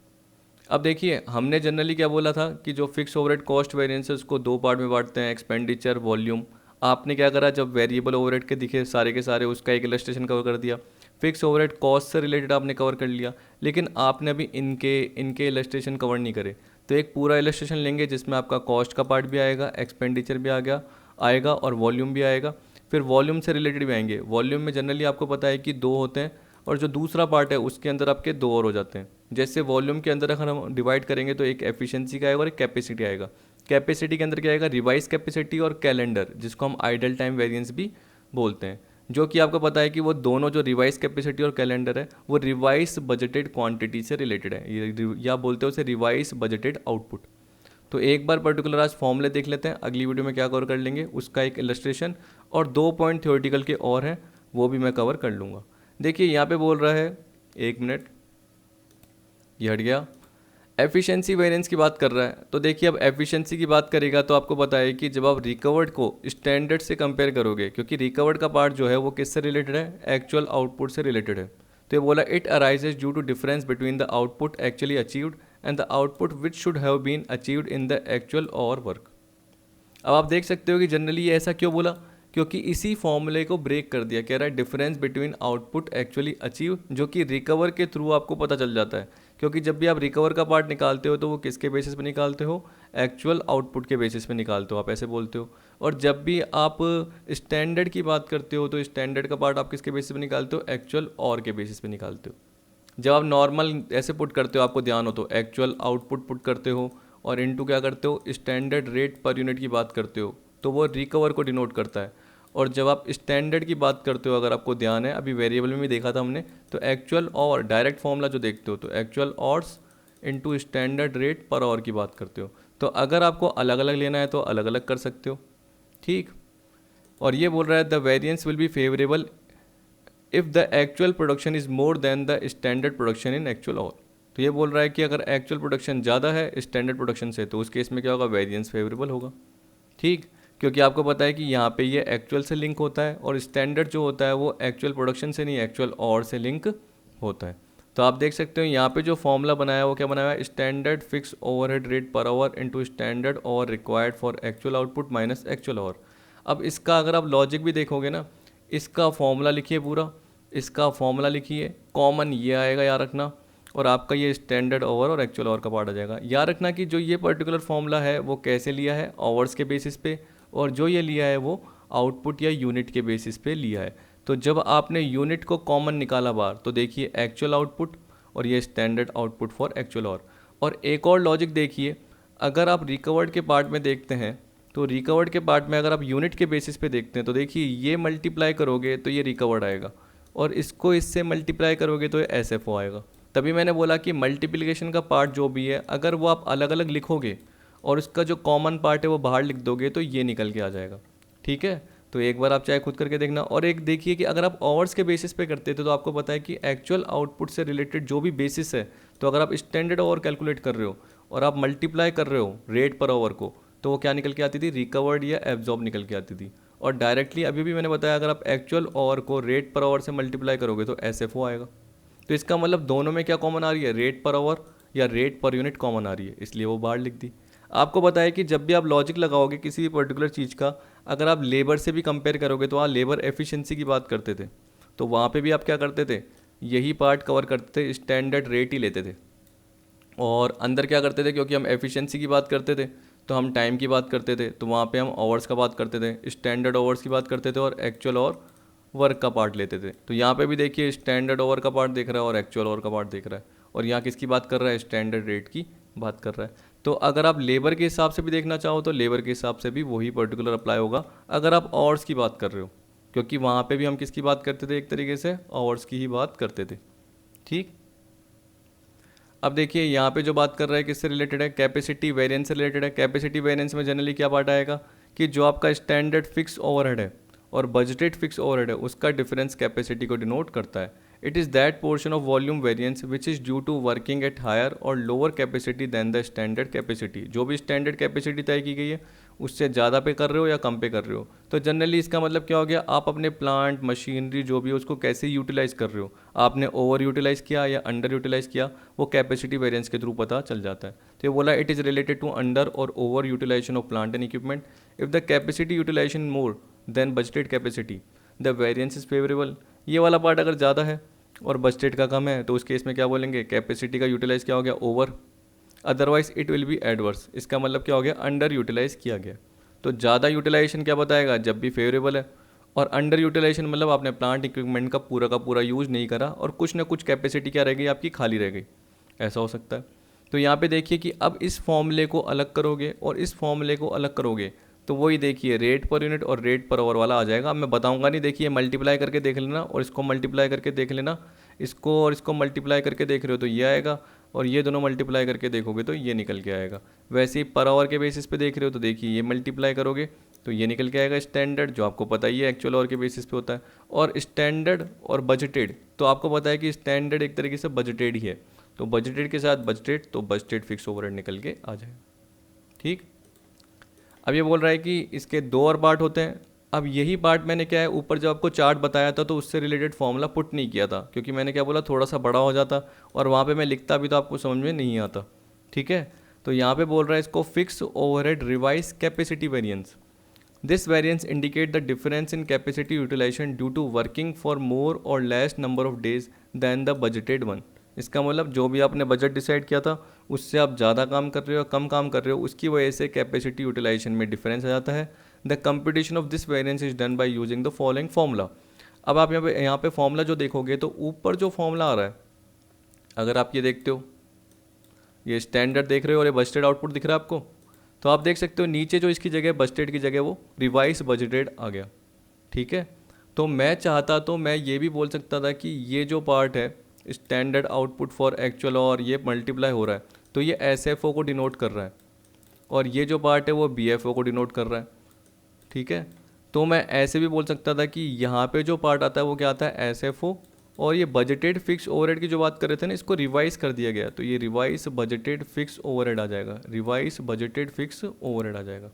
अब देखिए हमने जनरली क्या बोला था कि जो फिक्स ओवरहेड कॉस्ट वेरिएंस है उसको दो पार्ट में बांटते हैं, एक्सपेंडिचर वॉल्यूम। आपने क्या करा, जब वेरिएबल ओवरहेड के दिखे सारे के सारे उसका एक इलस्ट्रेशन कवर कर दिया, फिक्स ओवरहेड कॉस्ट से रिलेटेड आपने कवर कर लिया, लेकिन आपने अभी इनके इलस्ट्रेशन कवर नहीं करे। तो एक पूरा इलस्ट्रेशन लेंगे जिसमें आपका कॉस्ट का पार्ट भी आएगा, एक्सपेंडिचर भी आएगा और वॉल्यूम भी आएगा। फिर वॉल्यूम से रिलेटेड भी आएंगे, वॉल्यूम में जनरली आपको पता है कि दो होते हैं और जो दूसरा पार्ट है उसके अंदर आपके दो और हो जाते हैं। जैसे वॉल्यूम के अंदर अगर हम डिवाइड करेंगे तो एक एफिशिएंसी का आएगा और एक कैपेसिटी आएगा। कैपेसिटी के अंदर क्या आएगा, रिवाइज कैपेसिटी और कैलेंडर, जिसको हम आइडल टाइम वेरिएंस भी बोलते हैं, जो कि आपको पता है कि वो दोनों जो रिवाइज कैपेसिटी और कैलेंडर है वो रिवाइज बजटेड क्वांटिटी से रिलेटेड है, ये या बोलते हैं उसे रिवाइज बजटेड आउटपुट। तो एक बार पर्टिकुलर आज फॉर्मूले देख लेते हैं, अगली वीडियो में क्या कवर कर लेंगे उसका एक इलस्ट्रेशन और 2 पॉइंट थ्योरेटिकल के और हैं वो भी मैं कवर कर लूँगा। देखिए यहाँ पे बोल रहा है, एक मिनट ये हट गया, एफिशिएंसी वेरिएंस की बात कर रहा है। तो देखिए अब एफिशिएंसी की बात करेगा तो आपको पता है कि जब आप रिकवर्ड को स्टैंडर्ड से कंपेयर करोगे, क्योंकि रिकवर्ड का पार्ट जो है वो किससे रिलेटेड है, एक्चुअल आउटपुट से रिलेटेड है। तो ये बोला it arises due to difference between the output actually achieved and the output which should have been achieved in the actual hour work. अब आप देख सकते हो कि जनरली ये ऐसा क्यों बोला, क्योंकि इसी फॉर्मूले को ब्रेक कर दिया, कह रहा है difference between output actually achieve, जो कि रिकवर के थ्रू आपको पता चल जाता है। क्योंकि जब भी आप रिकवर का पार्ट निकालते हो तो वो किसके बेसिस पे निकालते हो, एक्चुअल आउटपुट के बेसिस पे निकालते हो, आप ऐसे बोलते हो। और जब भी आप स्टैंडर्ड की बात करते हो तो स्टैंडर्ड का पार्ट आप किसके बेसिस पे निकालते हो, एक्चुअल और के बेसिस पे निकालते हो। जब आप नॉर्मल ऐसे पुट करते हो, आपको ध्यान हो तो एक्चुअल आउटपुट पुट करते हो और इनटू क्या करते हो, स्टैंडर्ड रेट पर यूनिट की बात करते हो, तो वो रिकवर को डिनोट करता है। और जब आप स्टैंडर्ड की बात करते हो, अगर आपको ध्यान है अभी वेरिएबल में भी देखा था हमने, तो एक्चुअल और डायरेक्ट फॉर्मूला जो देखते हो तो actual hours into standard rate per hour की बात करते हो। तो अगर आपको अलग अलग लेना है तो अलग अलग कर सकते हो, ठीक। और ये बोल रहा है the variance will be favourable if the actual production is more than the standard production in actual और। तो ये बोल रहा है कि अगर एक्चुअल प्रोडक्शन ज़्यादा है स्टैंडर्ड प्रोडक्शन से तो उस केस में क्या होगा, वेरिएंस फेवरेबल होगा, ठीक। क्योंकि आपको पता है कि यहाँ पे ये एक्चुअल से लिंक होता है और स्टैंडर्ड जो होता है वो एक्चुअल प्रोडक्शन से नहीं, एक्चुअल और से लिंक होता है। तो आप देख सकते हो यहाँ पे जो फॉर्मूला बनाया है वो क्या बनाया है, standard fix overhead rate per hour into standard hour required for actual output minus actual hour. अब इसका अगर आप लॉजिक भी देखोगे ना, इसका फॉर्मूला लिखिए पूरा, इसका फॉर्मूला लिखिए, कॉमन ये आएगा याद रखना, और आपका ये स्टैंडर्ड ओवर और एक्चुअल ओवर का पार्ट आ जाएगा। याद रखना कि जो ये पर्टिकुलर फॉर्मूला है वो कैसे लिया है, ओवर्स के बेसिस पे, और जो ये लिया है वो आउटपुट या यूनिट के बेसिस पे लिया है। तो जब आपने यूनिट को कॉमन निकाला बाहर, तो देखिए एक्चुअल आउटपुट और ये स्टैंडर्ड आउटपुट फॉर एक्चुअल और एक और लॉजिक देखिए, अगर आप रिकवर्ड के पार्ट में देखते हैं तो रिकवर्ड के पार्ट में अगर आप यूनिट के बेसिस पे देखते हैं तो देखिए ये मल्टीप्लाई करोगे तो ये रिकवर्ड आएगा और इसको इससे मल्टीप्लाई करोगे तो ये एसएफओ आएगा। तभी मैंने बोला कि मल्टीप्लिकेशन का पार्ट जो भी है अगर वो आप अलग अलग लिखोगे और उसका जो कॉमन पार्ट है वो बाहर लिख दोगे तो ये निकल के आ जाएगा। ठीक है, तो एक बार आप चाहे खुद करके देखना। और एक देखिए कि अगर आप आवर्स के बेसिस पे करते थे तो आपको पता है कि एक्चुअल आउटपुट से रिलेटेड जो भी बेसिस है, तो अगर आप स्टैंडर्ड आवर कैलकुलेट कर रहे हो और आप मल्टीप्लाई कर रहे हो रेट पर आवर को, तो वो क्या निकल के आती थी, रिकवर्ड या एब्जॉर्ब निकल के आती थी। और डायरेक्टली अभी भी मैंने बताया अगर आप एक्चुअल आवर को रेट पर आवर से मल्टीप्लाई करोगे तो एसएफओ आएगा। तो इसका मतलब दोनों में क्या कॉमन आ रही है, रेट पर आवर या रेट पर यूनिट कॉमन आ रही है, इसलिए वो बाहर लिख दी। आपको बताया कि जब भी आप लॉजिक लगाओगे किसी भी पर्टिकुलर चीज़ का, अगर आप लेबर से भी कंपेयर करोगे तो वहाँ लेबर एफिशिएंसी की बात करते थे, तो वहाँ पे भी आप क्या करते थे, यही पार्ट कवर करते थे, स्टैंडर्ड रेट ही लेते थे। और अंदर क्या करते थे, क्योंकि हम एफिशिएंसी की बात करते थे तो हम टाइम की बात करते थे, तो वहाँ पे हम आवर्स का बात करते थे, स्टैंडर्ड आवर्स की बात करते थे और एक्चुअल और वर्क का पार्ट लेते थे। तो यहाँ पे भी देखिए स्टैंडर्ड आवर का पार्ट देख रहा है और एक्चुअल आवर का पार्ट देख रहा है, और यहाँ किसकी बात कर रहा है, स्टैंडर्ड रेट की बात कर रहा है। तो अगर आप लेबर के हिसाब से भी देखना चाहो तो लेबर के हिसाब से भी वही पर्टिकुलर अप्लाई होगा अगर आप आवर्स की बात कर रहे हो, क्योंकि वहाँ पे भी हम किसकी बात करते थे, एक तरीके से आवर्स की ही बात करते थे। ठीक, अब देखिए यहाँ पे जो बात कर रहा है किससे रिलेटेड है, कैपेसिटी वेरिएंस से रिलेटेड है। कैपेसिटी वेरिएंस में जनरली क्या पार्ट आएगा कि जो आपका स्टैंडर्ड फिक्स ओवरहेड है और बजटेड फिक्स ओवरहेड है उसका डिफरेंस कैपेसिटी को डिनोट करता है। It is that portion of volume variance which is due to working at higher or lower capacity than the standard capacity. जो भी स्टैंडर्ड कैपेसिटी तय की गई है उससे ज़्यादा पे कर रहे हो या कम पे कर रहे हो। तो जनरली इसका मतलब क्या हो गया, आप अपने प्लांट मशीनरी जो भी है उसको कैसे यूटिलाइज़ कर रहे हो, आपने ओवर यूटिलाइज़ किया या अंडर यूटिलाइज़ किया, वो कैपेसिटी वेरिएंस के थ्रू पता चल जाता है। तो ये बोला it is related to under or over utilization of plant and equipment. If the capacity utilization more than budgeted capacity the variance is favourable. ये वाला पार्ट अगर ज़्यादा है और बजटेड का कम है तो उस केस में क्या बोलेंगे, कैपेसिटी का यूटिलाइज क्या हो गया, over, otherwise it will be adverse. इसका मतलब क्या हो गया, अंडर यूटिलाइज किया गया। तो ज़्यादा यूटिलाइजेशन क्या बताएगा, जब भी फेवरेबल है, और अंडर यूटिलाइजेशन मतलब आपने प्लांट इक्विपमेंट का पूरा यूज़ नहीं करा और कुछ ना कुछ कैपेसिटी क्या रह गई आपकी, खाली रह गई, ऐसा हो सकता है। तो यहाँ पे देखिए कि अब इस फॉर्मूले को अलग करोगे और इस फॉर्मूले को अलग करोगे तो वही देखिए रेट पर यूनिट और रेट पर आवर वाला आ जाएगा। अब मैं बताऊंगा नहीं, देखिए मल्टीप्लाई करके देख लेना और इसको मल्टीप्लाई करके देख लेना, इसको और इसको मल्टीप्लाई करके देख रहे हो तो ये आएगा और ये दोनों मल्टीप्लाई करके देखोगे तो ये निकल के आएगा। वैसे ही पर आवर के बेसिस पे देख रहे हो तो देखिए ये मल्टीप्लाई करोगे तो ये निकल के आएगा स्टैंडर्ड, जो आपको पता ही है एक्चुअल आवर के बेसिस पे होता है। और स्टैंडर्ड और बजटेड, तो आपको पता है कि स्टैंडर्ड एक तरीके से बजटेड ही है, तो बजटेड के साथ बजटेड, तो बजटेड फिक्स ओवरहेड निकल के आ जाएगा। ठीक, अब ये बोल रहा है कि इसके दो और पार्ट होते हैं। अब यही पार्ट मैंने क्या है ऊपर जब आपको चार्ट बताया था तो उससे रिलेटेड फॉर्मूला पुट नहीं किया था, क्योंकि मैंने क्या बोला थोड़ा सा बड़ा हो जाता और वहाँ पे मैं लिखता भी तो आपको समझ में नहीं आता। ठीक है, तो यहाँ पे बोल रहा है इसको fix overhead revise capacity variance. This variance indicate the difference in capacity utilization due to working for more or less number of days than the budgeted one. इसका मतलब जो भी आपने बजट डिसाइड किया था उससे आप ज़्यादा काम कर रहे हो, कम काम कर रहे हो, उसकी वजह से कैपेसिटी यूटिलाइजेशन में डिफरेंस आ जाता है। The computation of this variance is done by using the following formula. अब आप यहाँ पे फॉर्मूला जो देखोगे तो ऊपर जो फॉर्मूला आ रहा है, अगर आप ये देखते हो, ये स्टैंडर्ड देख रहे हो और ये बजटेड आउटपुट दिख रहा है आपको, तो आप देख सकते हो नीचे जो इसकी जगह बजटेड की जगह वो रिवाइज बजटेड आ गया। ठीक है, तो मैं चाहता तो मैं ये भी बोल सकता था कि ये जो पार्ट है स्टैंडर्ड आउटपुट फॉर एक्चुअल और ये मल्टीप्लाई हो रहा है तो ये एसएफओ को डिनोट कर रहा है और ये जो पार्ट है वो बीएफओ को डिनोट कर रहा है। ठीक है, तो मैं ऐसे भी बोल सकता था कि यहाँ पे जो पार्ट आता है वो क्या आता है, एसएफओ, और ये बजटेड फिक्स ओवरहेड की जो बात कर रहे थे ना इसको रिवाइज कर दिया गया, तो ये रिवाइज बजटेड फिक्स ओवरहेड आ जाएगा, रिवाइज बजटेड फिक्स ओवरहेड आ जाएगा।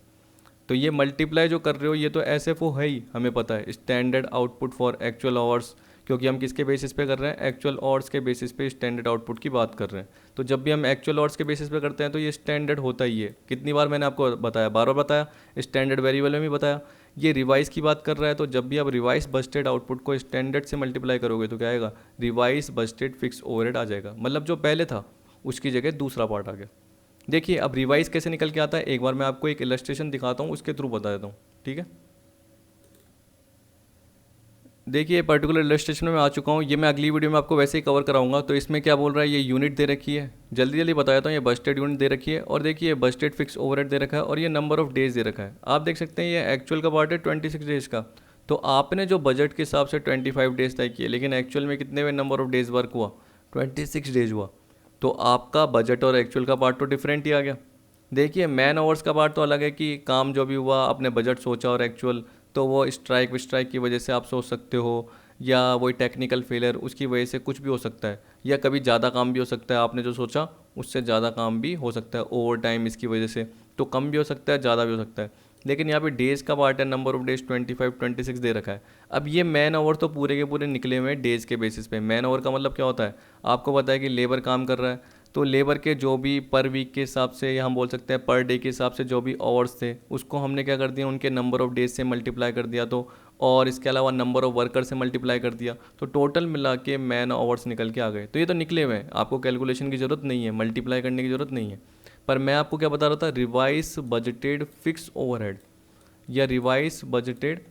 तो ये मल्टीप्लाई जो कर रहे हो ये तो एसएफओ है ही, हमें पता है, standard output for actual hours, क्योंकि हम किसके बेसिस पे कर रहे हैं, एक्चुअल आवर्स के बेसिस पे स्टैंडर्ड आउटपुट की बात कर रहे हैं। तो जब भी हम एक्चुअल आवर्स के बेसिस पे करते हैं तो ये स्टैंडर्ड होता ही है। कितनी बार मैंने आपको बताया, बार बार बताया, स्टैंडर्ड वेरिएबल में भी बताया। ये रिवाइज की बात कर रहा है तो जब भी आप रिवाइज बजटेड आउटपुट को स्टैंडर्ड से मल्टीप्लाई करोगे तो क्या आएगा, रिवाइज बजटेड फिक्स ओवरहेड आ जाएगा। मतलब जो पहले था उसकी जगह दूसरा पार्ट आ गया। देखिए अब रिवाइज कैसे निकल के आता है, एक बार मैं आपको एक इलस्ट्रेशन दिखाता हूँ, उसके थ्रू बता देता हूँ। ठीक है, देखिए पर्टिकुलर इलस्ट्रेशन में मैं आ चुका हूँ, ये मैं अगली वीडियो में आपको वैसे ही कवर कराऊंगा। तो इसमें क्या बोल रहा है, ये यूनिट दे रखी है, जल्दी जल्दी बता देता हूँ। ये बजटेड यूनिट दे रखी है और देखिए बजटेड फिक्स ओवरहेड दे रखा है और ये नंबर ऑफ डेज दे रखा है। आप देख सकते हैं ये एक्चुअल का पार्ट है 26 डेज का। तो आपने जो बजट के हिसाब से 25 डेज तय किए, लेकिन एक्चुअल में कितने हुए, नंबर ऑफ डेज वर्क हुआ 26 डेज हुआ। तो आपका बजट और एक्चुअल का पार्ट तो डिफरेंट ही आ गया। देखिए मैन आवर्स का पार्ट तो अलग है कि काम जो भी हुआ आपने बजट सोचा, और एक्चुअल तो वो स्ट्राइक विस्ट्राइक की वजह से आप सोच सकते हो, या वही टेक्निकल फेलियर उसकी वजह से कुछ भी हो सकता है, या कभी ज़्यादा काम भी हो सकता है, आपने जो सोचा उससे ज़्यादा काम भी हो सकता है, ओवर टाइम इसकी वजह से तो कम भी हो सकता है, ज़्यादा भी हो सकता है। लेकिन यहाँ पे डेज़ का पार्ट है, नंबर ऑफ डेज 25 26 दे रखा है। अब ये मैन आवर तो पूरे के पूरे निकले हुए हैं डेज़ के बेसिस पे। मैन आवर का मतलब क्या होता है, आपको पता है कि लेबर काम कर रहा है, तो लेबर के जो भी पर वीक के हिसाब से, या हम बोल सकते हैं पर डे के हिसाब से जो भी आवर्स थे, उसको हमने क्या कर दिया, उनके नंबर ऑफ डेज से मल्टीप्लाई कर दिया, तो और इसके अलावा नंबर ऑफ वर्कर से मल्टीप्लाई कर दिया, तो टोटल मिला के मैन आवर्स निकल के आ गए। तो ये तो निकले हुए हैं, आपको कैलकुलेशन की ज़रूरत नहीं है, मल्टीप्लाई करने की ज़रूरत नहीं है। पर मैं आपको क्या बता रहा था, रिवाइज बजटेड फिक्स ओवरहेड या रिवाइज बजटेड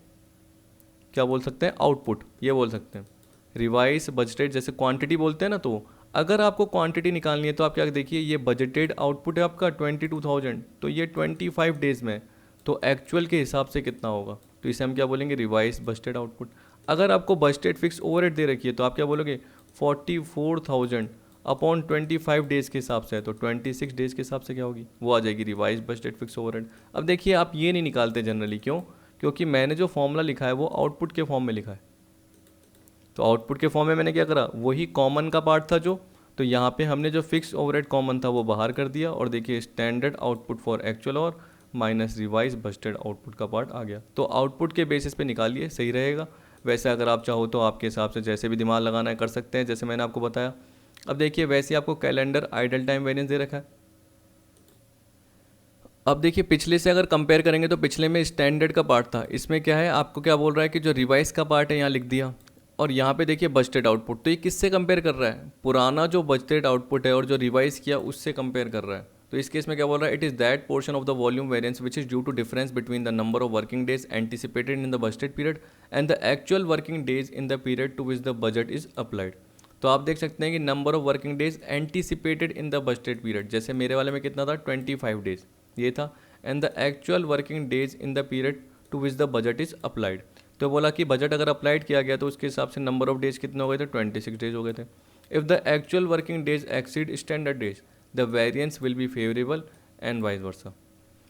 क्या बोल सकते हैं, आउटपुट ये बोल सकते हैं। रिवाइज बजटेड जैसे क्वांटिटी बोलते हैं ना, तो अगर आपको क्वांटिटी निकालनी है तो आप क्या देखिए, ये बजटेड आउटपुट है आपका 22,000, तो ये 25 डेज में, तो एक्चुअल के हिसाब से कितना होगा, तो इसे हम क्या बोलेंगे, रिवाइज बजटेड आउटपुट। अगर आपको बजटेड फिक्स ओवरहेड दे रखी है तो आप क्या बोलोगे, 44,000 अपॉन 25 डेज़ के हिसाब से है, तो 26 डेज़ के हिसाब से क्या होगी, वो आ जाएगी रिवाइज बजटेड फिक्स ओवरहेड। अब देखिए आप ये नहीं निकालते जनरली, क्यों, क्योंकि मैंने जो फॉर्मूला लिखा है वो आउटपुट के फॉर्म में लिखा है। तो आउटपुट के फॉर्म में मैंने क्या करा, वही कॉमन का पार्ट था जो, तो यहाँ पे हमने जो फिक्स ओवरहेड कॉमन था वो बाहर कर दिया, और देखिए स्टैंडर्ड आउटपुट फॉर एक्चुअल और माइनस रिवाइज बजटेड आउटपुट का पार्ट आ गया। तो आउटपुट के बेसिस पे निकालिए, सही रहेगा। वैसे अगर आप चाहो तो आपके हिसाब से जैसे भी दिमाग लगाना है कर सकते हैं, जैसे मैंने आपको बताया। अब देखिए वैसे आपको कैलेंडर आइडल टाइम वेरिएंस दे रखा है। अब देखिए पिछले से अगर कंपेयर करेंगे तो पिछले में स्टैंडर्ड का पार्ट था, इसमें क्या है, आपको क्या बोल रहा है कि जो रिवाइज का पार्ट है यहाँ लिख दिया, और यहाँ पे देखिए बजटेड आउटपुट। तो ये किससे कंपेयर कर रहा है, पुराना जो बजटेड आउटपुट है और जो रिवाइज किया उससे कंपेयर कर रहा है। तो इस केस में क्या बोल रहा है, it is that portion of the volume variance which is due to difference between the number of working days anticipated in the budgeted period and the actual working days in the period to which the budget is applied. तो आप देख सकते हैं कि number of working days anticipated in the budgeted period, जैसे मेरे वाले में कितना था 25 डेज ये था, and the actual working days in the period to which the budget is applied. तो बोला कि बजट अगर अप्लाइड किया गया तो उसके हिसाब से नंबर ऑफ डेज कितने हो गए थे, 26 डेज हो गए थे। If the actual working days exceed standard days the variance will be favourable and vice versa.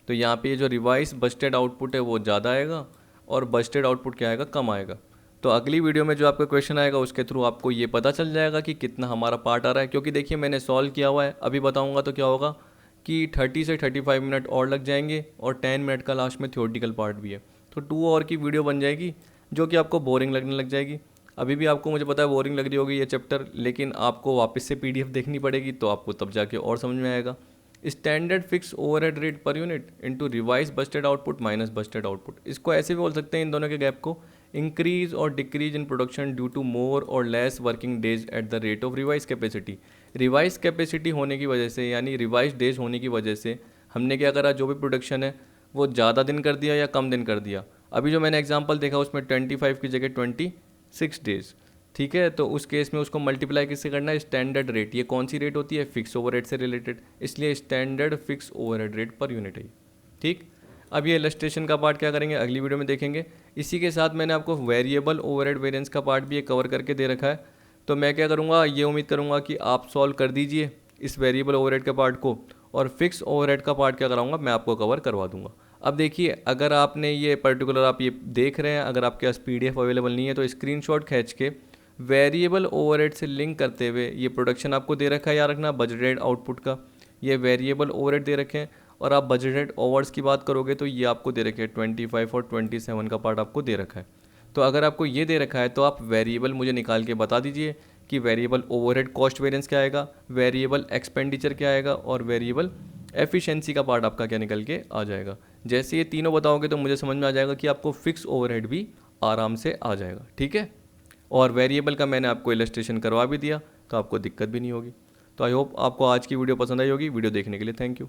तो यहाँ पे ये जो रिवाइज बजटेड आउटपुट है वो ज़्यादा आएगा और बजटेड आउटपुट क्या आएगा, कम आएगा। तो अगली वीडियो में जो आपका क्वेश्चन आएगा उसके थ्रू आपको ये पता चल जाएगा कि कितना हमारा पार्ट आ रहा है, क्योंकि देखिए मैंने सॉल्व किया हुआ है, अभी बताऊँगा तो क्या होगा कि 30 से 35 मिनट और लग जाएंगे, और 10 मिनट का लास्ट में थ्योरेटिकल पार्ट भी है, तो 2 आवर की वीडियो बन जाएगी जो कि आपको बोरिंग लगने लग जाएगी। अभी भी आपको मुझे पता है बोरिंग लग रही होगी ये चैप्टर, लेकिन आपको वापस से पीडीएफ देखनी पड़ेगी, तो आपको तब जाके और समझ में आएगा। Standard fix overhead rate per unit into revise budgeted output minus budgeted output, इसको ऐसे भी बोल सकते हैं इन दोनों के गैप को, increase or decrease in production due to more or less working days at the rate of revise capacity. Revise capacity होने की वजह से, यानी रिवाइज डेज होने की वजह से हमने क्या करा, जो भी प्रोडक्शन है वो ज़्यादा दिन कर दिया या कम दिन कर दिया। अभी जो मैंने एग्जांपल देखा उसमें 25 की जगह 26 डेज, ठीक है। तो उस केस में उसको मल्टीप्लाई किससे करना है, स्टैंडर्ड रेट। ये कौन सी रेट होती है, फिक्स ओवरहेड से रिलेटेड, इसलिए standard fix overhead rate per unit है, ठीक। अब ये इलस्ट्रेशन का पार्ट क्या करेंगे अगली वीडियो में देखेंगे। इसी के साथ मैंने आपको वेरिएबल ओवरहेड वेरिएंस का पार्ट भी ये कवर करके दे रखा है। तो मैं क्या करूँगा, ये उम्मीद करूँगा कि आप सॉल्व कर दीजिए इस वेरिएबल ओवरहेड के पार्ट को, और फिक्स ओवरहेड का पार्ट क्या कराऊंगा, मैं आपको कवर करवा दूंगा। अब देखिए अगर आपने ये पर्टिकुलर आप ये देख रहे हैं, अगर आपके पास पीडीएफ अवेलेबल नहीं है तो स्क्रीनशॉट खींच के वेरिएबल ओवरहेड से लिंक करते हुए, ये प्रोडक्शन आपको दे रखा है, याद रखना बजटेड आउटपुट का, ये वेरिएबल ओवरहेड दे रखे हैं, और आप बजटेड ओवर्स की बात करोगे तो ये आपको दे रखे हैं 25 और 27 का पार्ट आपको दे रखा है। तो अगर आपको ये दे रखा है तो आप वेरिएबल मुझे निकाल के बता दीजिए कि वेरिएबल ओवरहेड कॉस्ट वेरिएंस क्या आएगा, वेरिएबल एक्सपेंडिचर क्या आएगा, और वेरिएबल एफिशिएंसी का पार्ट आपका क्या निकल के आ जाएगा। जैसे ये तीनों बताओगे तो मुझे समझ में आ जाएगा कि आपको फिक्स ओवरहेड भी आराम से आ जाएगा, ठीक है। और वेरिएबल का मैंने आपको इलस्ट्रेशन करवा भी दिया, तो आपको दिक्कत भी नहीं होगी। तो आई होप आपको आज की वीडियो पसंद आई होगी। वीडियो देखने के लिए थैंक यू।